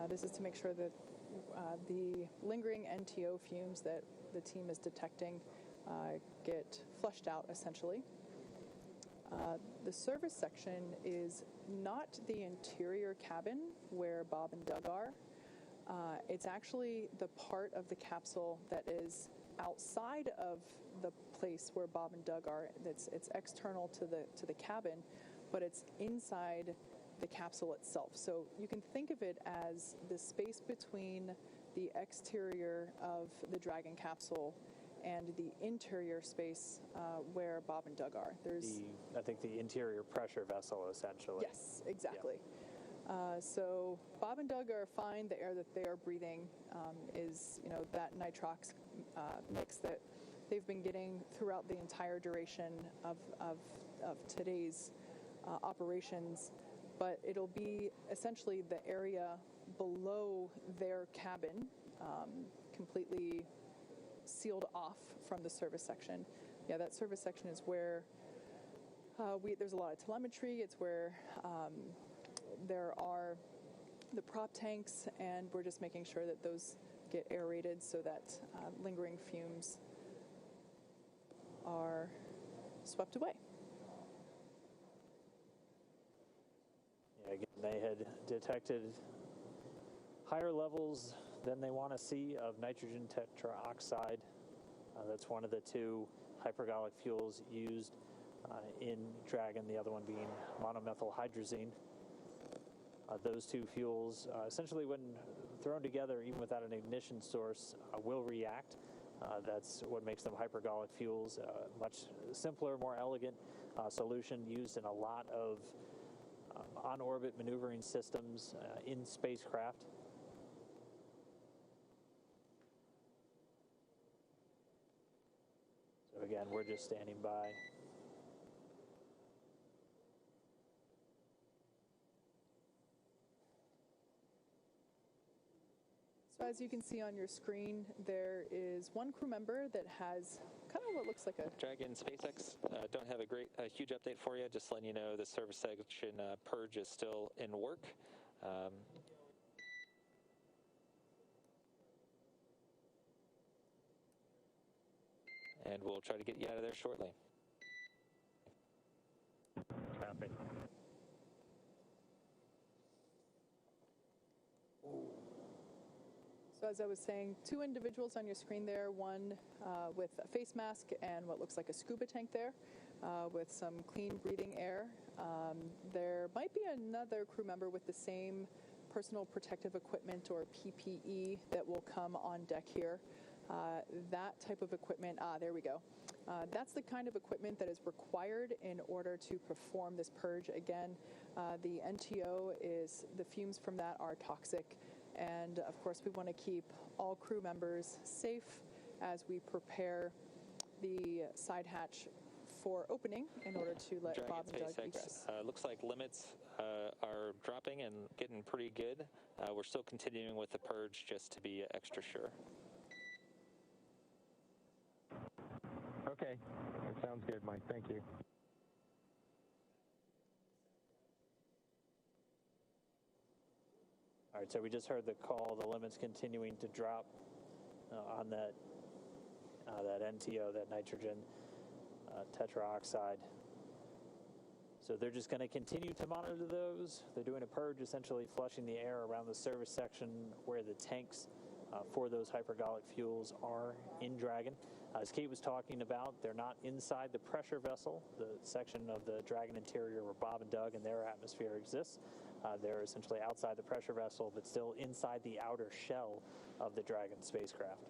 This is to make sure that the lingering NTO fumes that the team is detecting get flushed out, essentially. The service section is not the interior cabin where Bob and Doug are. It's actually the part of the capsule that is outside of the place where Bob and Doug are. It's external to the cabin, but it's inside the capsule itself. So you can think of it as the space between the exterior of the Dragon capsule and the interior space where Bob and Doug are. I think the interior pressure vessel, essentially. Yes, exactly. Yeah. So Bob and Doug are fine. The air that they are breathing is, that nitrox mix that they've been getting throughout the entire duration of today's operations. But it'll be essentially the area below their cabin, completely sealed off from the service section. Yeah, that service section is where there's a lot of telemetry. It's where there are the prop tanks, and we're just making sure that those get aerated so that lingering fumes are swept away. Yeah, again, they had detected higher levels than they want to see of nitrogen tetroxide. That's one of the two hypergolic fuels used in Dragon, the other one being monomethyl hydrazine. Those two fuels, essentially when thrown together, even without an ignition source, will react. That's what makes them hypergolic fuels. Much simpler, more elegant solution used in a lot of on-orbit maneuvering systems in spacecraft. So again, we're just standing by. So as you can see on your screen, there is one crew member that has kind of what looks like a... Dragon SpaceX, don't have a huge update for you. Just letting you know the service section purge is still in work. And we'll try to get you out of there shortly. Copy. So as I was saying, two individuals on your screen there, one with a face mask and what looks like a scuba tank there with some clean breathing air. There might be another crew member with the same personal protective equipment or PPE that will come on deck here. That type of equipment, there we go. That's the kind of equipment that is required in order to perform this purge. Again, the NTO the fumes from that are toxic. And of course, we want to keep all crew members safe as we prepare the side hatch for opening in order to let Dragon Bob and Doug SpaceX, egress. looks like limits are dropping and getting pretty good. We're still continuing with the purge just to be extra sure. Okay, that sounds good, Mike. Thank you. All right, so we just heard the call, the limits continuing to drop on that NTO, that nitrogen tetroxide. So they're just going to continue to monitor those. They're doing a purge, essentially flushing the air around the service section where the tanks for those hypergolic fuels are in Dragon. As Kate was talking about, they're not inside the pressure vessel, the section of the Dragon interior where Bob and Doug and their atmosphere exists. They're essentially outside the pressure vessel, but still inside the outer shell of the Dragon spacecraft.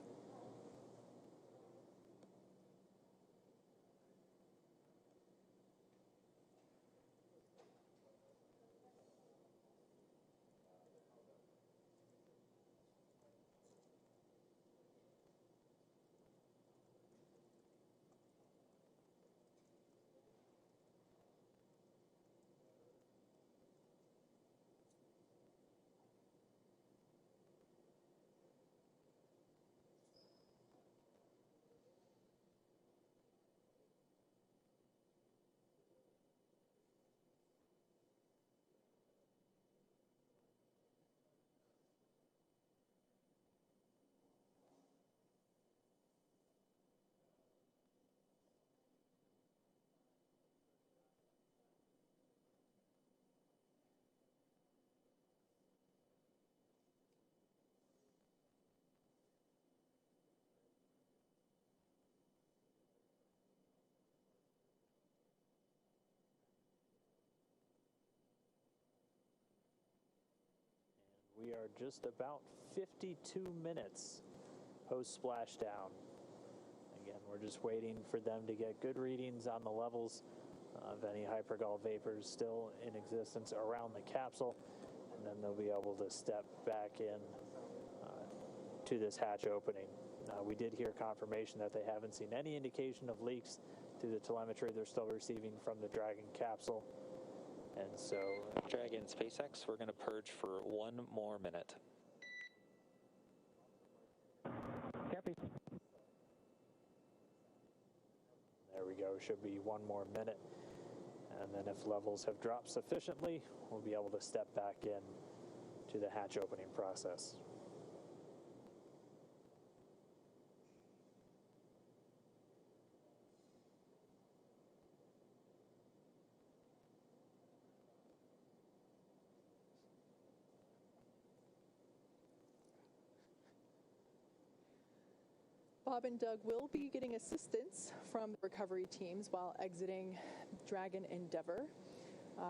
we are just about 52 minutes post splashdown. Again, we're just waiting for them to get good readings on the levels of any hypergol vapors still in existence around the capsule, and then they'll be able to step back in to this hatch opening. We did hear confirmation that they haven't seen any indication of leaks through the telemetry they're still receiving from the Dragon capsule. And so, Dragon SpaceX, we're going to purge for 1 more minute. Copy. There we go, should be 1 more minute. And then if levels have dropped sufficiently, we'll be able to step back in to the hatch opening process. Bob and Doug will be getting assistance from the recovery teams while exiting Dragon Endeavour.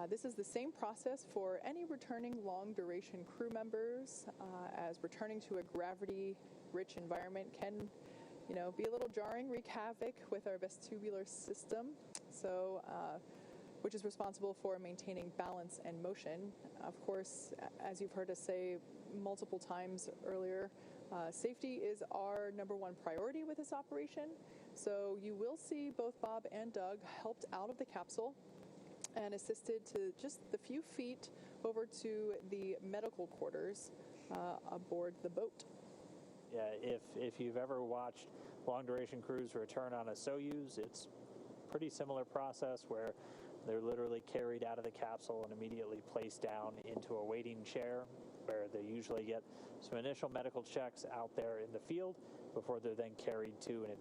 This is the same process for any returning long-duration crew members, as returning to a gravity-rich environment can, be a little jarring, wreak havoc with our vestibular system, which is responsible for maintaining balance and motion. Of course, as you've heard us say multiple times earlier, safety is our #1 priority with this operation. So you will see both Bob and Doug helped out of the capsule and assisted to just the few feet over to the medical quarters aboard the boat. Yeah, if you've ever watched long-duration crews return on a Soyuz, it's a pretty similar process where they're literally carried out of the capsule and immediately placed down into a waiting chair, where they usually get some initial medical checks out there in the field before they're then carried to an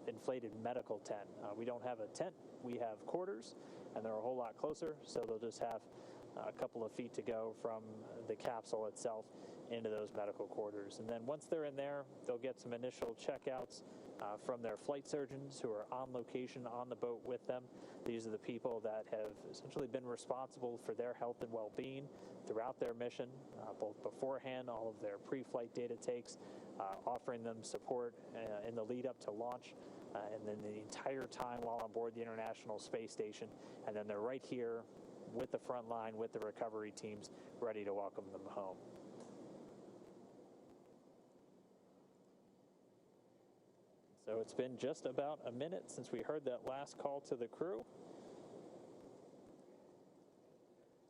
inflated medical tent. We don't have a tent, we have quarters, and they're a whole lot closer, so they'll just have a couple of feet to go from the capsule itself into those medical quarters. And then once they're in there, they'll get some initial checkouts from their flight surgeons who are on location on the boat with them. These are the people that have essentially been responsible for their health and well-being throughout their mission, both beforehand, all of their pre-flight data takes, offering them support in the lead up to launch, and then the entire time while on board the International Space Station. And then they're right here with the front line, with the recovery teams, ready to welcome them home. So it's been just about a minute since we heard that last call to the crew.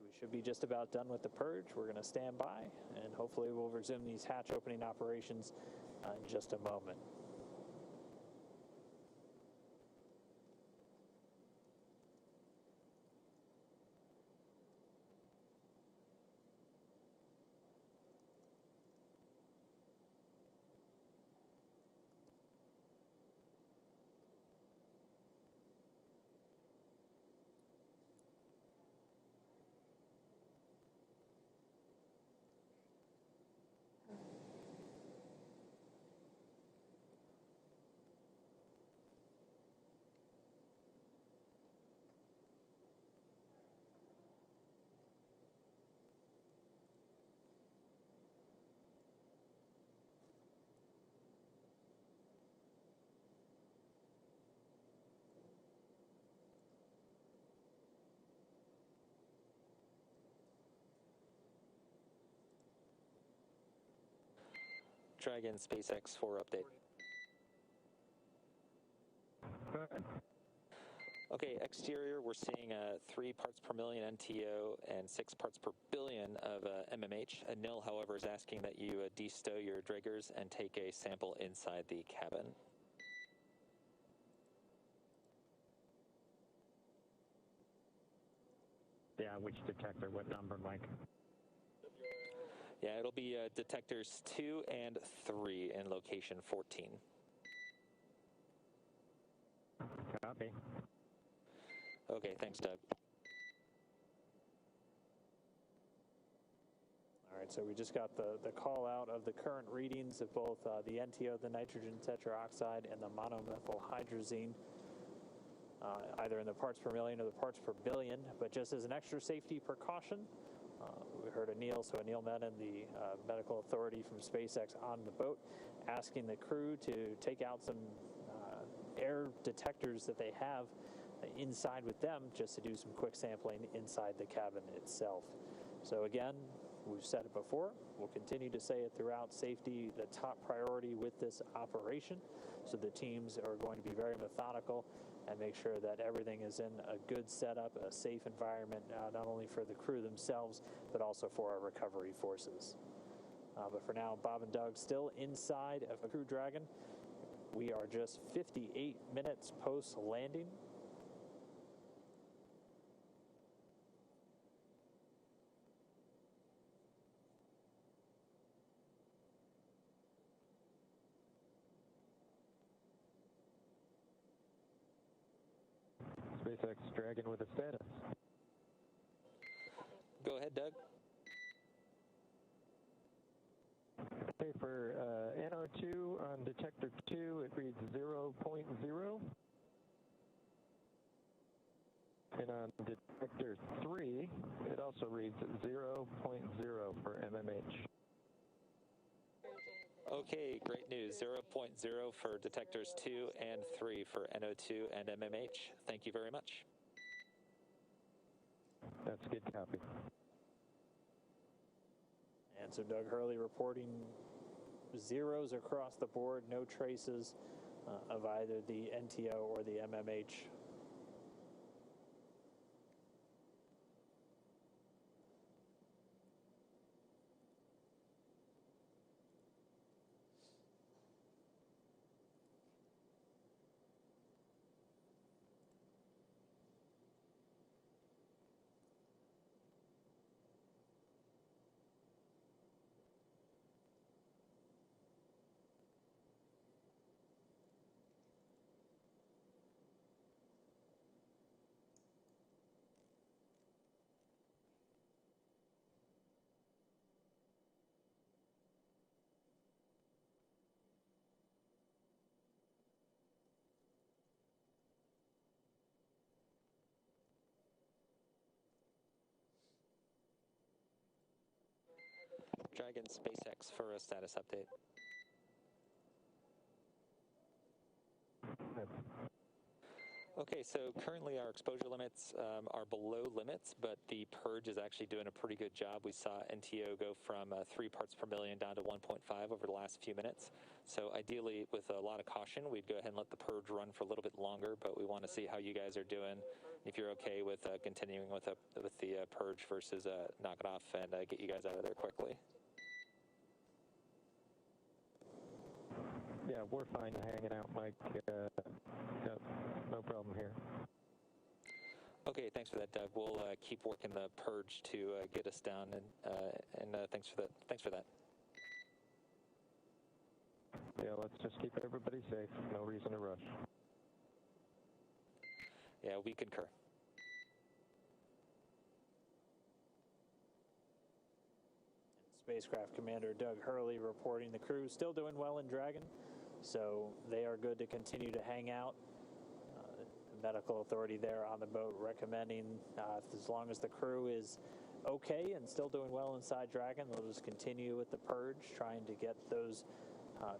We should be just about done with the purge. We're going to stand by, and hopefully we'll resume these hatch opening operations in just a moment. Dragon SpaceX for update. Okay, exterior, we're seeing 3 parts per million NTO and 6 parts per billion of MMH. Nil, however, is asking that you de-stow your Draggers and take a sample inside the cabin. Yeah, which detector? What number, Mike? Yeah, it'll be detectors 2 and 3 in location 14. Copy. Okay, thanks, Doug. All right, so we just got the call out of the current readings of both the NTO, the nitrogen tetroxide, and the monomethyl hydrazine, either in the parts per million or the parts per billion. But just as an extra safety precaution, We heard Anil, so Anil Menon, the medical authority from SpaceX on the boat, asking the crew to take out some air detectors that they have inside with them just to do some quick sampling inside the cabin itself. So again, we've said it before, we'll continue to say it throughout, safety the top priority with this operation. So the teams are going to be very methodical and make sure that everything is in a good setup, a safe environment, not only for the crew themselves, but also for our recovery forces. But for now, Bob and Doug still inside of a Crew Dragon. We are just 58 minutes post-landing. SpaceX Dragon with a status. Go ahead, Doug. Okay, for NO2 on detector 2, it reads 0.0. And on detector 3, it also reads 0.0 for MMH. Okay, great news. 0.0 for detectors 2 and 3 for NO2 and MMH. Thank you very much. That's good copy. And so Doug Hurley reporting zeros across the board, no traces of either the NTO or the MMH. Dragon SpaceX for a status update. Okay, so currently our exposure limits are below limits, but the purge is actually doing a pretty good job. We saw NTO go from 3 parts per million down to 1.5 over the last few minutes. So ideally, with a lot of caution, we'd go ahead and let the purge run for a little bit longer, but we want to see how you guys are doing. If you're okay with continuing with the purge versus knock it off and get you guys out of there quickly. Yeah, we're fine hanging out, Mike. No problem here. Okay, thanks for that, Doug. We'll keep working the purge to get us down, and thanks for that. Thanks for that. Yeah, let's just keep everybody safe. No reason to rush. Yeah, we concur. Spacecraft Commander Doug Hurley reporting the crew still doing well in Dragon, so they are good to continue to hang out. The medical authority there on the boat recommending as long as the crew is okay and still doing well inside Dragon, they'll just continue with the purge, trying to get those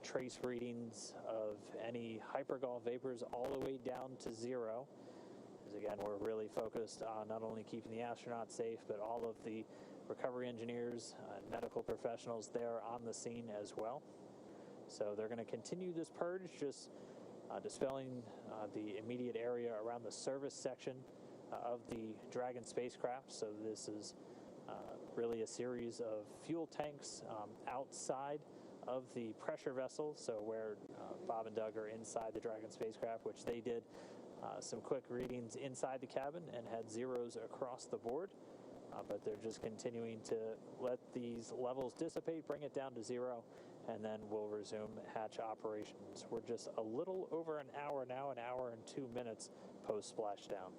trace readings of any hypergol vapors all the way down to 0. Because again, we're really focused on not only keeping the astronauts safe, but all of the recovery engineers and medical professionals there on the scene as well. So they're going to continue this purge, just dispelling the immediate area around the service section of the Dragon spacecraft. So this is really a series of fuel tanks outside of the pressure vessel, so where Bob and Doug are inside the Dragon spacecraft, which they did some quick readings inside the cabin and had zeros across the board. But they're just continuing to let these levels dissipate, bring it down to 0, and then we'll resume hatch operations. We're just a little over an hour now, an hour and 2 minutes post-splashdown.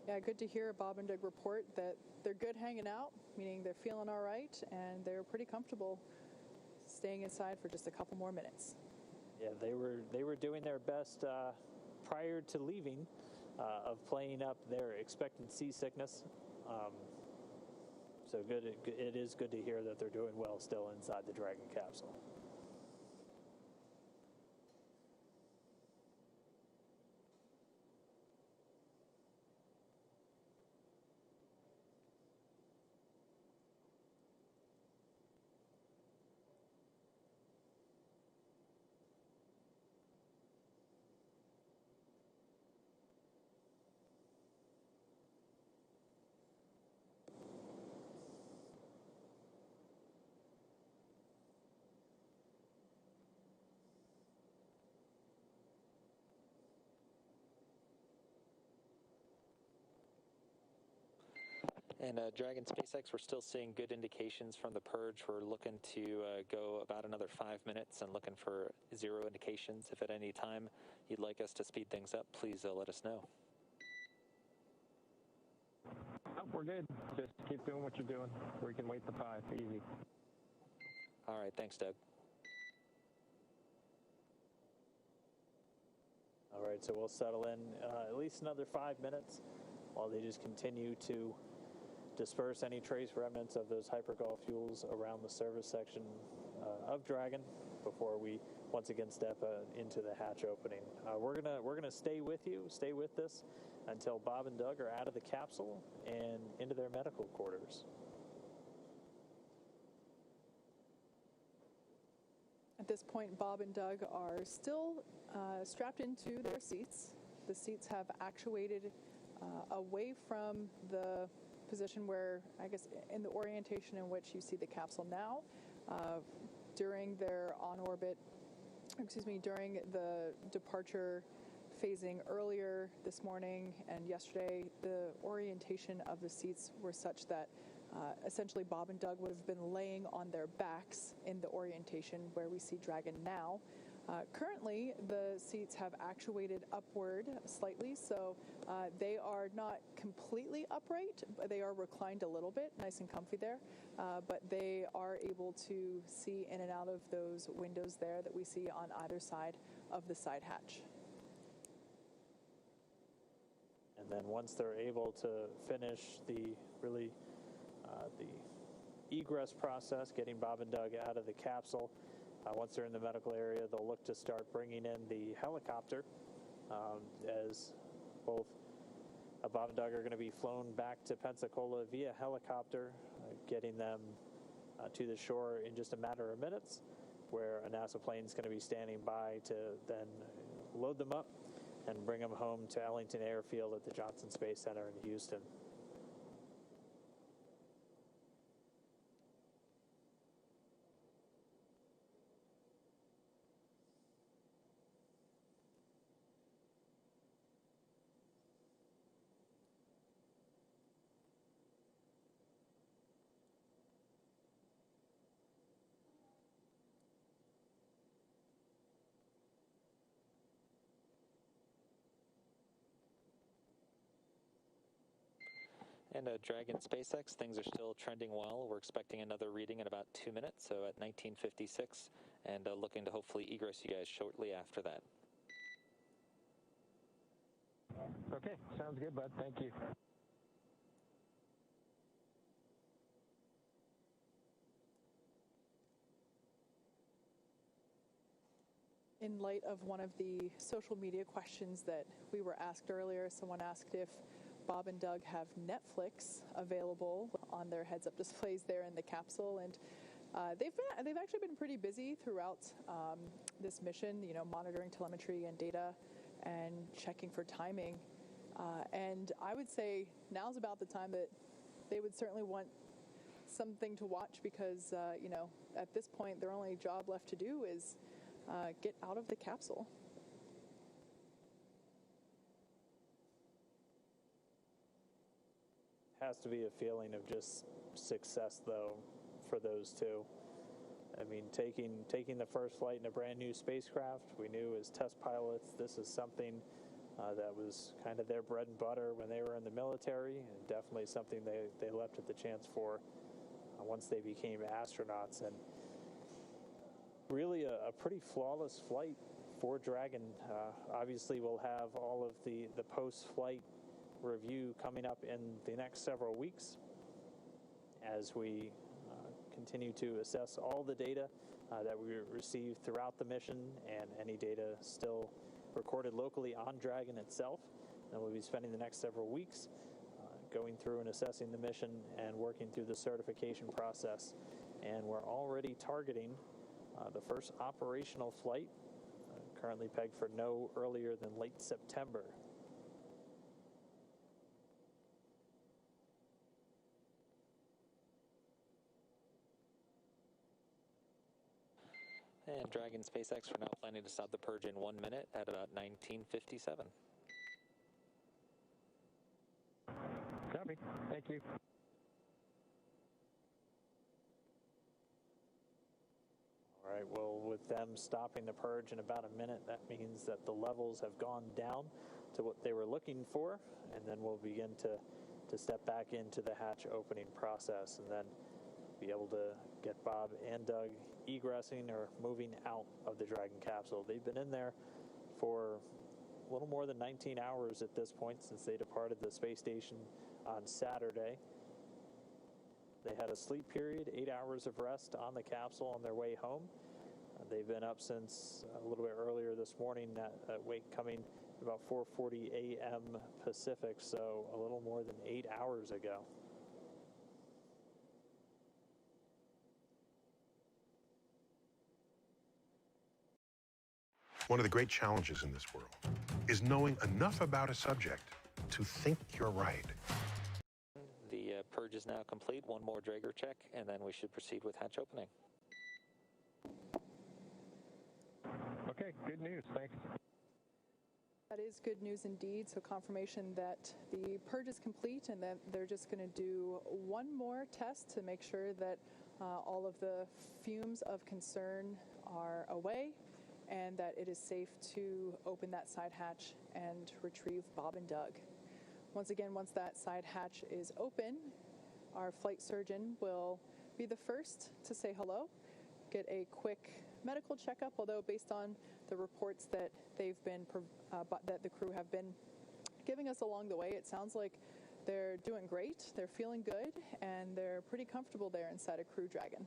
Yeah, good to hear Bob and Doug report that they're good hanging out, meaning they're feeling all right, and they're pretty comfortable staying inside for just a couple more minutes. Yeah, they were doing their best prior to leaving of playing up their expected seasickness. So good. It is good to hear that they're doing well still inside the Dragon capsule. And Dragon SpaceX, we're still seeing good indications from the purge. We're looking to go about another 5 minutes and looking for 0 indications. If at any time you'd like us to speed things up, please let us know. Oh, we're good. Just keep doing what you're doing. We can wait the 5. Easy. All right. Thanks, Doug. All right, so we'll settle in at least another 5 minutes while they just continue to disperse any trace remnants of those hypergol fuels around the service section of Dragon before we once again step into the hatch opening. We're gonna stay with this until Bob and Doug are out of the capsule and into their medical quarters. At this point, Bob and Doug are still strapped into their seats. The seats have actuated away from the position where, I guess, in the orientation in which you see the capsule now. During their during the departure phasing earlier this morning and yesterday, the orientation of the seats were such that essentially Bob and Doug would have been laying on their backs in the orientation where we see Dragon now. Currently, the seats have actuated upward slightly, so they are not completely upright, but they are reclined a little bit, nice and comfy there, but they are able to see in and out of those windows there that we see on either side of the side hatch. And then once they're able to finish the egress process, getting Bob and Doug out of the capsule, once they're in the medical area, they'll look to start bringing in the helicopter as both Bob and Doug are going to be flown back to Pensacola via helicopter, getting them to the shore in just a matter of minutes, where a NASA plane is going to be standing by to then load them up and bring them home to Ellington Airfield at the Johnson Space Center in Houston. And Dragon SpaceX, things are still trending well. We're expecting another reading in about 2 minutes, so at 19:56, and looking to hopefully egress you guys shortly after that. Okay, sounds good, bud. Thank you. In light of one of the social media questions that we were asked earlier, someone asked if Bob and Doug have Netflix available on their heads-up displays there in the capsule, and they've actually been pretty busy throughout this mission, monitoring telemetry and data and checking for timing. And I would say now's about the time that they would certainly want something to watch because, at this point, their only job left to do is get out of the capsule. Has to be a feeling of just success, though, for those two. I mean, taking the first flight in a brand new spacecraft, we knew as test pilots, this is something that was kind of their bread and butter when they were in the military, and definitely something they leapt at the chance for once they became astronauts. And really a pretty flawless flight for Dragon. Obviously, we'll have all of the post-flight review coming up in the next several weeks. as we continue to assess all the data that we receive throughout the mission and any data still recorded locally on Dragon itself. And we'll be spending the next several weeks going through and assessing the mission and working through the certification process. And we're already targeting the first operational flight, currently pegged for no earlier than late September. And Dragon SpaceX, we're now planning to stop the purge in 1 minute at about 19:57. Copy. Thank you. All right, well, with them stopping the purge in about a minute, that means that the levels have gone down to what they were looking for, and then we'll begin to step back into the hatch opening process and then be able to get Bob and Doug egressing or moving out of the Dragon capsule. They've been in there for a little more than 19 hours at this point since they departed the space station on Saturday. They had a sleep period, 8 hours of rest on the capsule on their way home. They've been up since a little bit earlier this morning, that wake coming about 4:40 a.m. Pacific, so a little more than 8 hours ago. One of the great challenges in this world is knowing enough about a subject to think you're right. The purge is now complete. One more Drager check, and then we should proceed with hatch opening. Okay, good news. Thanks. That is good news indeed. So confirmation that the purge is complete and that they're just going to do one more test to make sure that all of the fumes of concern are away and that it is safe to open that side hatch and retrieve Bob and Doug. Once again, once that side hatch is open, our flight surgeon will be the first to say hello, get a quick medical checkup, although based on the reports that that the crew have been giving us along the way, it sounds like they're doing great, they're feeling good, and they're pretty comfortable there inside a Crew Dragon.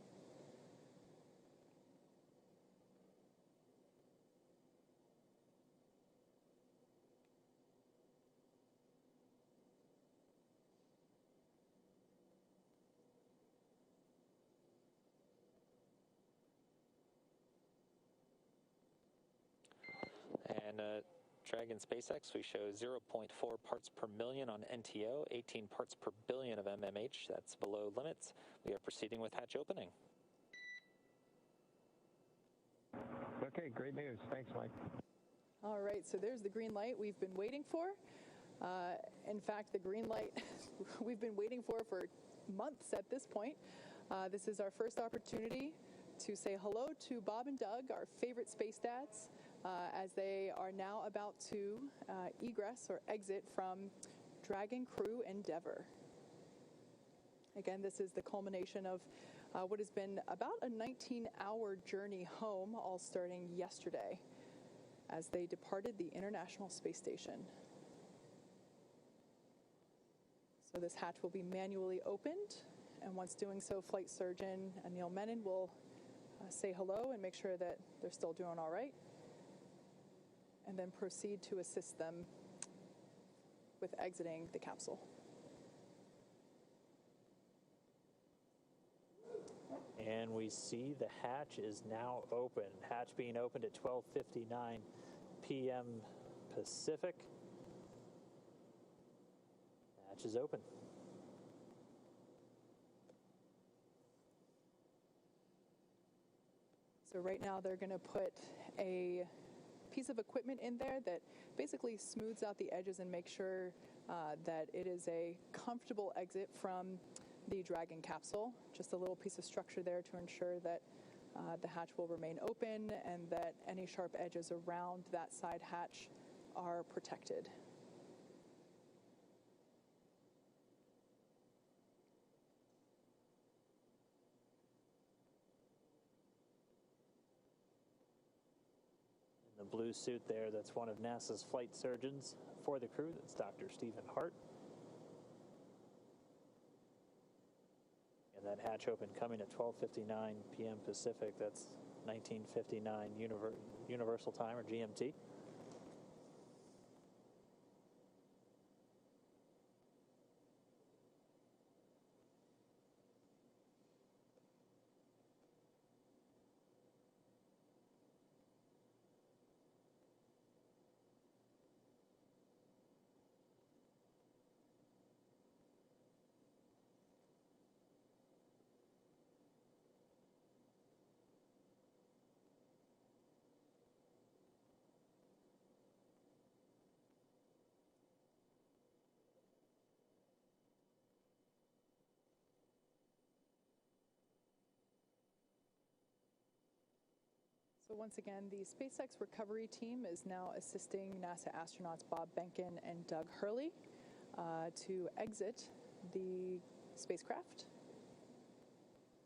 And Dragon SpaceX, we show 0.4 parts per million on NTO, 18 parts per billion of MMH. That's below limits. We are proceeding with hatch opening. Okay, great news. Thanks, Mike. All right, so there's the green light we've been waiting for. In fact, the green light we've been waiting for months at this point. This is our first opportunity to say hello to Bob and Doug, our favorite space dads, as they are now about to egress or exit from Dragon Crew Endeavour. Again, this is the culmination of what has been about a 19-hour journey home, all starting yesterday as they departed the International Space Station. So this hatch will be manually opened, and once doing so, Flight Surgeon Anil Menon will say hello and make sure that they're still doing all right, and then proceed to assist them with exiting the capsule. And we see the hatch is now open. Hatch being opened at 12:59 p.m. Pacific. Hatch is open. So right now they're going to put a piece of equipment in there that basically smooths out the edges and makes sure that it is a comfortable exit from the Dragon capsule. Just a little piece of structure there to ensure that the hatch will remain open and that any sharp edges around that side hatch are protected. In the blue suit there, that's one of NASA's flight surgeons for the crew. That's Dr. Stephen Hart. That hatch open coming at 12:59 p.m. Pacific. That's 19:59 Universal Time, or GMT. So once again, the SpaceX recovery team is now assisting NASA astronauts Bob Behnken and Doug Hurley to exit the spacecraft.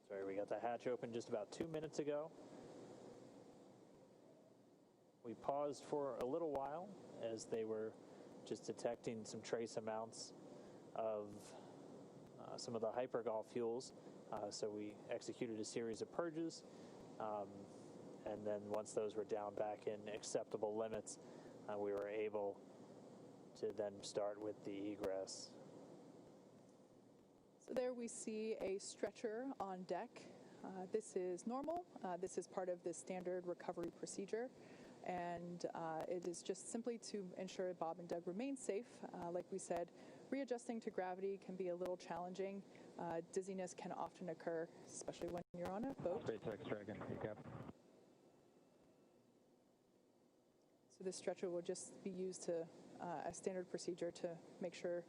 Sorry, we got the hatch open just about 2 minutes ago. We paused for a little while as they were just detecting some trace amounts of some of the hypergol fuels. So we executed a series of purges. And then once those were down back in acceptable limits, we were able to then start with the egress. So there we see a stretcher on deck. This is normal. This is part of the standard recovery procedure. And it is just simply to ensure Bob and Doug remain safe. Like we said, readjusting to gravity can be a little challenging. Dizziness can often occur, especially when you're on a boat. SpaceX Dragon, recap. So this stretcher will just be used to a standard procedure to make sure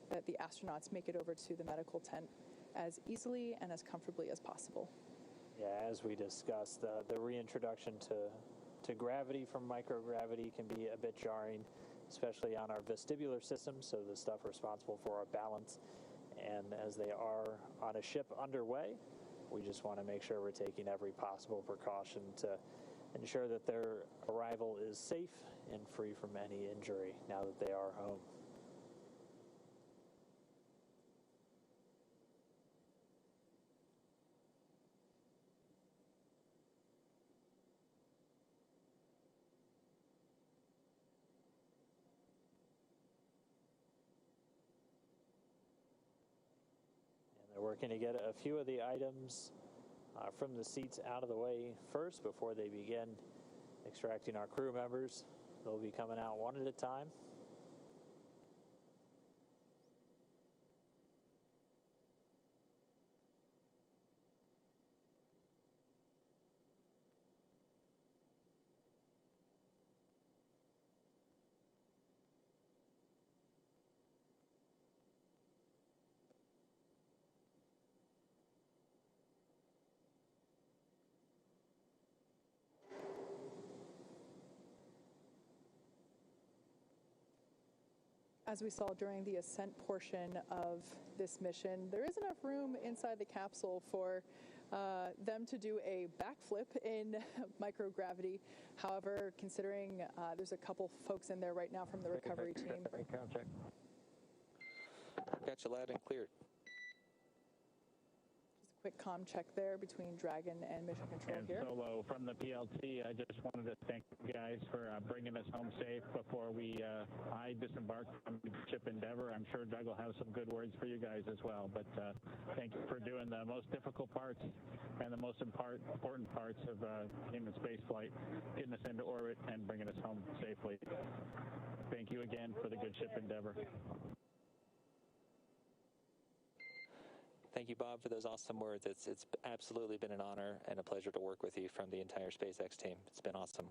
that the astronauts make it over to the medical tent as easily and as comfortably as possible. Yeah, as we discussed, the reintroduction to gravity from microgravity can be a bit jarring, especially on our vestibular system, so the stuff responsible for our balance. And as they are on a ship underway, we just want to make sure we're taking every possible precaution to ensure that their arrival is safe and free from any injury now that they are home. And they're working to get a few of the items from the seats out of the way first before they begin extracting our crew members. They'll be coming out one at a time. As we saw during the ascent portion of this mission, there is enough room inside the capsule for them to do a backflip in microgravity. However, considering there's a couple folks in there right now from the recovery team. Check. Got you loud and clear. Quick comm check there between Dragon and Mission Control And here. Solo from the PLC, I just wanted to thank you guys for bringing us home safe before I disembarked from ship Endeavour. I'm sure Doug will have some good words for you guys as well, but thank you for doing the most difficult parts and the most important parts of human space flight, getting us into orbit and bringing us home safely. Thank you again for the good ship Endeavour. Thank you, Bob, for those awesome words. It's absolutely been an honor and a pleasure to work with you from the entire SpaceX team. It's been awesome.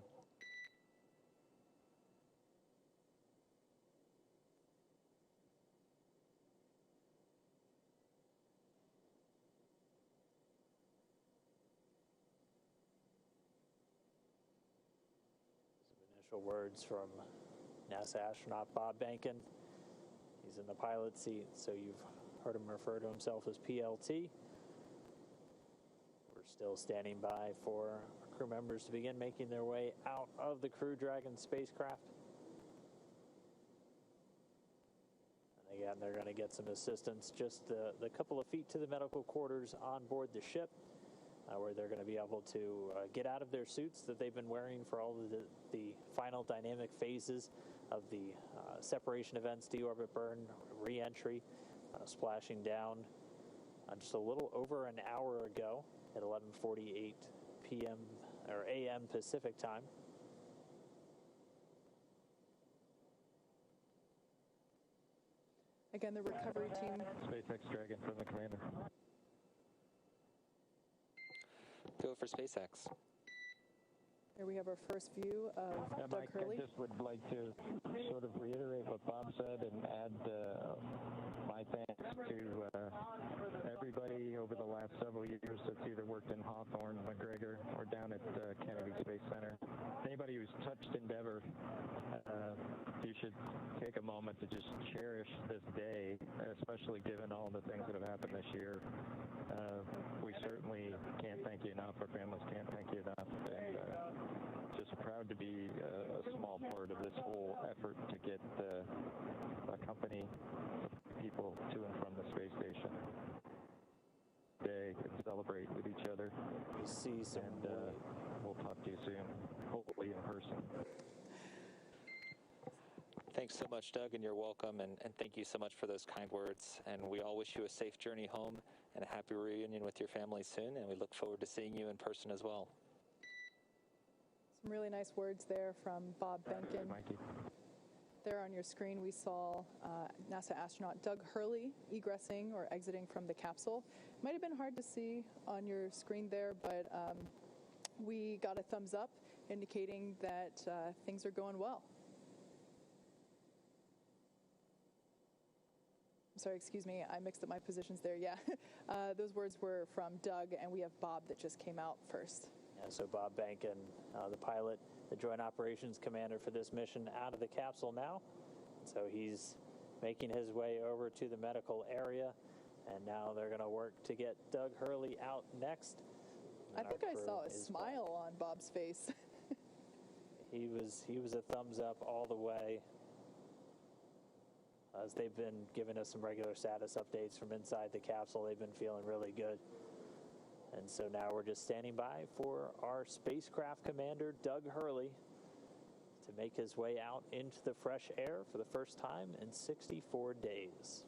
Some initial words from NASA astronaut Bob Behnken. He's in the pilot seat, so you've heard him refer to himself as PLT. We're still standing by for our crew members to begin making their way out of the Crew Dragon spacecraft. And Again, they're going to get some assistance just the couple of feet to the medical quarters on board the ship, where they're going to be able to get out of their suits that they've been wearing for all of the final dynamic phases of the separation events, deorbit burn, re-entry, splashing down just a little over an hour ago at 11:48 p.m. or a.m. Pacific time. Again, the recovery team. SpaceX Dragon from the commander. Go for SpaceX. Here we have our first view of Doug Mike, Hurley. I just would like to sort of reiterate what Bob said and add my thanks to everybody over the last several years that's either worked in Hawthorne, McGregor, or down at Kennedy Space Center. Anybody who's touched Endeavour, you should take a moment to just cherish this day, especially given all the things that have happened this year. We certainly can't thank you enough. Our families can't thank you enough. And just proud to be a small part of this whole effort to get a company of people to and from the space station today and celebrate with each other. We see some. And we'll talk to you soon, hopefully in person. Thanks so much, Doug, and you're welcome, and thank you so much for those kind words. And we all wish you a safe journey home and a happy reunion with your family soon, and we look forward to seeing you in person as well. Some really nice words there from Bob Behnken. Mikey. There on your screen, we saw NASA astronaut Doug Hurley egressing or exiting from the capsule. Might have been hard to see on your screen there, but we got a thumbs up indicating that things are going well. Sorry, excuse me, I mixed up my positions there. Yeah, those words were from Doug, and we have Bob that just came out first. Yeah, so Bob Behnken, the pilot, the Joint Operations Commander for this mission, out of the capsule now. So he's making his way over to the medical area, and now they're going to work to get Doug Hurley out next. I think I saw a smile on Bob's face. He was a thumbs up all the way. As they've been giving us some regular status updates from inside the capsule, they've been feeling really good. And so now we're just standing by for our spacecraft commander, Doug Hurley, to make his way out into the fresh air for the first time in 64 days.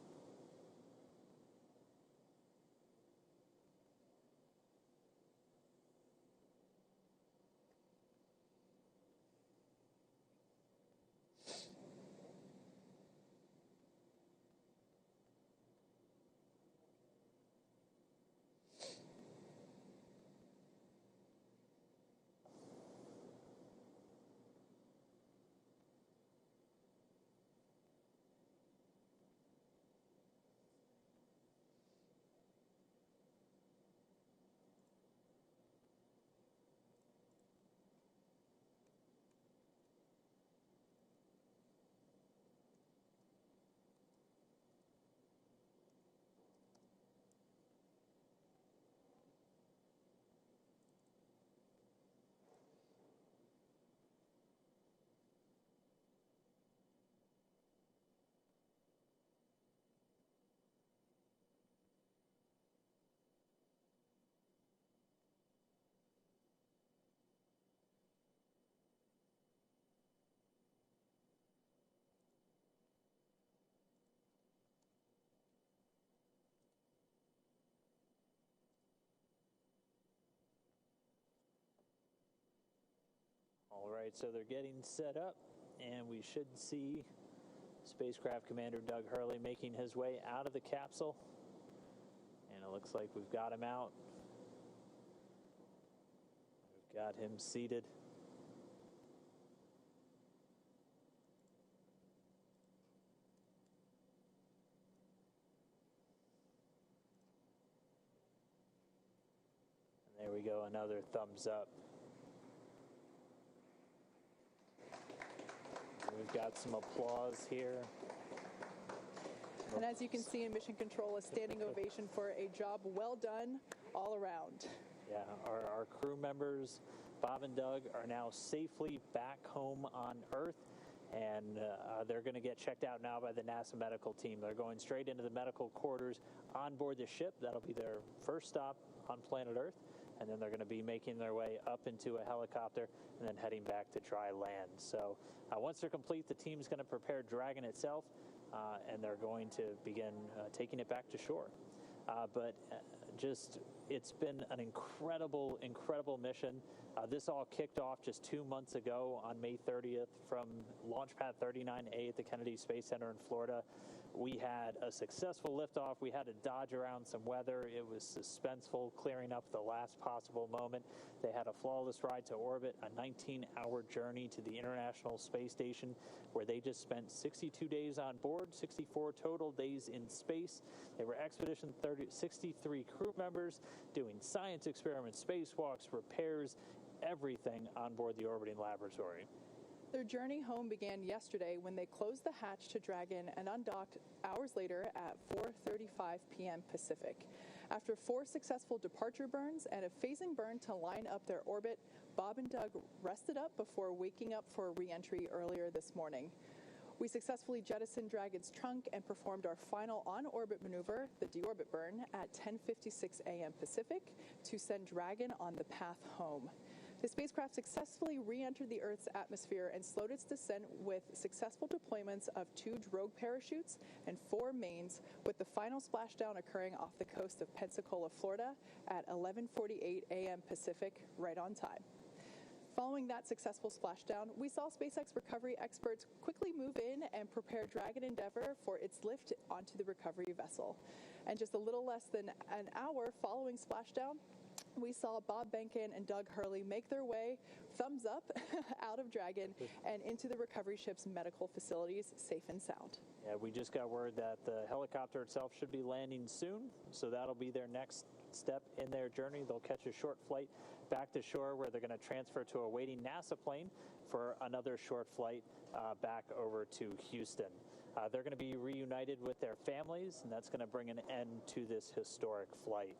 All right, so they're getting set up, and we should see Spacecraft Commander Doug Hurley making his way out of the capsule. And it looks like we've got him out. We've got him seated. And there we go, another thumbs up. We've got some applause here. And as you can see in Mission Control, a standing ovation for a job well done all around. Yeah, our crew members, Bob and Doug, are now safely back home on Earth, and they're going to get checked out now by the NASA medical team. They're going straight into the medical quarters on board the ship. That'll be their first stop on planet Earth, and then they're going to be making their way up into a helicopter and then heading back to dry land. So once they're complete, the team's going to prepare Dragon itself, and they're going to begin taking it back to shore. It's been an incredible, incredible mission. This all kicked off just 2 months ago on May 30th from Launch Pad 39A at the Kennedy Space Center in Florida. We had a successful liftoff. We had to dodge around some weather. It was suspenseful, clearing up the last possible moment. They had a flawless ride to orbit, a 19-hour journey to the International Space Station, where they just spent 62 days on board, 64 total days in space. They were Expedition 63 crew members doing science experiments, spacewalks, repairs, everything on board the orbiting laboratory. Their journey home began yesterday when they closed the hatch to Dragon and undocked hours later at 4:35 p.m. Pacific. After 4 successful departure burns and a phasing burn to line up their orbit, Bob and Doug rested up before waking up for re-entry earlier this morning. We successfully jettisoned Dragon's trunk and performed our final on-orbit maneuver, the deorbit burn, at 10:56 a.m. Pacific to send Dragon on the path home. The spacecraft successfully re-entered the Earth's atmosphere and slowed its descent with successful deployments of 2 drogue parachutes and 4 mains, with the final splashdown occurring off the coast of Pensacola, Florida at 11:48 a.m. Pacific, right on time. Following that successful splashdown, we saw SpaceX recovery experts quickly move in and prepare Dragon Endeavour for its lift onto the recovery vessel. And just a little less than an hour following splashdown, we saw Bob Behnken and Doug Hurley make their way, thumbs up, out of Dragon and into the recovery ship's medical facilities, safe and sound. Yeah, we just got word that the helicopter itself should be landing soon, so that'll be their next step in their journey. They'll catch a short flight back to shore where they're going to transfer to a waiting NASA plane for another short flight back over to Houston. They're going to be reunited with their families, and that's going to bring an end to this historic flight.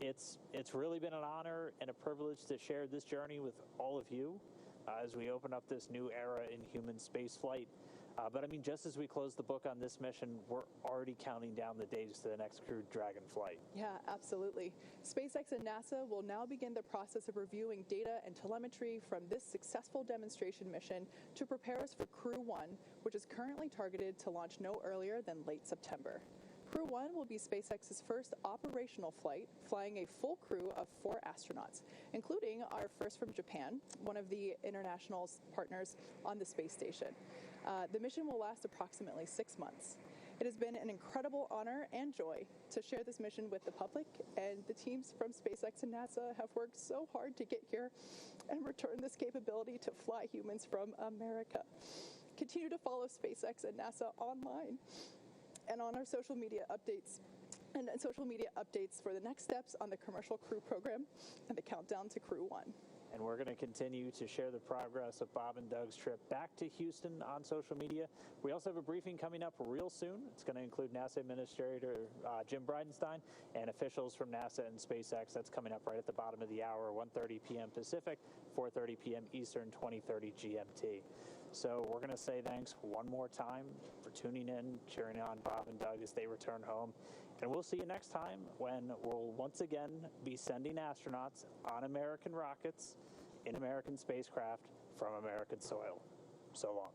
It's really been an honor and a privilege to share this journey with all of you as we open up this new era in human space flight. But I mean, just as we close the book on this mission, we're already counting down the days to the next crewed Dragon flight. Yeah, absolutely. SpaceX and NASA will now begin the process of reviewing data and telemetry from this successful demonstration mission to prepare us for Crew 1, which is currently targeted to launch no earlier than late September. Crew 1 will be SpaceX's first operational flight, flying a full crew of 4 astronauts, including our first from Japan, one of the international partners on the space station. The mission will last approximately 6 months. It has been an incredible honor and joy to share this mission with the public, and the teams from SpaceX and NASA have worked so hard to get here and return this capability to fly humans from America. Continue to follow SpaceX and NASA online and on our social media updates for the next steps on the commercial crew program and the countdown to Crew 1. And we're going to continue to share the progress of Bob and Doug's trip back to Houston on social media. We also have a briefing coming up real soon. It's going to include NASA Administrator Jim Bridenstine and officials from NASA and SpaceX. That's coming up right at the bottom of the hour, 1:30 p.m. Pacific, 4:30 p.m. Eastern, 20:30 GMT. So we're going to say thanks one more time for tuning in, cheering on Bob and Doug as they return home. And we'll see you next time when we'll once again be sending astronauts on American rockets in American spacecraft from American soil. So long.